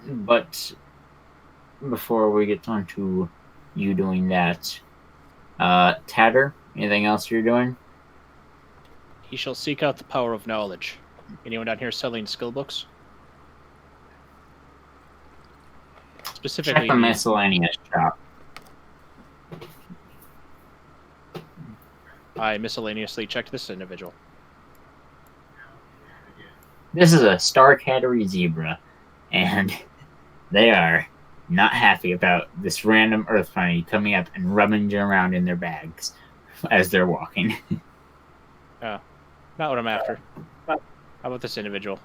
But before we get on to you doing that, Tatter, anything else you're doing? He shall seek out the power of knowledge. Anyone down here selling skill books? Specifically, Check the miscellaneous shop. I miscellaneously checked this individual. This is a Star Cattery zebra, and they are not happy about this random earth pony coming up and rummaging around in their bags as they're walking. Oh, not what I'm after. How about this individual?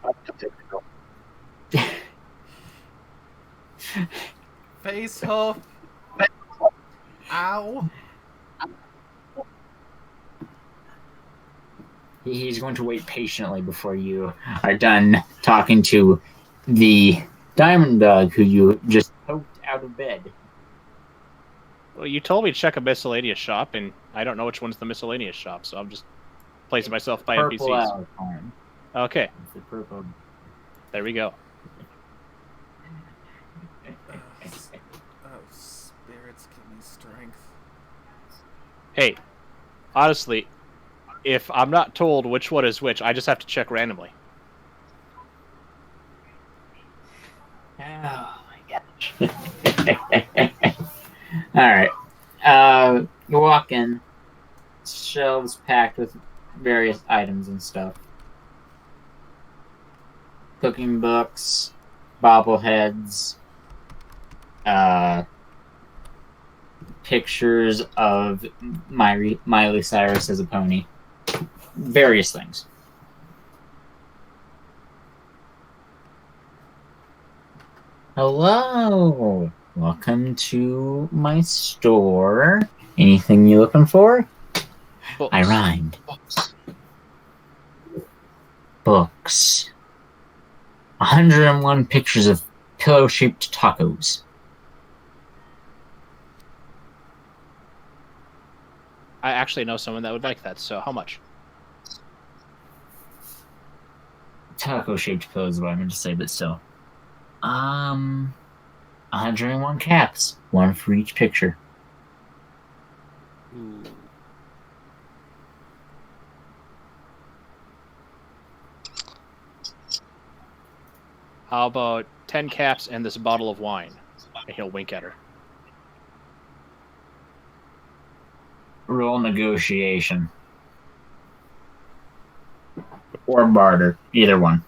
Face huff. Ow. He's going to wait patiently before you are done talking to the diamond dog who you just poked out of bed. Well, you told me to check a miscellaneous shop, and I don't know which one's the miscellaneous shop, so I'm just placing myself by Purple NPCs. Alicorn. Okay, It's the purple. there we go. Oh, spirits give me strength. Hey, honestly, if I'm not told which one is which, I just have to check randomly. Oh my gosh. Alright. You walk in. Shelves packed with various items and stuff. Cooking books, bobbleheads, pictures of Miley Cyrus as a pony. Various things. Hello. Welcome to my store. Anything you looking for? Books. I rhymed. Books. 101 pictures of pillow-shaped tacos. I actually know someone that would like that, so how much? Taco-shaped pillows is what I meant to say, but still. 101 caps. One for each picture. Ooh. How about 10 caps and this bottle of wine? And he'll wink at her. Roll negotiation. Or barter. Either one.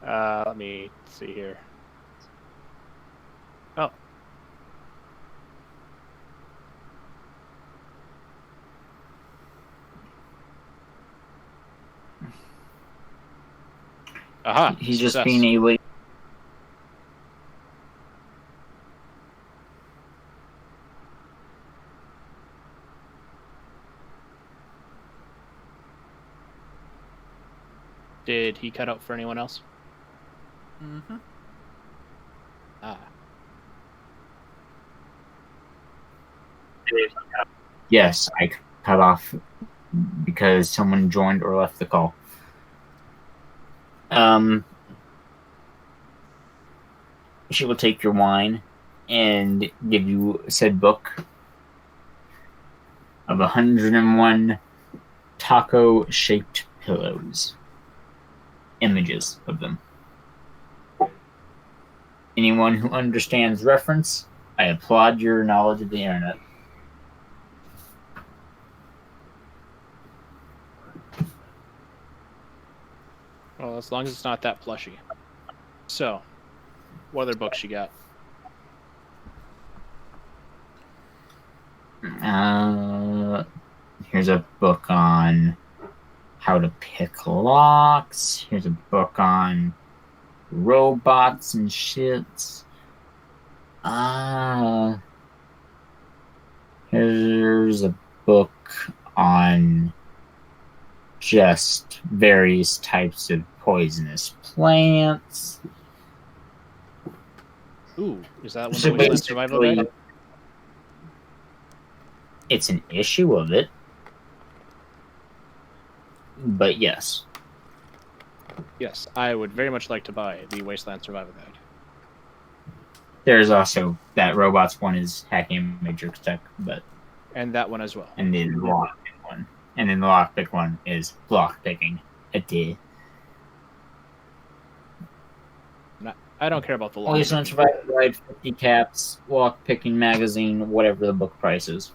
Let me see here. Oh. Aha. He's just success. being a late. Did he cut out for anyone else? Mm-hmm. Ah. Yes, I cut off because someone joined or left the call. She will take your wine and give you said book of 101 taco-shaped pillows. Images of them. Anyone who understands reference, I applaud your knowledge of the internet. Well, as long as it's not that plushy. So, what other books you got? Here's a book on how to pick locks. Here's a book on robots and shit. Here's a book on just various types of poisonous plants. Ooh, is that one So the Wasteland Survival Guide? basically, it's an issue of it. But yes. Yes, I would very much like to buy the Wasteland Survival Guide. There's also that robots one is hacking Matrix tech, but And that one as well. and then the lockpick one. And then the lockpick one is block picking. A D. I don't care about the law. Wasteland Survival Guide, 50 caps, lock picking magazine, whatever the book price is.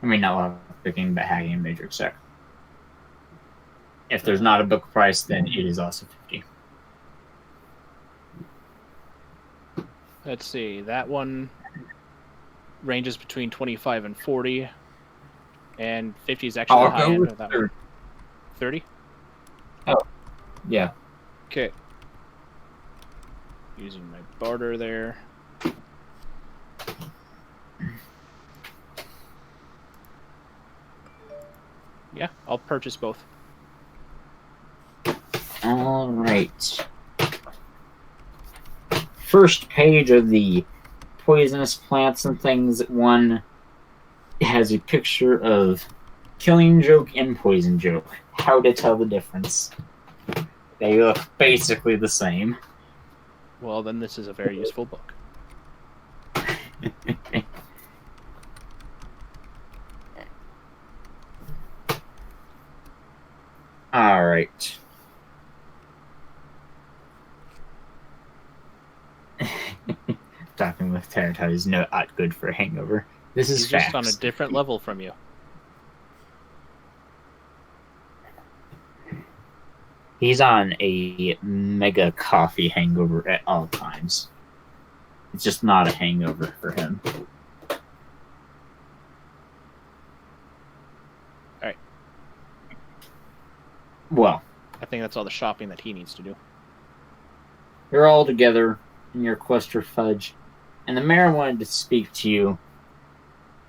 I mean, not lock picking, but hacking Matrix tech. If there's not a book price, then it is also 50. Let's see. That one ranges between 25 and 40. And 50 is actually the I'll high go end with of that one. 30? Yeah. Okay. Using my barter there. Yeah, I'll purchase both. All right. First page of the poisonous plants and things one has a picture of Killing Joke and Poison Joke. How to tell the difference. They look basically the same. Well, then this is a very useful book. All right. Talking with Tatertot is not good for a hangover. This is He's just on a facts. different level from you. He's on a mega coffee hangover at all times. It's just not a hangover for him. Alright. Well, I think that's all the shopping that he needs to do. you're all together in your Equestria fudge, and the mayor wanted to speak to you.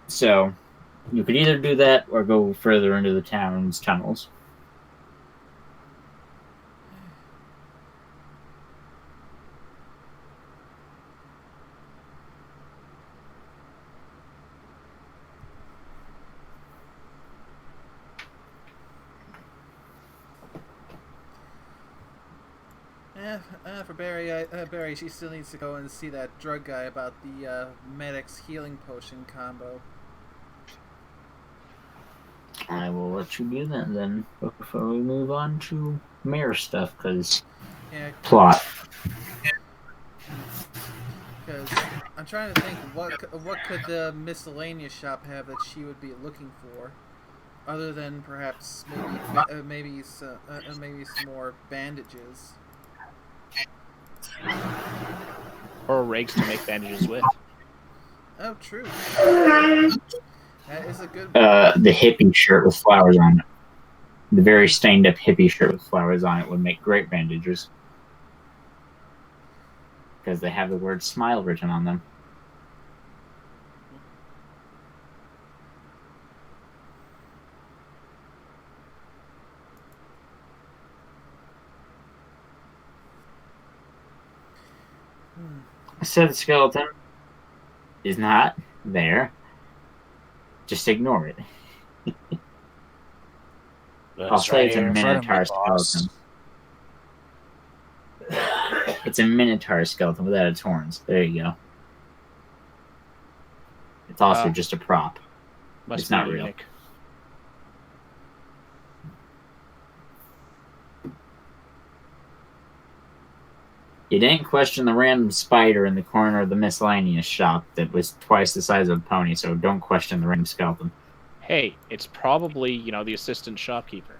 So, you could either do that or go further into the town's tunnels. For Barry, she still needs to go and see that drug guy about the medic's healing potion combo. I will let you do that then before we move on to mayor stuff, because Yeah, plot. because I'm trying to think what could the miscellaneous shop have that she would be looking for, other than perhaps maybe some more bandages. Or rags to make bandages with. Oh, true. That is a good. The hippie shirt with flowers on it. The very stained up hippie shirt with flowers on it would make great bandages. Because they have the word smile written on them. I said the skeleton is not there. Just ignore it. I'll say it's a minotaur skeleton. It's a minotaur skeleton without its horns. There you go. It's also just a prop. Must It's be not real. unique. You didn't question the random spider in the corner of the miscellaneous shop that was twice the size of a pony, so don't question the random skeleton. Hey, it's probably, the assistant shopkeeper.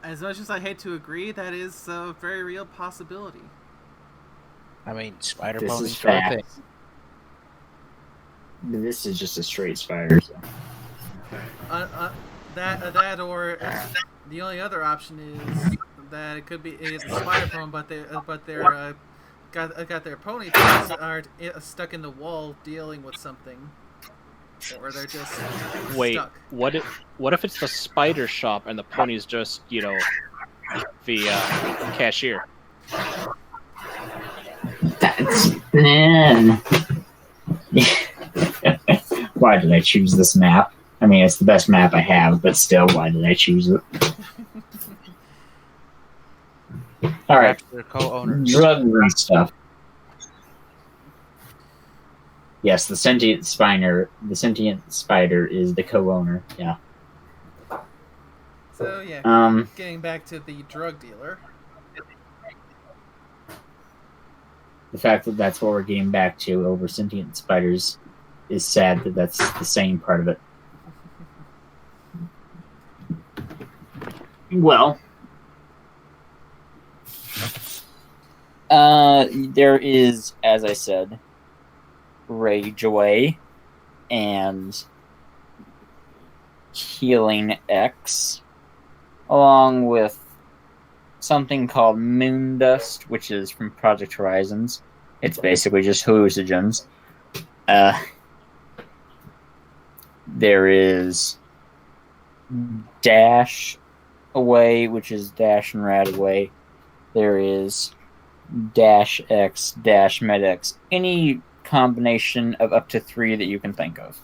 As much as I hate to agree, that is a very real possibility. I mean, spider This ponies is are a fact. thing. This is just a straight spider. So. That or the only other option is that it could be it's a spider pony, but they're got their ponytails aren't stuck in the wall dealing with something. or they're just Wait, stuck. what if it's the spider shop and the pony's just, you know, the cashier? That's... Why did I choose this map? I mean, it's the best map I have, but still, why did I choose it? Alright, They're co-owners. drugs and stuff. Yes, the sentient spider is the co-owner, yeah. So yeah, getting back to the drug dealer. The fact that that's what we're getting back to over sentient spiders is sad that that's the same part of it. Well, there is, as I said, Rage Away and Healing X, along with something called Moon Dust, which is from Project Horizons. It's basically just hallucinogens. There is Dash Away, which is Dash and Rad Away. There is Dash X, Dash Med X. Any combination of up to 3 that you can think of.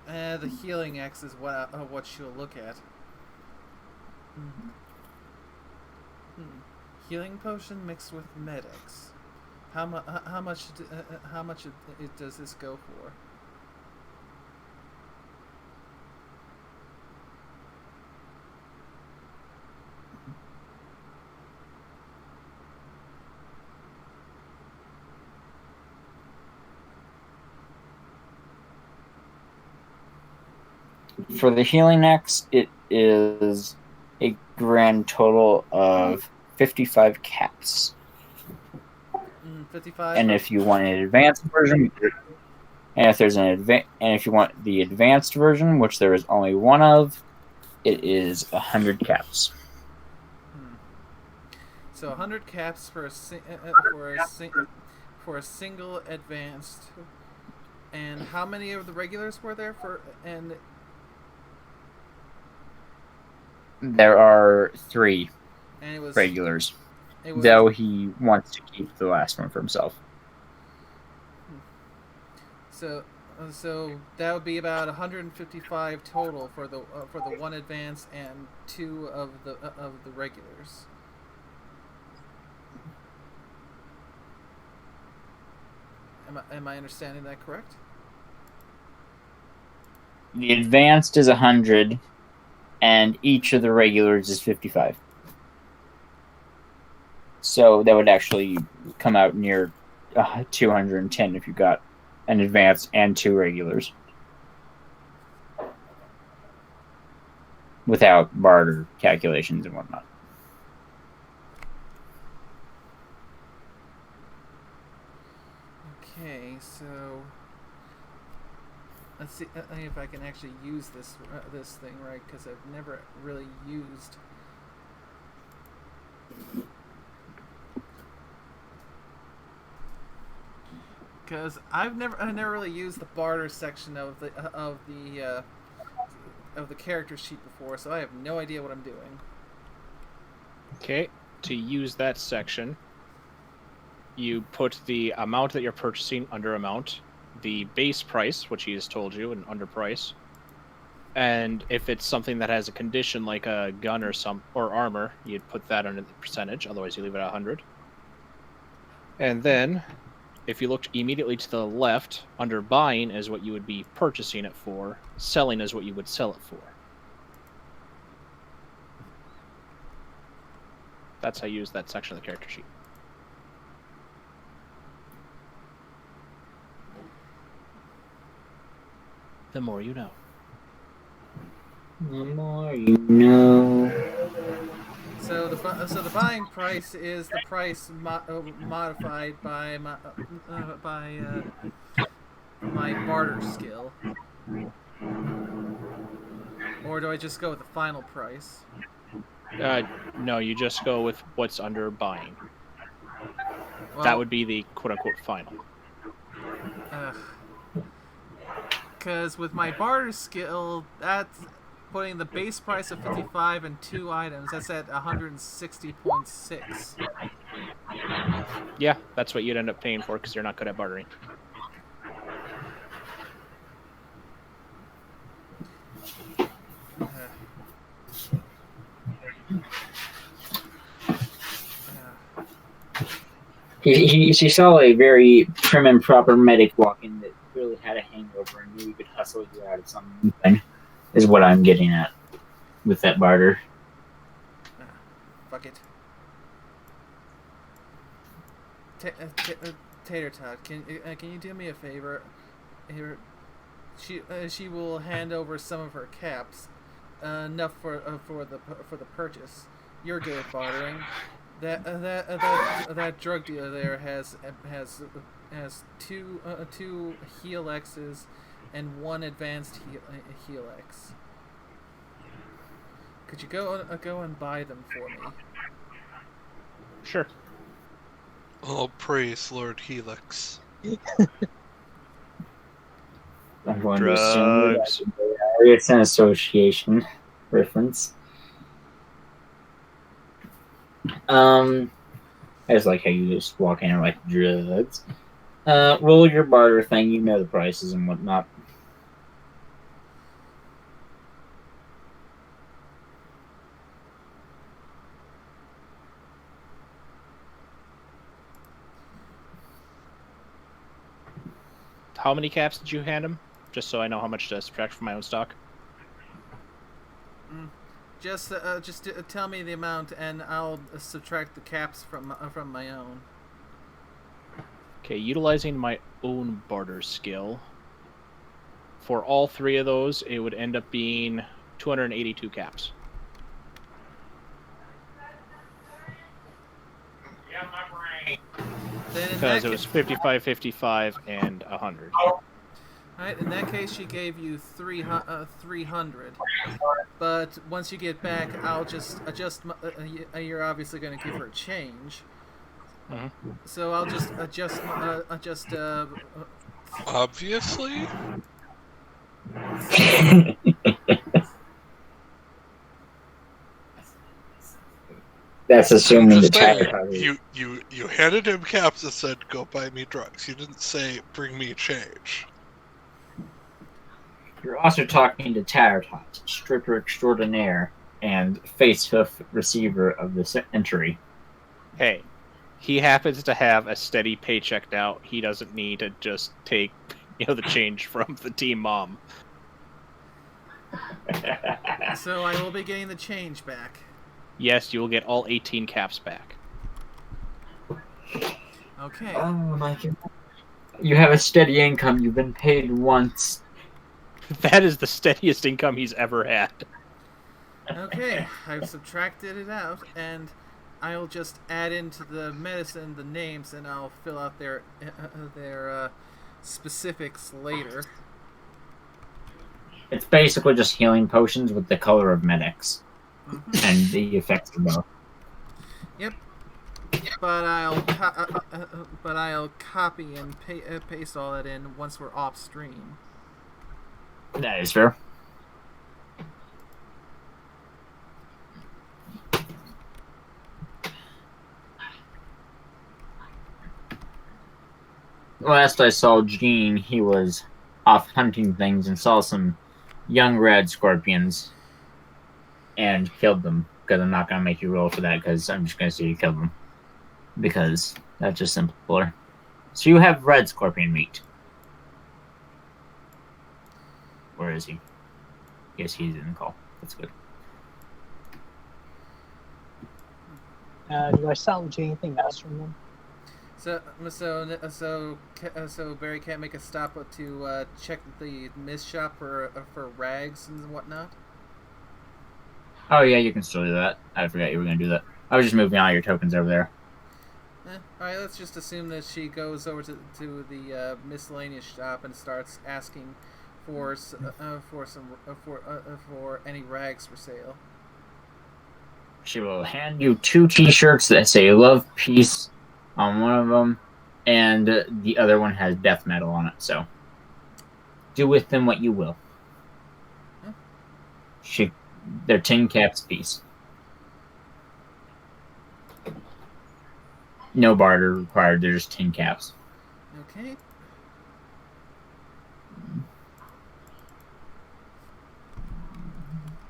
The healing X is what she'll look at. Healing potion mixed with Med-X. How much does this go for? For the Healing X, it is a grand total of 55 caps. 55. And if you want an advanced version, and if you want the advanced version, which there is only one of, it is 100 caps. So 100 caps for a single advanced. And how many of the regulars were there for? And there are 3 and it was regulars, it was, though he wants to keep the last one for himself. So that would be about 155 total for the one advance and 2 of the regulars. Am I understanding that correct? The advanced is 100, and each of the regulars is 55. So that would actually come out near 210 if you got an advanced and 2 regulars. Without barter calculations and whatnot. Okay, so let's see if I can actually use this thing right, because I've never really used. Because I never really used the barter section of the character sheet before, so I have no idea what I'm doing. Okay, to use that section, you put the amount that you're purchasing under amount, the base price, which he has told you, and under price, and if it's something that has a condition like a gun or armor, you'd put that under the percentage. Otherwise, you leave it at 100. And then, if you looked immediately to the left, under buying is what you would be purchasing it for. Selling is what you would sell it for. That's how you use that section of the character sheet. The more you know. The more you know. So the buying price is the price modified by my barter skill, or do I just go with the final price? No, you just go with what's under buying. Well, that would be the quote-unquote final. Because with my barter skill, that's putting the base price of 55 and 2 items. That's at 160.6. Yeah, that's what you'd end up paying for because you're not good at bartering. She saw a very prim and proper medic walk in that really had a hangover and knew he could hustle you out of something, is what I'm getting at with that barter. Fuck it. Tatertot, can you do me a favor? Here, she will hand over some of her caps, enough for the purchase. You're good at bartering. That drug dealer there has two heal X's and one advanced heal X. Could you go and buy them for me? Sure. All praise Lord Helix. I'm going to assume that it's an association reference. I just like how you just walk in and like drugs. Roll your barter thing, you know the prices and whatnot. How many caps did you hand him? Just so I know how much to subtract from my own stock. Just tell me the amount, and I'll subtract the caps from my own. Okay, utilizing my own barter skill. For all three of those, it would end up being 282 caps. Because it was 55, 55, and 100. Alright, in that case, she gave you 300. But once you get back, I'll just adjust. You're obviously going to give her change. Mm-hmm. So I'll just adjust. Obviously? That's assuming the saying, tire. you handed him caps and said, go buy me drugs. You didn't say, bring me change. You're also talking to Tatertot, stripper extraordinaire and face-hoof receiver of this entry. Hey, he happens to have a steady paycheck now. He doesn't need to just take, the change from the team mom. So I will be getting the change back. Yes, you will get all 18 caps back. Okay. Oh my god. You have a steady income. You've been paid once. That is the steadiest income he's ever had. Okay, I've subtracted it out, and I'll just add into the medicine the names, and I'll fill out their specifics later. It's basically just healing potions with the color of medics. Mm-hmm. And the effects of both. Yep. But I'll copy and paste all that in once we're off stream. That is fair. Last I saw Gene, he was off hunting things and saw some young red scorpions and killed them. Because I'm not going to make you roll for that, because I'm just going to see you kill them. Because that's just simpler. So you have red scorpion meat. Where is he? Yes, he's in the call. That's good. Do I salvage anything else from them? So Barry can't make a stop to check the mist shop for rags and whatnot. Oh yeah, you can still do that. I forgot you were going to do that. I was just moving all your tokens over there. Alright, let's just assume that she goes over to the miscellaneous shop and starts asking for any rags for sale. She will hand you 2 t-shirts that say "Love Peace" on one of them, and the other one has death metal on it. So Do with them what you will. Huh? They're 10 caps apiece. No barter required. They're just 10 caps. Okay.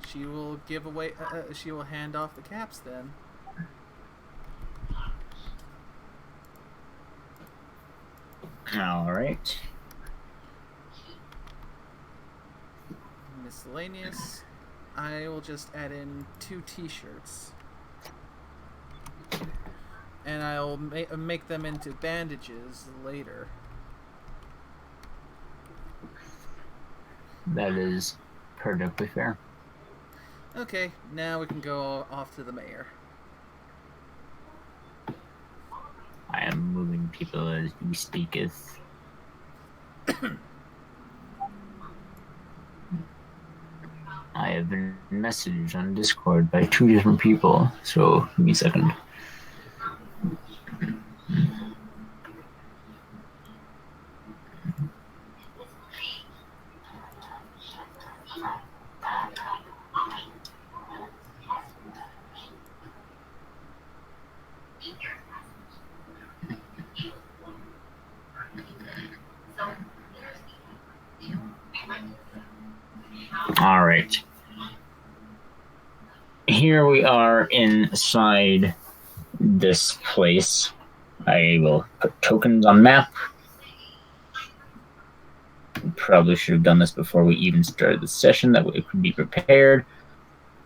She will give away. She will hand off the caps then. All right. Miscellaneous. I will just add in 2 T-shirts, and I'll make them into bandages later. That is perfectly fair. Okay, now we can go off to the mayor. I am moving people as we speaketh. I have been messaged on Discord by 2 different people, so give me a second. All right. Here we are inside this place. I will put tokens on map. Probably should have done this before we even started the session. That way it could be prepared.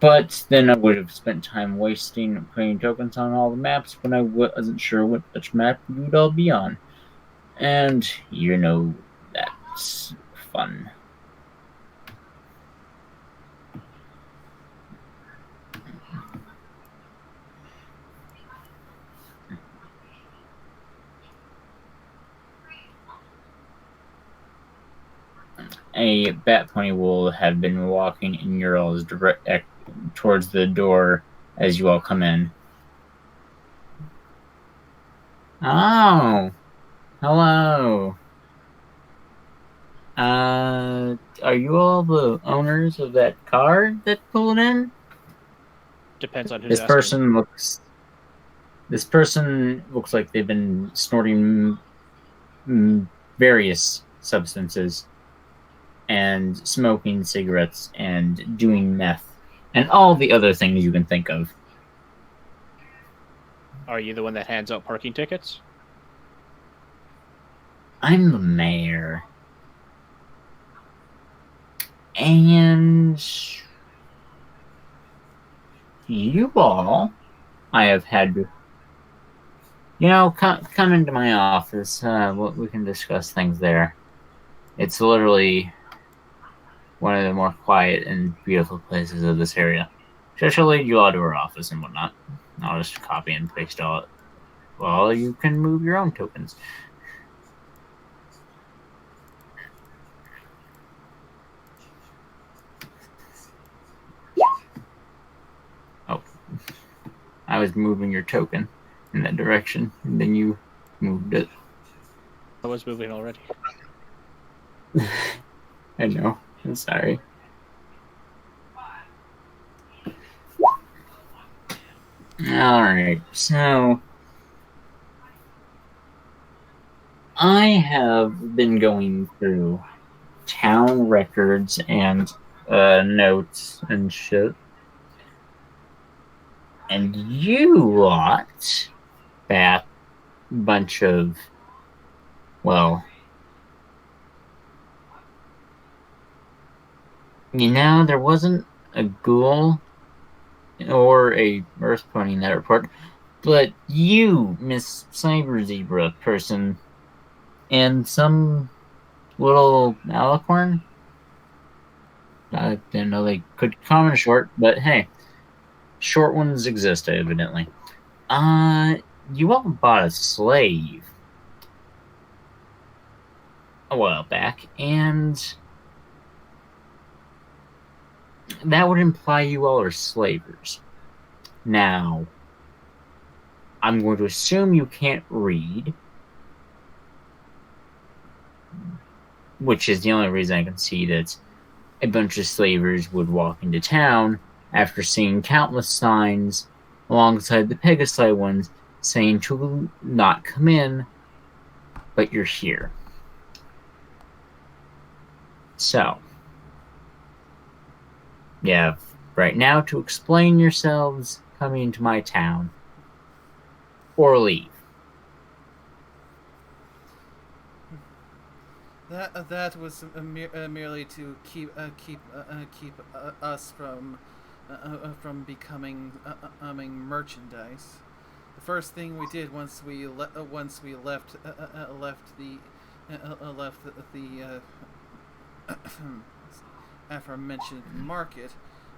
But then I would have spent time wasting putting tokens on all the maps when I wasn't sure which map you would all be on. And you know that's fun. A bat pony will have been walking in your all's towards the door as you all come in. Oh, hello. Are you all the owners of that car that pulled in? Depends on who's This asking. person looks like they've been snorting various substances and smoking cigarettes and doing meth and all the other things you can think of. Are you the one that hands out parking tickets? I'm the mayor. And you all, I have had, come into my office. We can discuss things there. It's literally one of the more quiet and beautiful places of this area. She'll lead you all to her office and whatnot. I'll just copy and paste all it. Well, you can move your own tokens. Oh. I was moving your token in that direction, and then you moved it. I was moving already. I know. I'm sorry. Alright, so I have been going through town records and notes and shit. And you lot, that bunch of, well, there wasn't a ghoul or a earth pony in that report, but you, Miss Cyber Zebra person, and some little alicorn. I didn't know they could comment short, but hey, short ones exist, evidently. You all bought a slave a while back, and that would imply you all are slavers. Now, I'm going to assume you can't read. which is the only reason I can see that a bunch of slavers would walk into town after seeing countless signs alongside the Pegasi ones saying to not come in, but you're here. So, you have right now to explain yourselves coming into my town, or leave. That was merely to keep us from becoming merchandise. The first thing we did once we left the aforementioned market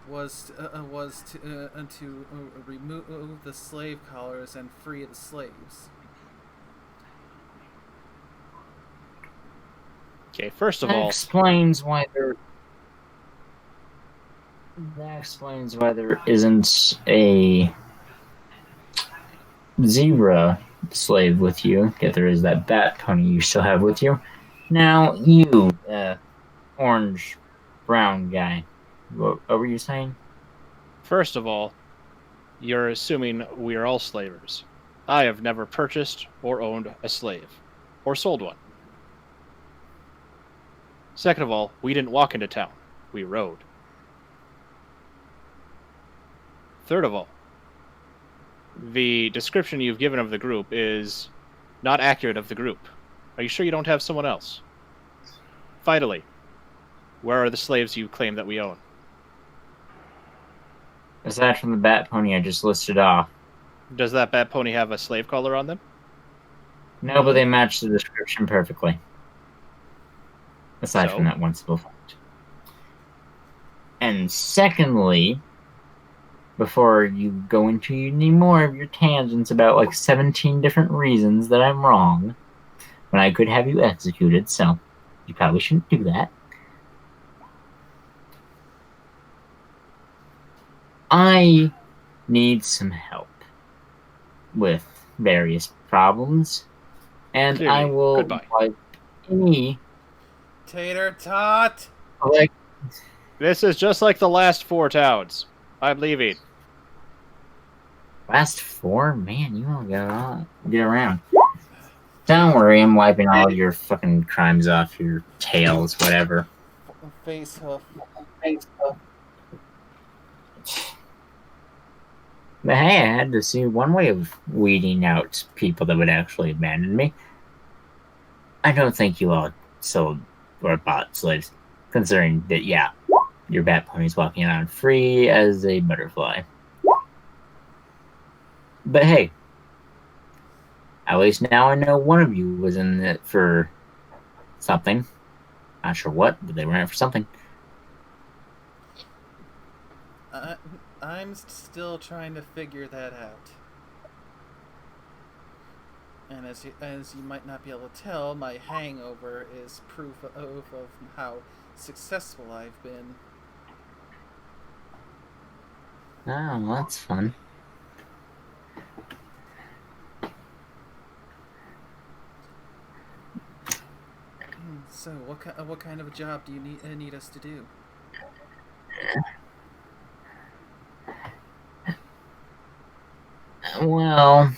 was to remove the slave collars and free the slaves. Okay, first of That all, explains why there isn't a zebra slave with you. Yet there is that bat pony you still have with you. Now, you, orange brown guy, what were you saying? first of all, you're assuming we are all slavers. I have never purchased or owned a slave, or sold one. Second of all, we didn't walk into town. We rode. Third of all, the description you've given of the group is not accurate of the group. Are you sure you don't have someone else? Finally, where are the slaves you claim that we own? Aside from the bat pony I just listed off. Does that bat pony have a slave collar on them? No, but they match the description perfectly. Aside from that one simple fact. And secondly, before you go into any more of your tangents about like 17 different reasons that I'm wrong, when I could have you executed, so you probably shouldn't do that. I need some help with various problems, and Clearly. I will Goodbye. like any Tatertot! like This is just like the last 4 towns. I'm leaving. last 4? Man, you won't get around. Don't worry, I'm wiping all of your fucking crimes off your tails, whatever. Face hoof. But hey, I had to see one way of weeding out people that would actually abandon me. I don't think you all sold or bought slaves, considering that, yeah, your bat pony's walking around free as a butterfly. But hey, at least now I know one of you was in it for something. Not sure what, but they were in it for something. I'm still trying to figure that out. And as you might not be able to tell, my hangover is proof of how successful I've been. Oh, well, that's fun. So, what kind of a job do you need us to do? Well,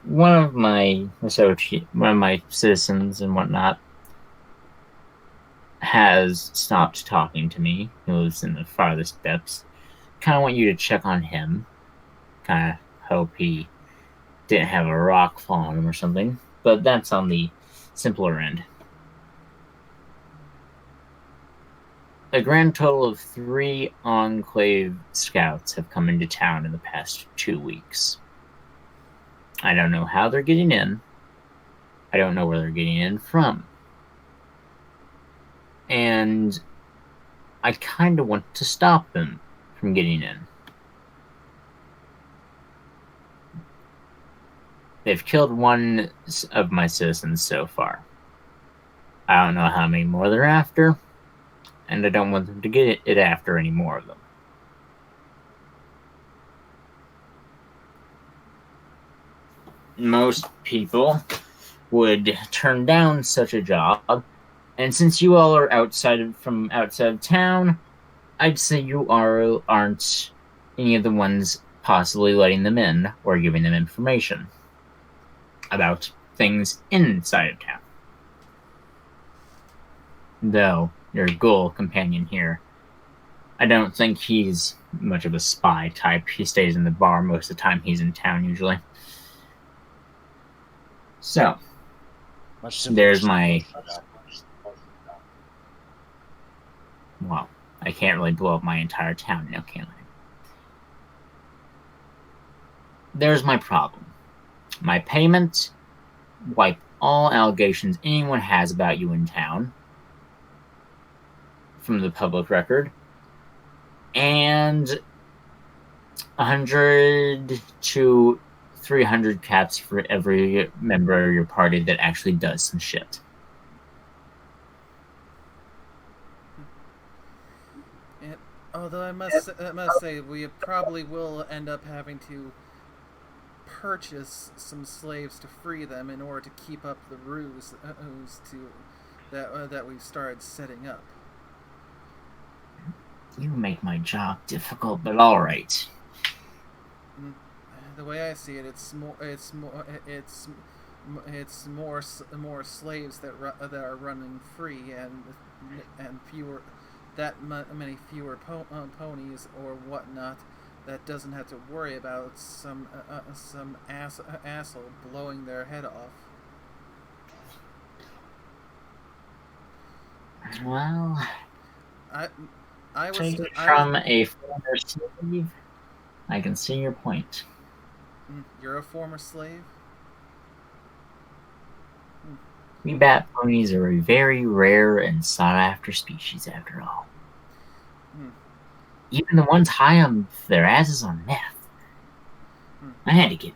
one of my citizens and whatnot has stopped talking to me. He lives in the farthest depths. Kind of want you to check on him. Kind of hope he didn't have a rock fall on him or something. But that's on the simpler end. A grand total of 3 Enclave scouts have come into town in the past 2 weeks. I don't know how they're getting in. I don't know where they're getting in from. And I kind of want to stop them from getting in. They've killed one of my citizens so far. I don't know how many more they're after. And I don't want them to get it after any more of them. most people would turn down such a job. And since you all are outside of town, I'd say you aren't any of the ones possibly letting them in or giving them information about things inside of town. Though your ghoul companion here, I don't think he's much of a spy type. He stays in the bar most of the time he's in town usually. So, Much simpler there's to my... shut up. Well, I can't really blow up my entire town now, can I? There's my problem. My payment, wipe all allegations anyone has about you in town from the public record, and 100 to 300 caps for every member of your party that actually does some shit. Although I must say, we probably will end up having to purchase some slaves to free them in order to keep up the ruse that we've started setting up. You make my job difficult, but all right. The way I see it, it's more slaves that are running free and fewer. Many fewer ponies or whatnot that doesn't have to worry about some asshole blowing their head off. Well, I was from a former slave. I can see your point. You're a former slave? We bat ponies are a very rare and sought-after species, after all. Even the ones high on their asses on meth. I had to get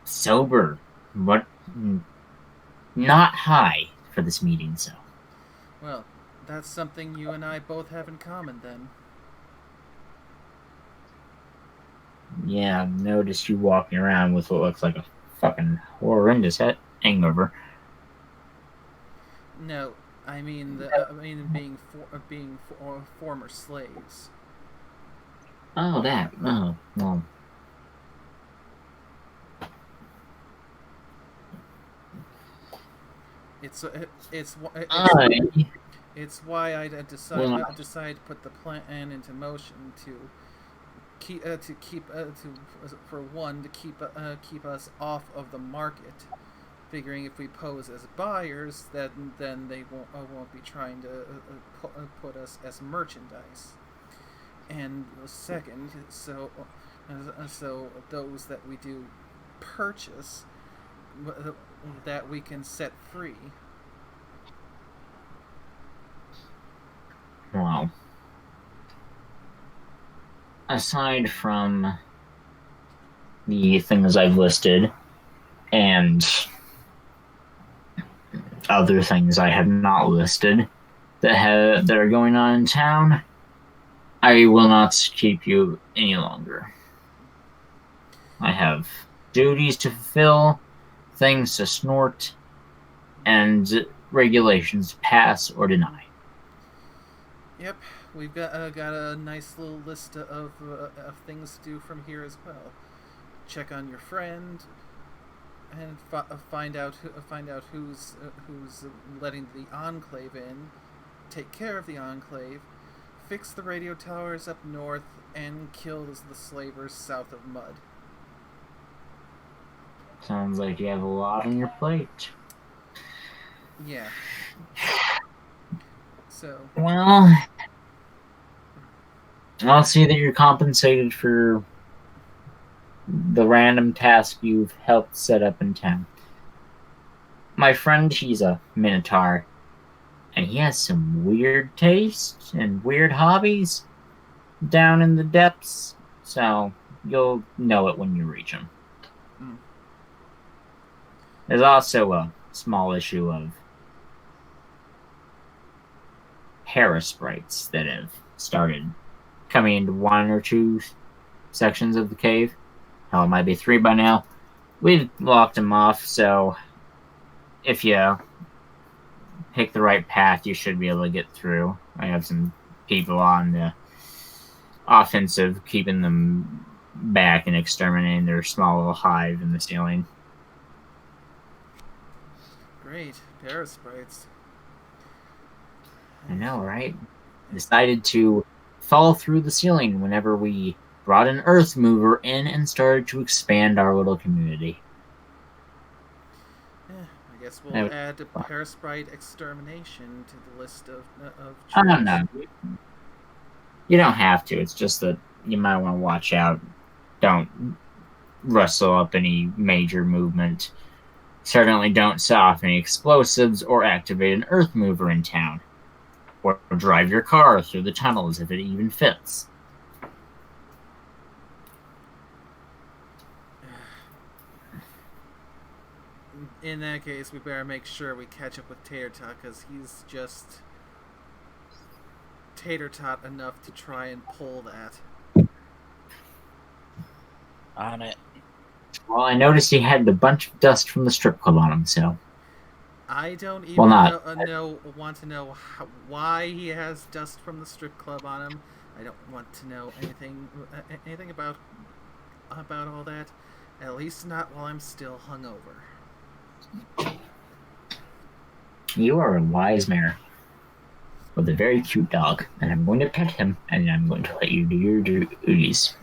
sober, but not high for this meeting, so. Well, that's something you and I both have in common, then. Yeah, I've noticed you walking around with what looks like a fucking horrendous hangover. No, I mean being former slaves. Oh, that. Oh, well. It's why I decided to put the plan into motion to keep us off of the market. Figuring if we pose as buyers, then they won't be trying to put us as merchandise. And second, so those that we do purchase, that we can set free. Wow. Aside from the things I've listed, and other things I have not listed that are going on in town, I will not keep you any longer. I have duties to fulfill, things to snort, and regulations to pass or deny. Yep, we've got a nice little list of things to do from here as well. Check on your friend, and find out who's letting the Enclave in. Take care of the Enclave. Fix the radio towers up north, and kill the slavers south of Mud. Sounds like you have a lot on your plate. Yeah. So. Well, I'll see that you're compensated for the random task you've helped set up in town. My friend, he's a Minotaur, and he has some weird tastes and weird hobbies down in the depths, so you'll know it when you reach him. There's also a small issue of Harrisprites that have started coming into one or two sections of the cave. Hell, it might be 3 by now. we've locked him off, so if you pick the right path, you should be able to get through. I have some people on the offensive, keeping them back and exterminating their small little hive in the ceiling. Great. Parasprites. I know, right? Decided to fall through the ceiling whenever we brought an earth mover in and started to expand our little community. I guess we'll I- add Parasprite extermination to the list of I don't chores. know. You don't have to. It's just that you might want to watch out. Don't rustle up any major movement. Certainly don't set off any explosives or activate an earth mover in town. Or drive your car through the tunnels if it even fits. In that case, we better make sure we catch up with Tatertot, because he's just Tatertot enough to try and pull that. On it. Well, I noticed he had a bunch of dust from the strip club on him, so... I don't even Well, not- want to know why he has dust from the strip club on him. I don't want to know anything about all that. At least not while I'm still hungover. You are a wise mare. With a very cute dog, and I'm going to pet him, and I'm going to let you do your duties.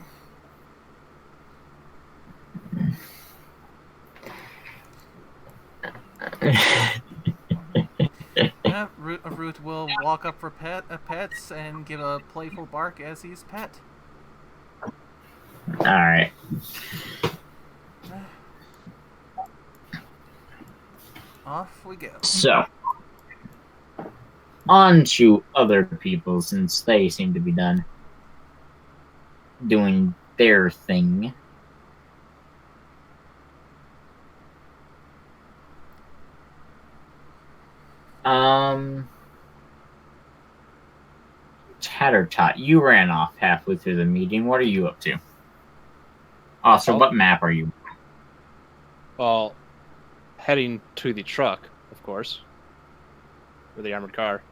Root will walk up for pets and give a playful bark as he's pet. Alright. Off we go. So, on to other people, since they seem to be done doing their thing. Tatertot, you ran off halfway through the meeting. What are you up to? Also, what map are you? Well, heading to the truck, of course. Or the armored car.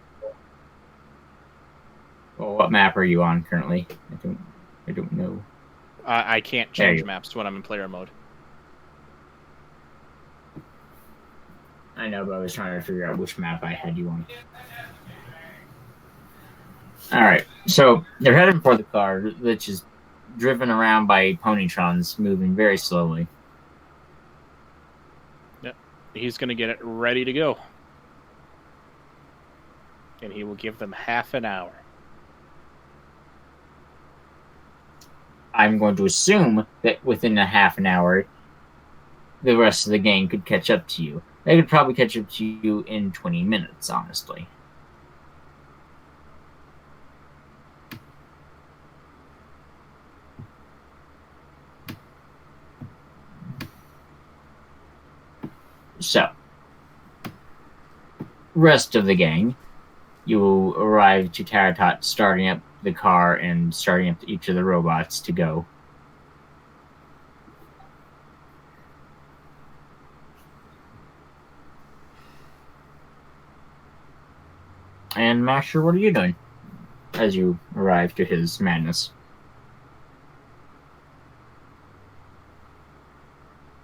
Well, what map are you on currently? I don't know. I can't There change you- maps when I'm in player mode. I know, but I was trying to figure out which map I had you on. Alright, so they're heading for the car, which is driven around by ponytrons moving very slowly. He's going to get it ready to go. And he will give them half an hour. I'm going to assume that within a half an hour, the rest of the gang could catch up to you. They could probably catch up to you in 20 minutes, honestly. So, rest of the gang, you will arrive to Tatertot, starting up the car and starting up each of the robots to go. And Masher, what are you doing as you arrive to his madness?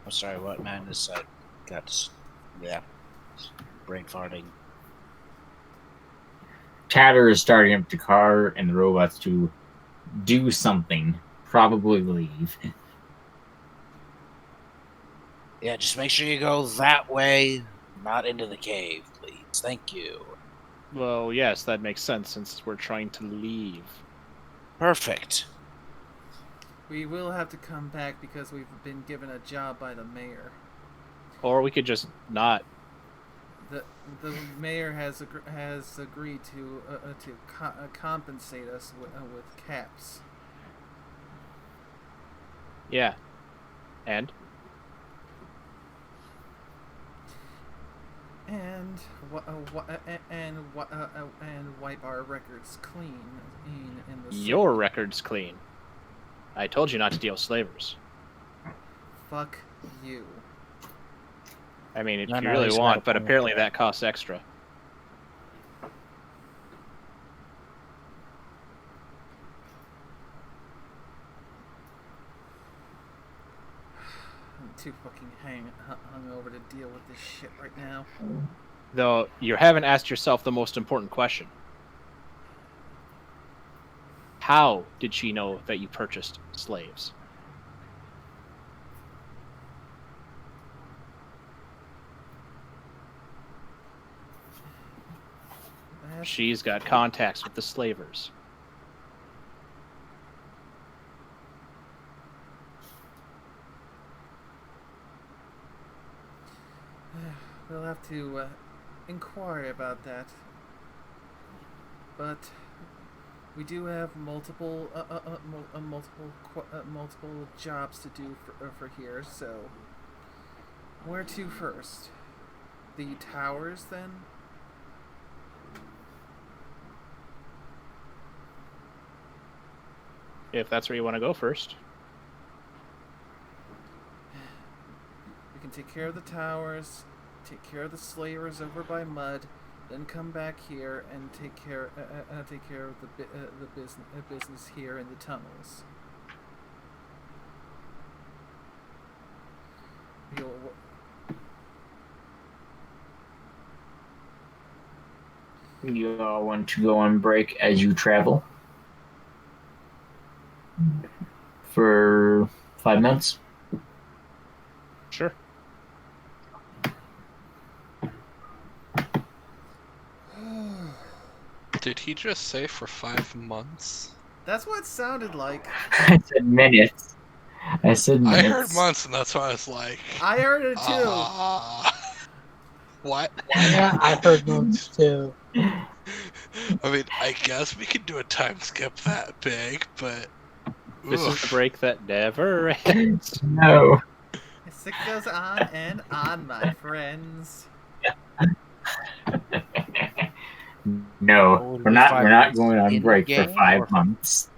I'm sorry, what madness? I got, brain farting. Tatter is starting up the car and the robots to do something, probably leave. Yeah, just make sure you go that way, not into the cave, please. Thank you. Well, yes, that makes sense since we're trying to leave. Perfect. We will have to come back because we've been given a job by the mayor. Or we could just not. The mayor has agreed to compensate us with caps. Yeah. And? And wipe our records clean in the city. Your record's clean. I told you not to deal with slavers. Fuck you. I mean, if No, you no, really he's got a want, but point. apparently that costs extra. I'm too fucking hungover to deal with this shit right now. Though you haven't asked yourself the most important question. How did she know that you purchased slaves? She's got contacts with the slavers. We'll have to inquire about that. But we do have multiple jobs to do for here. So where to first? The towers, then? If that's where you want to go first. We can take care of the towers, take care of the slavers over by Mud, then come back here and take care of the business here in the tunnels. You all want to go on break as you travel for 5 minutes? Sure. Did he just say for 5 months? That's what it sounded like. I said minutes. I said minutes. I heard months, and that's why I was like, I heard it too. What? Yeah, I heard months too. I mean, I guess we could do a time skip that big, but This is the break that never ends. No. It goes on and on, my friends. No, we're not going on break for 5 months.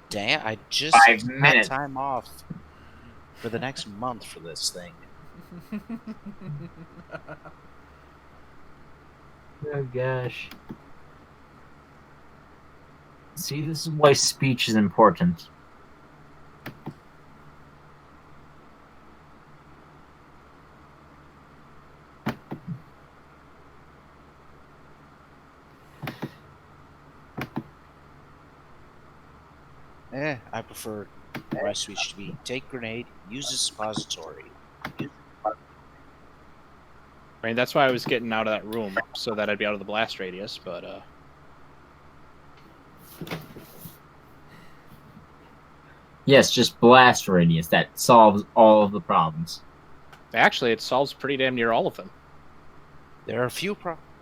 Damn, I just 5 had minutes. time off for the next month for this thing. Oh gosh. See, this is why speech is important. I prefer my speech to be take grenade, use a suppository. I mean, that's why I was getting out of that room, so that I'd be out of the blast radius, but, Yes, just blast radius. That solves all of the problems. Actually, it solves pretty damn near all of them. There are a few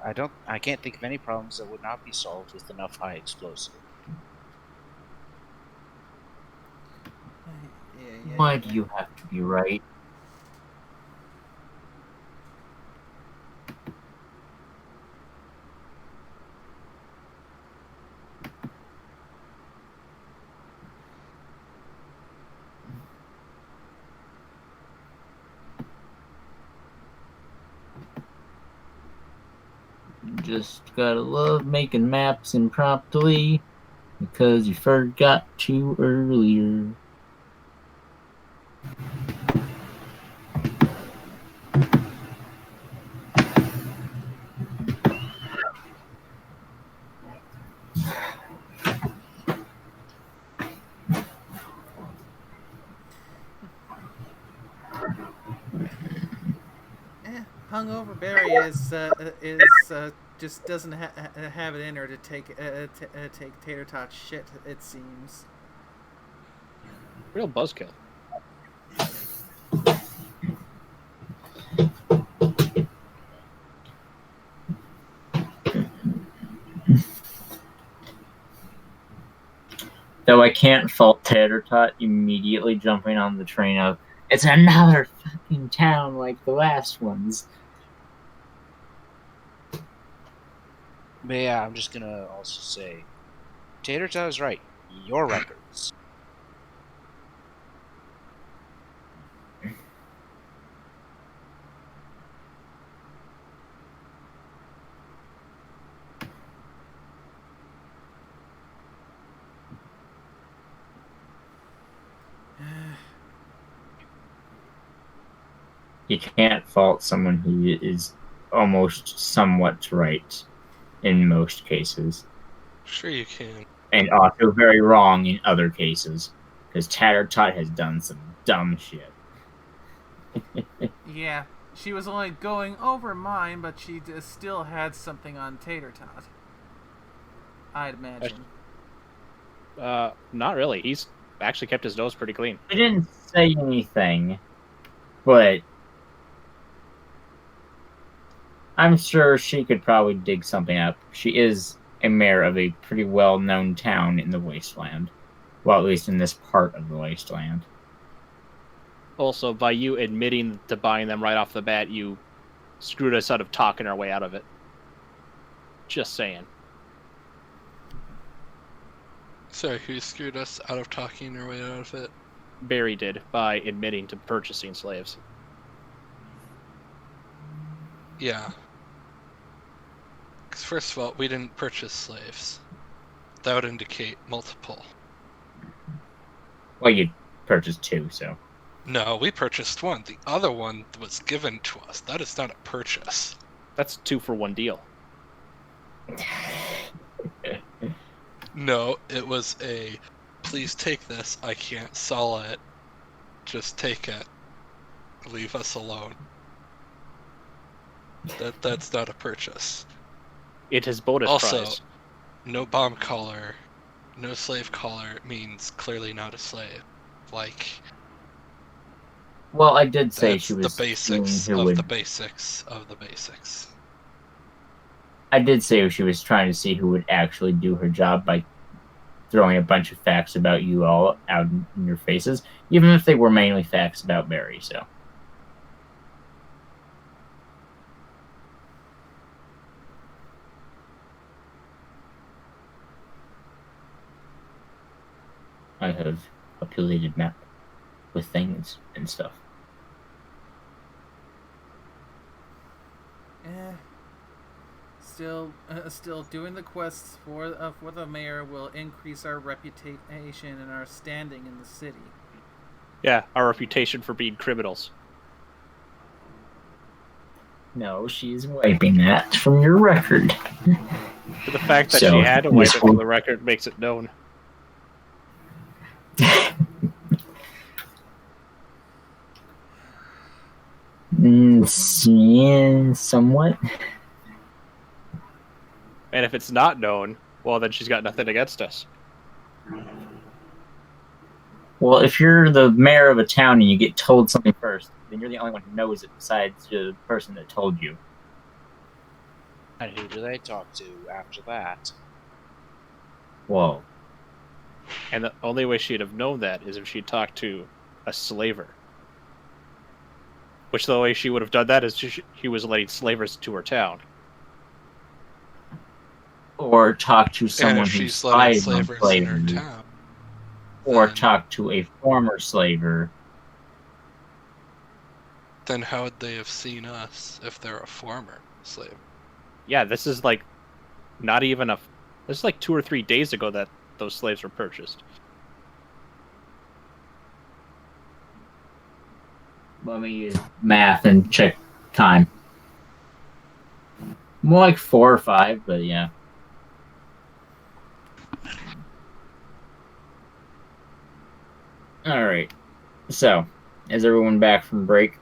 I can't think of any problems that would not be solved with enough high explosive. Why do you have to be right? Just gotta love making maps impromptly because you forgot to earlier. Hungover Barry just doesn't have it in her to take Tatertot's shit. It seems. Real buzzkill. Though I can't fault Tatertot immediately jumping on the train of, it's another fucking town like the last ones. But yeah, I'm just gonna also say, Tatertot is right. Your records. You can't fault someone who is almost somewhat right in most cases. Sure you can. And also very wrong in other cases. Because Tatertot has done some dumb shit. Yeah, she was only going over mine, but she still had something on Tatertot. I'd imagine. Not really. He's actually kept his nose pretty clean. I didn't say anything, but I'm sure she could probably dig something up. She is a mayor of a pretty well-known town in the Wasteland. Well, at least in this part of the Wasteland. Also, by you admitting to buying them right off the bat, you screwed us out of talking our way out of it. Just saying. Sorry, who screwed us out of talking our way out of it? Barry did, by admitting to purchasing slaves. Yeah. 'Cause first of all, we didn't purchase slaves. That would indicate multiple. Well, you purchased 2, so. No, we purchased 1. The other one was given to us. That is not a purchase. That's 2 for 1 deal. No, it was a, please take this, I can't sell it. Just take it. Leave us alone. That's not a purchase. It is bonus Also, prize. no bomb collar, no slave collar means clearly not a slave. Like, Well, I did say that's she was the basics who of would. the basics of the basics. I did say she was trying to see who would actually do her job by throwing a bunch of facts about you all out in your faces, even if they were mainly facts about Barry, so. I have a populated map with things and stuff. Still doing the quests for the mayor will increase our reputation and our standing in the city. Yeah, our reputation for being criminals. No, she's wiping that from your record. The fact that So, she had to wipe this it from one- the record makes it known. Yeah, somewhat. And if it's not known, well, then she's got nothing against us. Well, if you're the mayor of a town and you get told something first, then you're the only one who knows it besides the person that told you. And who do they talk to after that? Whoa. And the only way she'd have known that is if she'd talked to a slaver. Which the way she would have done that is she was letting slavers to her town. Or talk to And someone if who she's letting spies on slavers in her slavery. town, Or then- talk to a former slaver. then how would they have seen us if they're a former slave? Yeah, this is like not even a. This is like 2 or 3 days ago that those slaves were purchased. Let me use math and check time. More like 4 or 5, but yeah. Alright. So, is everyone back from break?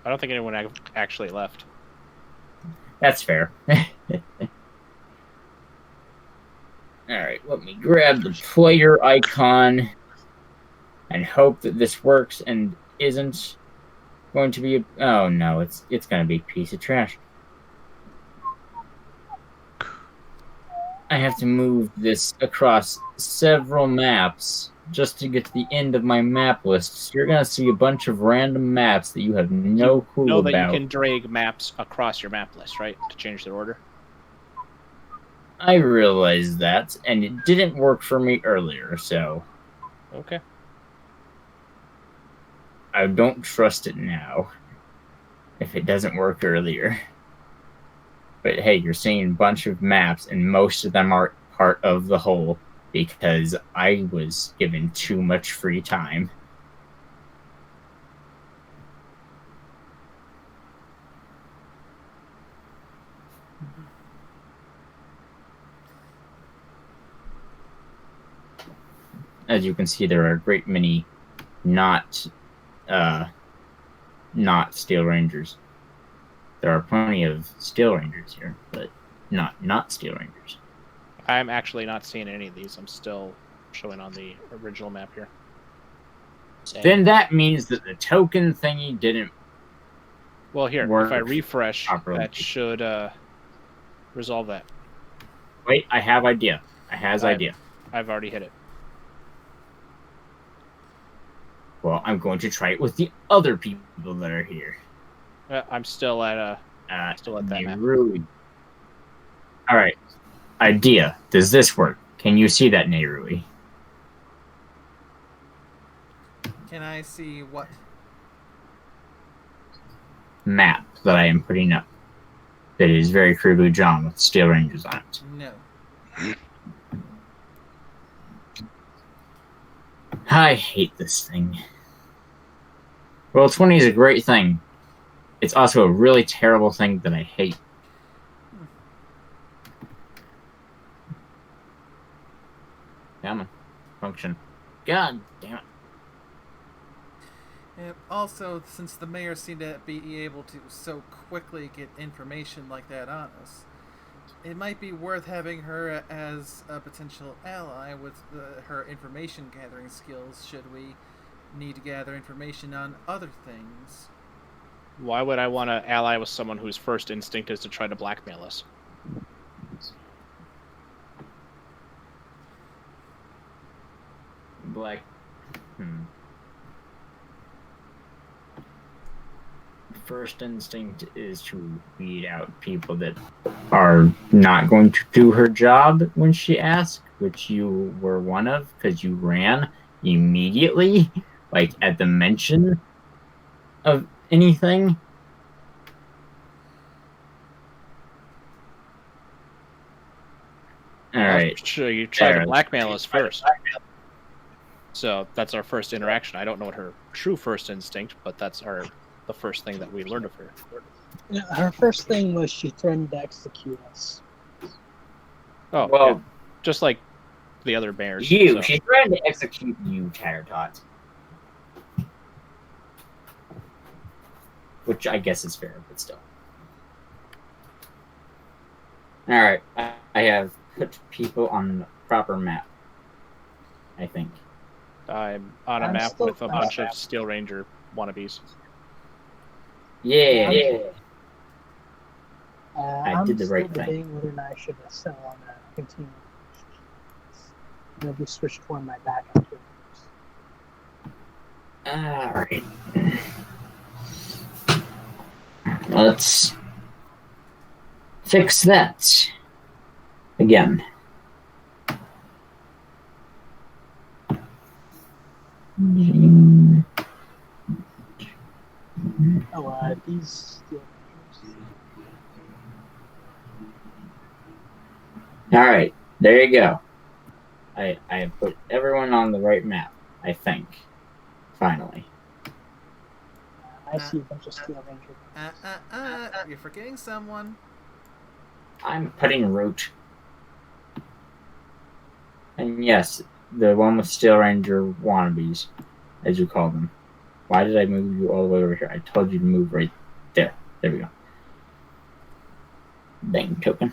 I don't think anyone actually left. That's fair. Alright, let me grab the player icon and hope that this works and isn't going to be a... Oh no, it's going to be a piece of trash. I have to move this across several maps just to get to the end of my map list. So you're going to see a bunch of random maps that you have no clue Know about. that you can drag maps across your map list, right? To change their order. I realized that, and it didn't work for me earlier, so Okay. I don't trust it now. If it doesn't work earlier. But hey, you're seeing a bunch of maps, and most of them are part of the whole, because I was given too much free time. as you can see, there are a great many not Steel Rangers. There are plenty of Steel Rangers here, but not Steel Rangers. I'm actually not seeing any of these. I'm still showing on the original map here. Same. Then that means that the token thingy didn't. Well, here, Work if I refresh, properly. that should resolve that. Wait, I have idea. I has idea. I've already hit it. Well, I'm going to try it with the other people that are here. I'm still at still at that map. Nerui. All right. Idea. Does this work? Can you see that, Nerui? Can I see what? Map that I am putting up. That is very crudely drawn with Steel Rangers on it. No. I hate this thing. Roll 20 is a great thing. It's also a really terrible thing that I hate. Come on. Function. God damn it. And also, since the mayor seemed to be able to so quickly get information like that on us, it might be worth having her as a potential ally with her information gathering skills should we need to gather information on other things. Why would I want to ally with someone whose first instinct is to try to blackmail us? Black. First instinct is to weed out people that are not going to do her job when she asks, which you were one of, because you ran immediately, like at the mention of anything. All right. Sure, you try to blackmail us first. So that's our first interaction. I don't know what her true first instinct, but that's the first thing that we learned of her. Yeah, her first thing was she threatened to execute us. Oh, Well, yeah. Just like the other bears. she so. tried to execute you, Tatertot. Which I guess is fair, but still. Alright, I have put people on the proper map, I think. I'm on a I'm map still with a bunch of Steel Ranger wannabes. Yeah. I'm did the right still thing. debating whether or not I should sell on a continuing. Maybe switch to one of my backup characters. Alright. Let's fix that again. These Steel Rangers. Alright, there you go. I have put everyone on the right map, I think. Finally. I see a bunch of Steel Rangers. You're forgetting someone. I'm putting Root. And yes, the one with Steel Ranger wannabes, as you call them. Why did I move you all the way over here? I told you to move right there. There we go. Dang token.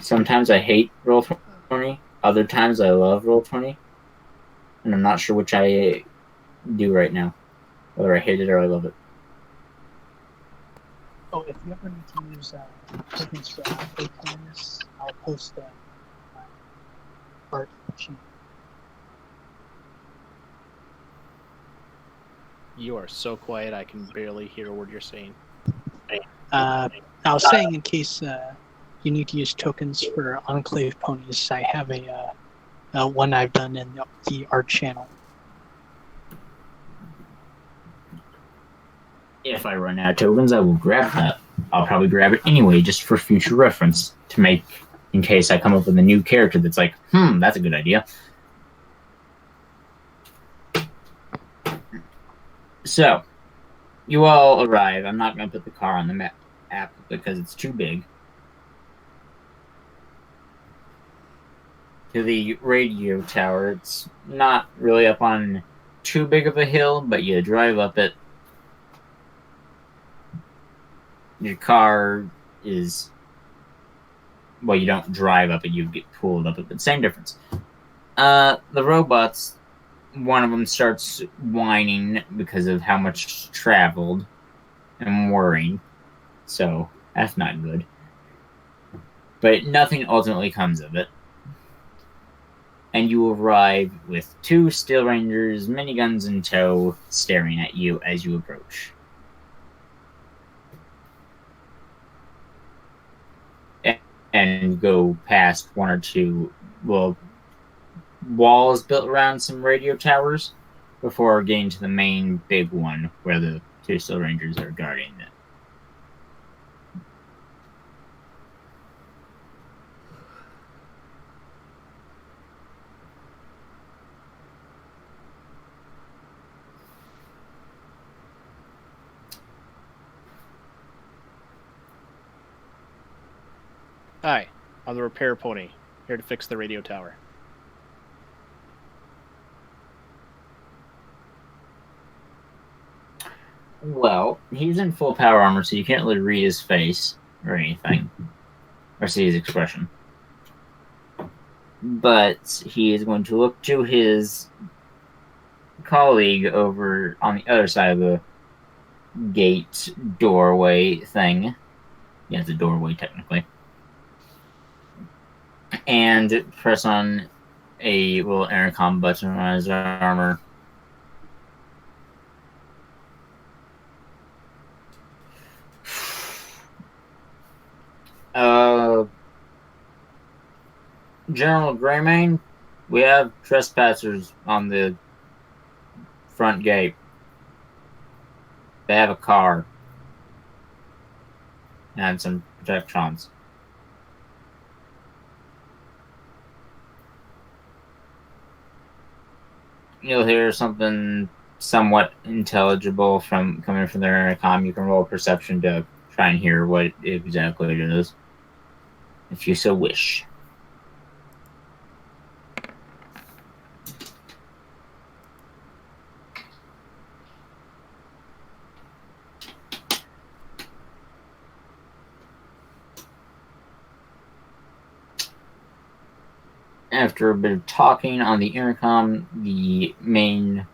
Sometimes I hate Roll20, other times I love Roll20. And I'm not sure which I do right now. Whether I hate it or I love it. Oh, if you ever need to use tokens for enclave plans, I'll post my art sheet. You are so quiet, I can barely hear a word you're saying. I was saying in case you need to use tokens for enclave ponies, I have a one I've done in the art channel. If I run out of tokens, I will grab that. I'll probably grab it anyway, just for future reference, to make, in case I come up with a new character that's like, that's a good idea. So, you all arrive. I'm not going to put the car on the map because it's too big. to the radio tower. It's not really up on too big of a hill, but you drive up it. Your car is... Well, you don't drive up it, you get pulled up it, but same difference. The robots, one of them starts whining because of how much traveled and worrying. So, that's not good. But nothing ultimately comes of it. And you arrive with 2 Steel Rangers, miniguns in tow, staring at you as you approach. And go past 1 or 2, walls built around some radio towers before getting to the main big one where the 2 Steel Rangers are guarding it. Hi, I'm the repair pony, here to fix the radio tower. Well, he's in full power armor, so you can't really read his face or anything, or see his expression. But he is going to look to his colleague over on the other side of the gate doorway thing. Yeah, it's a doorway, technically. And press on a little intercom button on his armor. General Greymane, we have trespassers on the front gate. They have a car. And some projectrons. You'll hear something somewhat intelligible coming from their intercom. You can roll perception to try and hear what exactly it is, if you so wish. After a bit of talking on the intercom, the main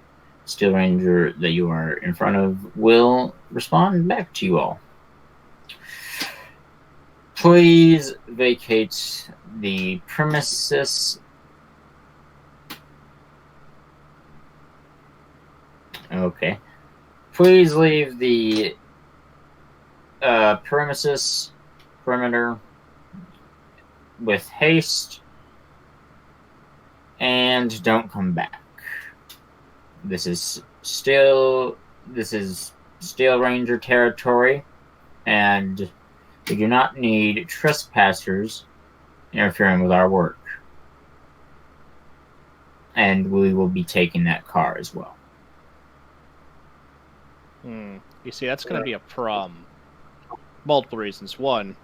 Steel Ranger that you are in front of will respond back to you all. Please vacate the premises. Okay. Please leave the perimeter with haste. And don't come back. This is Steel Ranger territory, and we do not need trespassers interfering with our work. And we will be taking that car as well. You see, that's going to be a problem. Multiple reasons. One,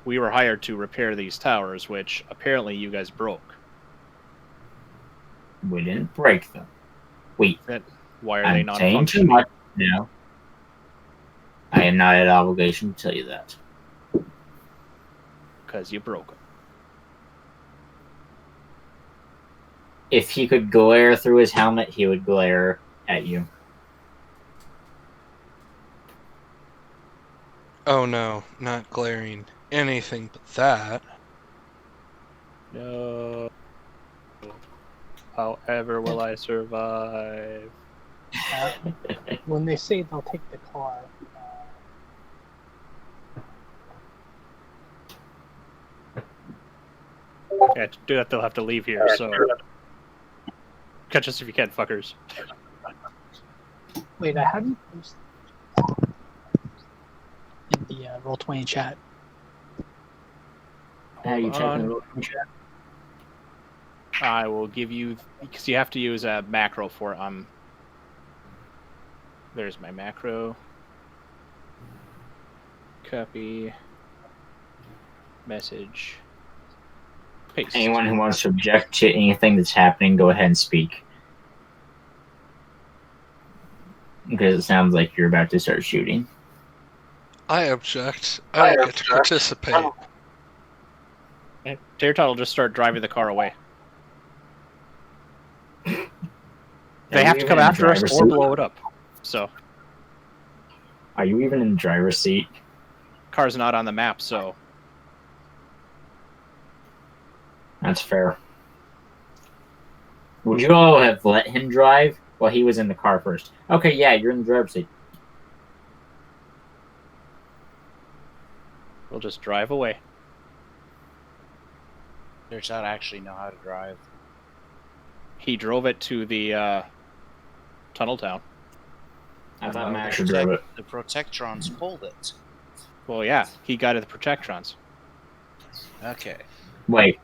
we were hired to repair these towers, which apparently you guys broke. We didn't break them. Wait. Why are they not saying too functioning? much now. I am not at obligation to tell you that. Because you broke them. If he could glare through his helmet, he would glare at you. Oh no, not glaring. Anything but that. No. However will I survive? When they say they'll take the car, Yeah, to do that they'll have to leave here, so... Catch us if you can, fuckers. wait, how do you post in the Roll20 chat? How are you Hold checking on. the roll chat? I will give you... Because you have to use a macro for it. There's my macro. Copy. Message. Haste. Anyone who wants to object to anything that's happening, go ahead and speak. Because it sounds like you're about to start shooting. I object. I don't get to participate. Tatertot will just start driving the car away. They Are have you to even come in the after us driver's or seat? blow it up. So, Are you even in the driver's seat? car's not on the map, so That's fair. Would you all have let him drive while he was in the car first? Okay, yeah, you're in the driver's seat. we'll just drive away. Tatertot actually know how to drive. He drove it to the tunnel town. I thought No, Max the drove it. The Protectrons pulled it. Well, yeah, he got it the Protectrons. Okay. Wait.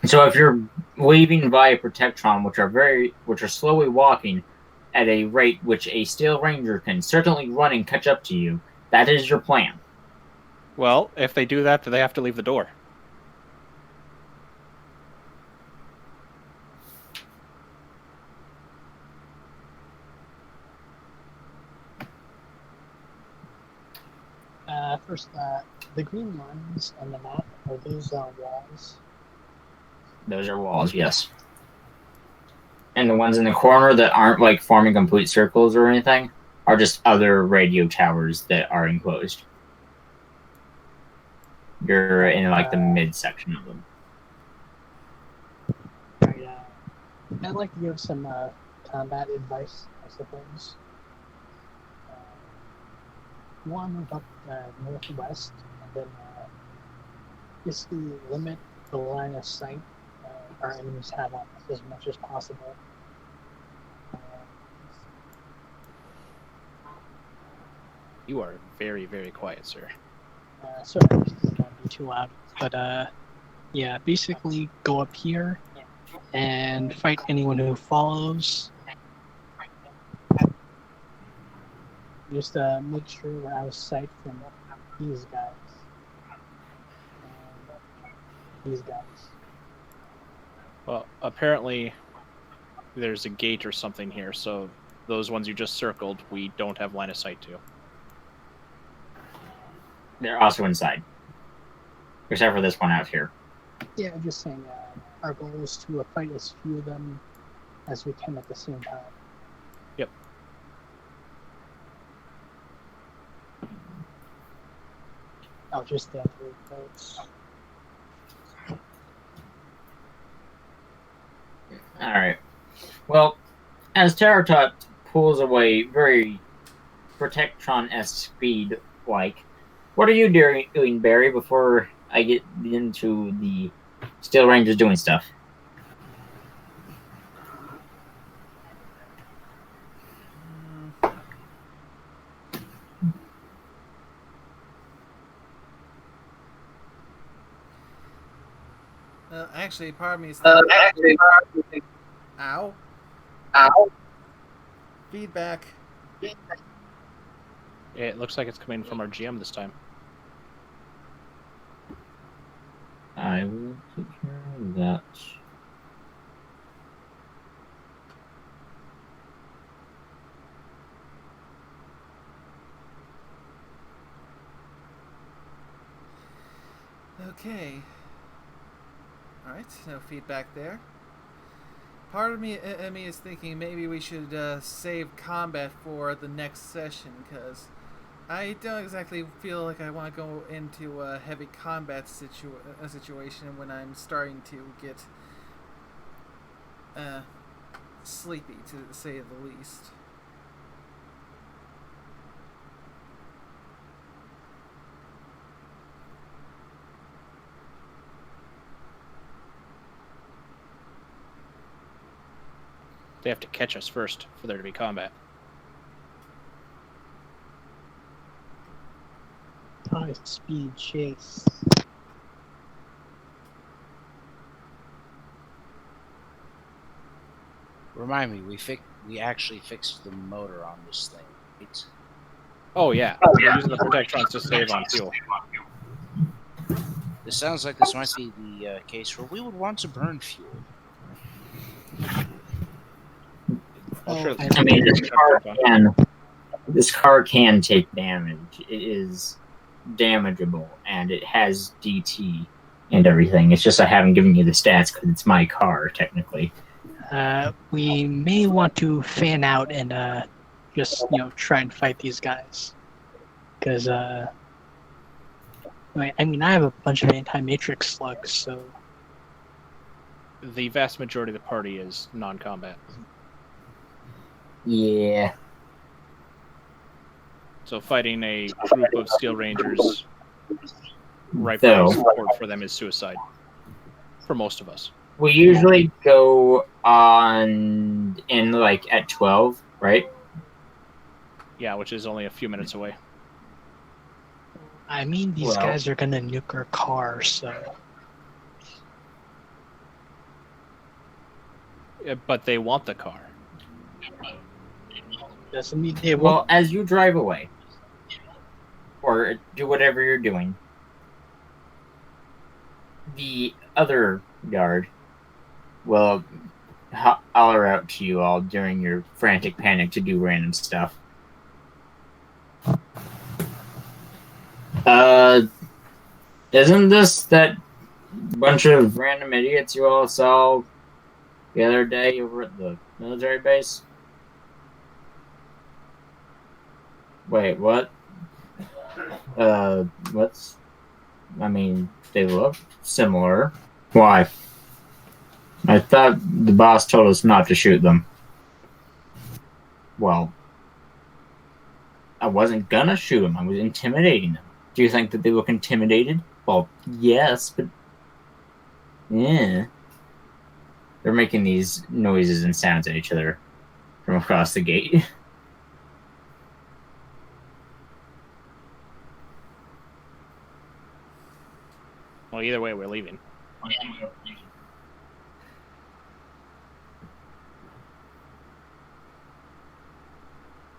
So if you're leaving via Protectron, which are slowly walking at a rate which a Steel Ranger can certainly run and catch up to you, that is your plan. Well, if they do that, then they have to leave the door. First, the green lines on the map, are those walls? Those are walls, yes. And the ones in the corner that aren't like forming complete circles or anything are just other radio towers that are enclosed. You're in like the midsection of them. Right, I'd like to give some combat advice, I suppose. One up northwest, and then basically limit the line of sight our enemies have on us as much as possible. You are very, very quiet, sir. Sorry, don't be too loud. But yeah, basically go up here and fight anyone who follows. Just make sure we're out of sight from these guys. And these guys. Well, apparently there's a gate or something here, so those ones you just circled, we don't have line of sight to. They're also inside. Except for this one out here. Yeah, I'm just saying our goal is to fight as few of them as we can at the same time. Yep. I'll just three votes. Alright. Well, as Tatertot pulls away very Protectron-esque speed-like, what are you doing, Barry, before I get into the Steel Rangers doing stuff? Actually, part of me is thinking... Ow. Ow. Feedback. It looks like it's coming from our GM this time. I will take care of that. Okay. Alright, no feedback there. Part of me is thinking maybe we should save combat for the next session, because I don't exactly feel like I want to go into a heavy combat situation when I'm starting to get sleepy, to say the least. They have to catch us first for there to be combat. High speed chase. Remind me, we actually fixed the motor on this thing, right? Oh yeah, we're using the Protectrons to save on fuel. This sounds like this might be the case where we would want to burn fuel. Well, sure, I I mean, this car can take damage. It is damageable, and it has DT and everything. It's just I haven't given you the stats because it's my car, technically. We may want to fan out and just try and fight these guys, because I have a bunch of anti-matrix slugs, so the vast majority of the party is non-combat. Yeah. So fighting a group of Steel Rangers right by support for them is suicide. For most of us. We usually go on at 12, right? Yeah, which is only a few minutes away. These guys are gonna nuke our car, so... But they want the car. Doesn't mean they Well, won't. as you drive away, or do whatever you're doing, the other guard will holler out to you all during your frantic panic to do random stuff. Isn't this that bunch of random idiots you all saw the other day over at the military base? Wait, what? They look similar. Why? I thought the boss told us not to shoot them. Well, I wasn't gonna shoot them. I was intimidating them. Do you think that they look intimidated? Well, yes, but... yeah. They're making these noises and sounds at each other from across the gate. Well, either way, we're leaving.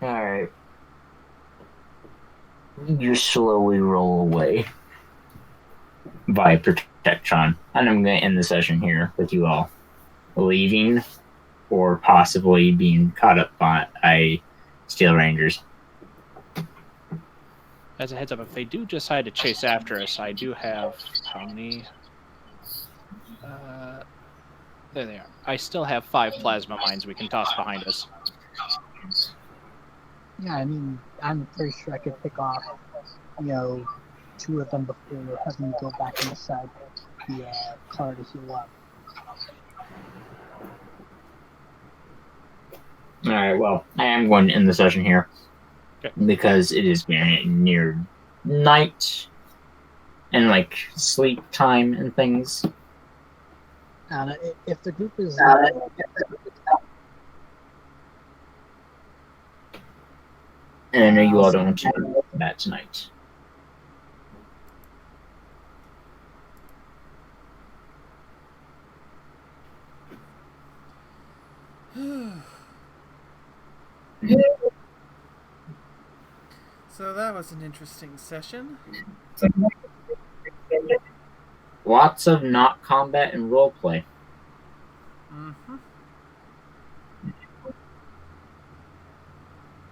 Alright. You slowly roll away by protection. And I'm going to end the session here with you all leaving or possibly being caught up by Steel Rangers. As a heads up, if they do decide to chase after us, I do have... how many? There they are. I still have 5 plasma mines we can toss behind us. Yeah, I'm pretty sure I could pick off, 2 of them before having to go back inside the car to heal up. Alright, well, I am going to end the session here. Okay. Because it is near night and sleep time and things. And if the group is and I know you all don't want to do that tonight. So that was an interesting session. Lots of not combat and roleplay. Mm-hmm.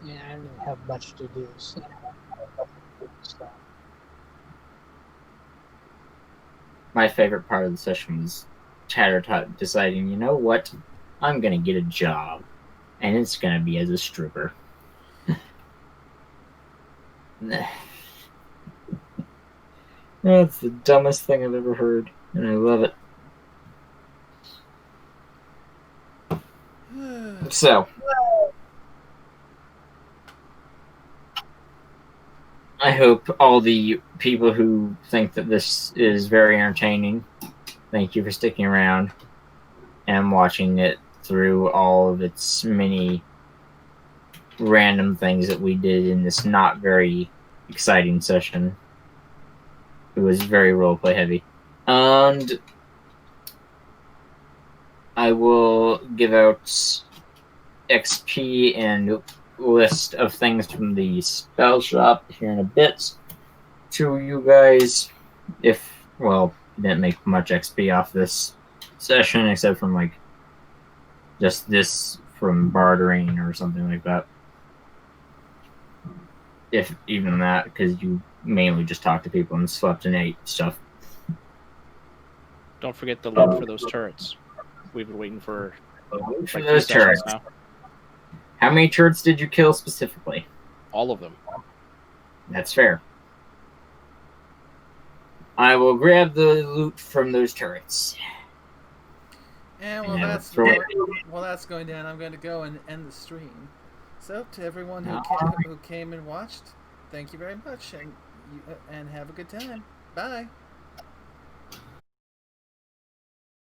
Yeah, I don't really have much to do, so... My favorite part of the session was Tatertot deciding, you know what? I'm gonna get a job. And it's gonna be as a stripper. That's the dumbest thing I've ever heard, and I love it. So, I hope all the people who think that this is very entertaining, thank you for sticking around and watching it through all of its many random things that we did in this not very exciting session. It was very roleplay heavy. And I will give out XP and list of things from the spell shop here in a bit to you guys if well, didn't make much XP off this session except from like just this from bartering or something like that. If even that, because you mainly just talked to people and slept and ate stuff. Don't forget the loot for those turrets. We've been waiting for For like those 2 sessions turrets. now. How many turrets did you kill specifically? All of them. That's fair. I will grab the loot from those turrets. And And throw it. while that's going down, I'm going to go and end the stream. So to everyone No. who came and watched, thank you very much, and have a good time. Bye.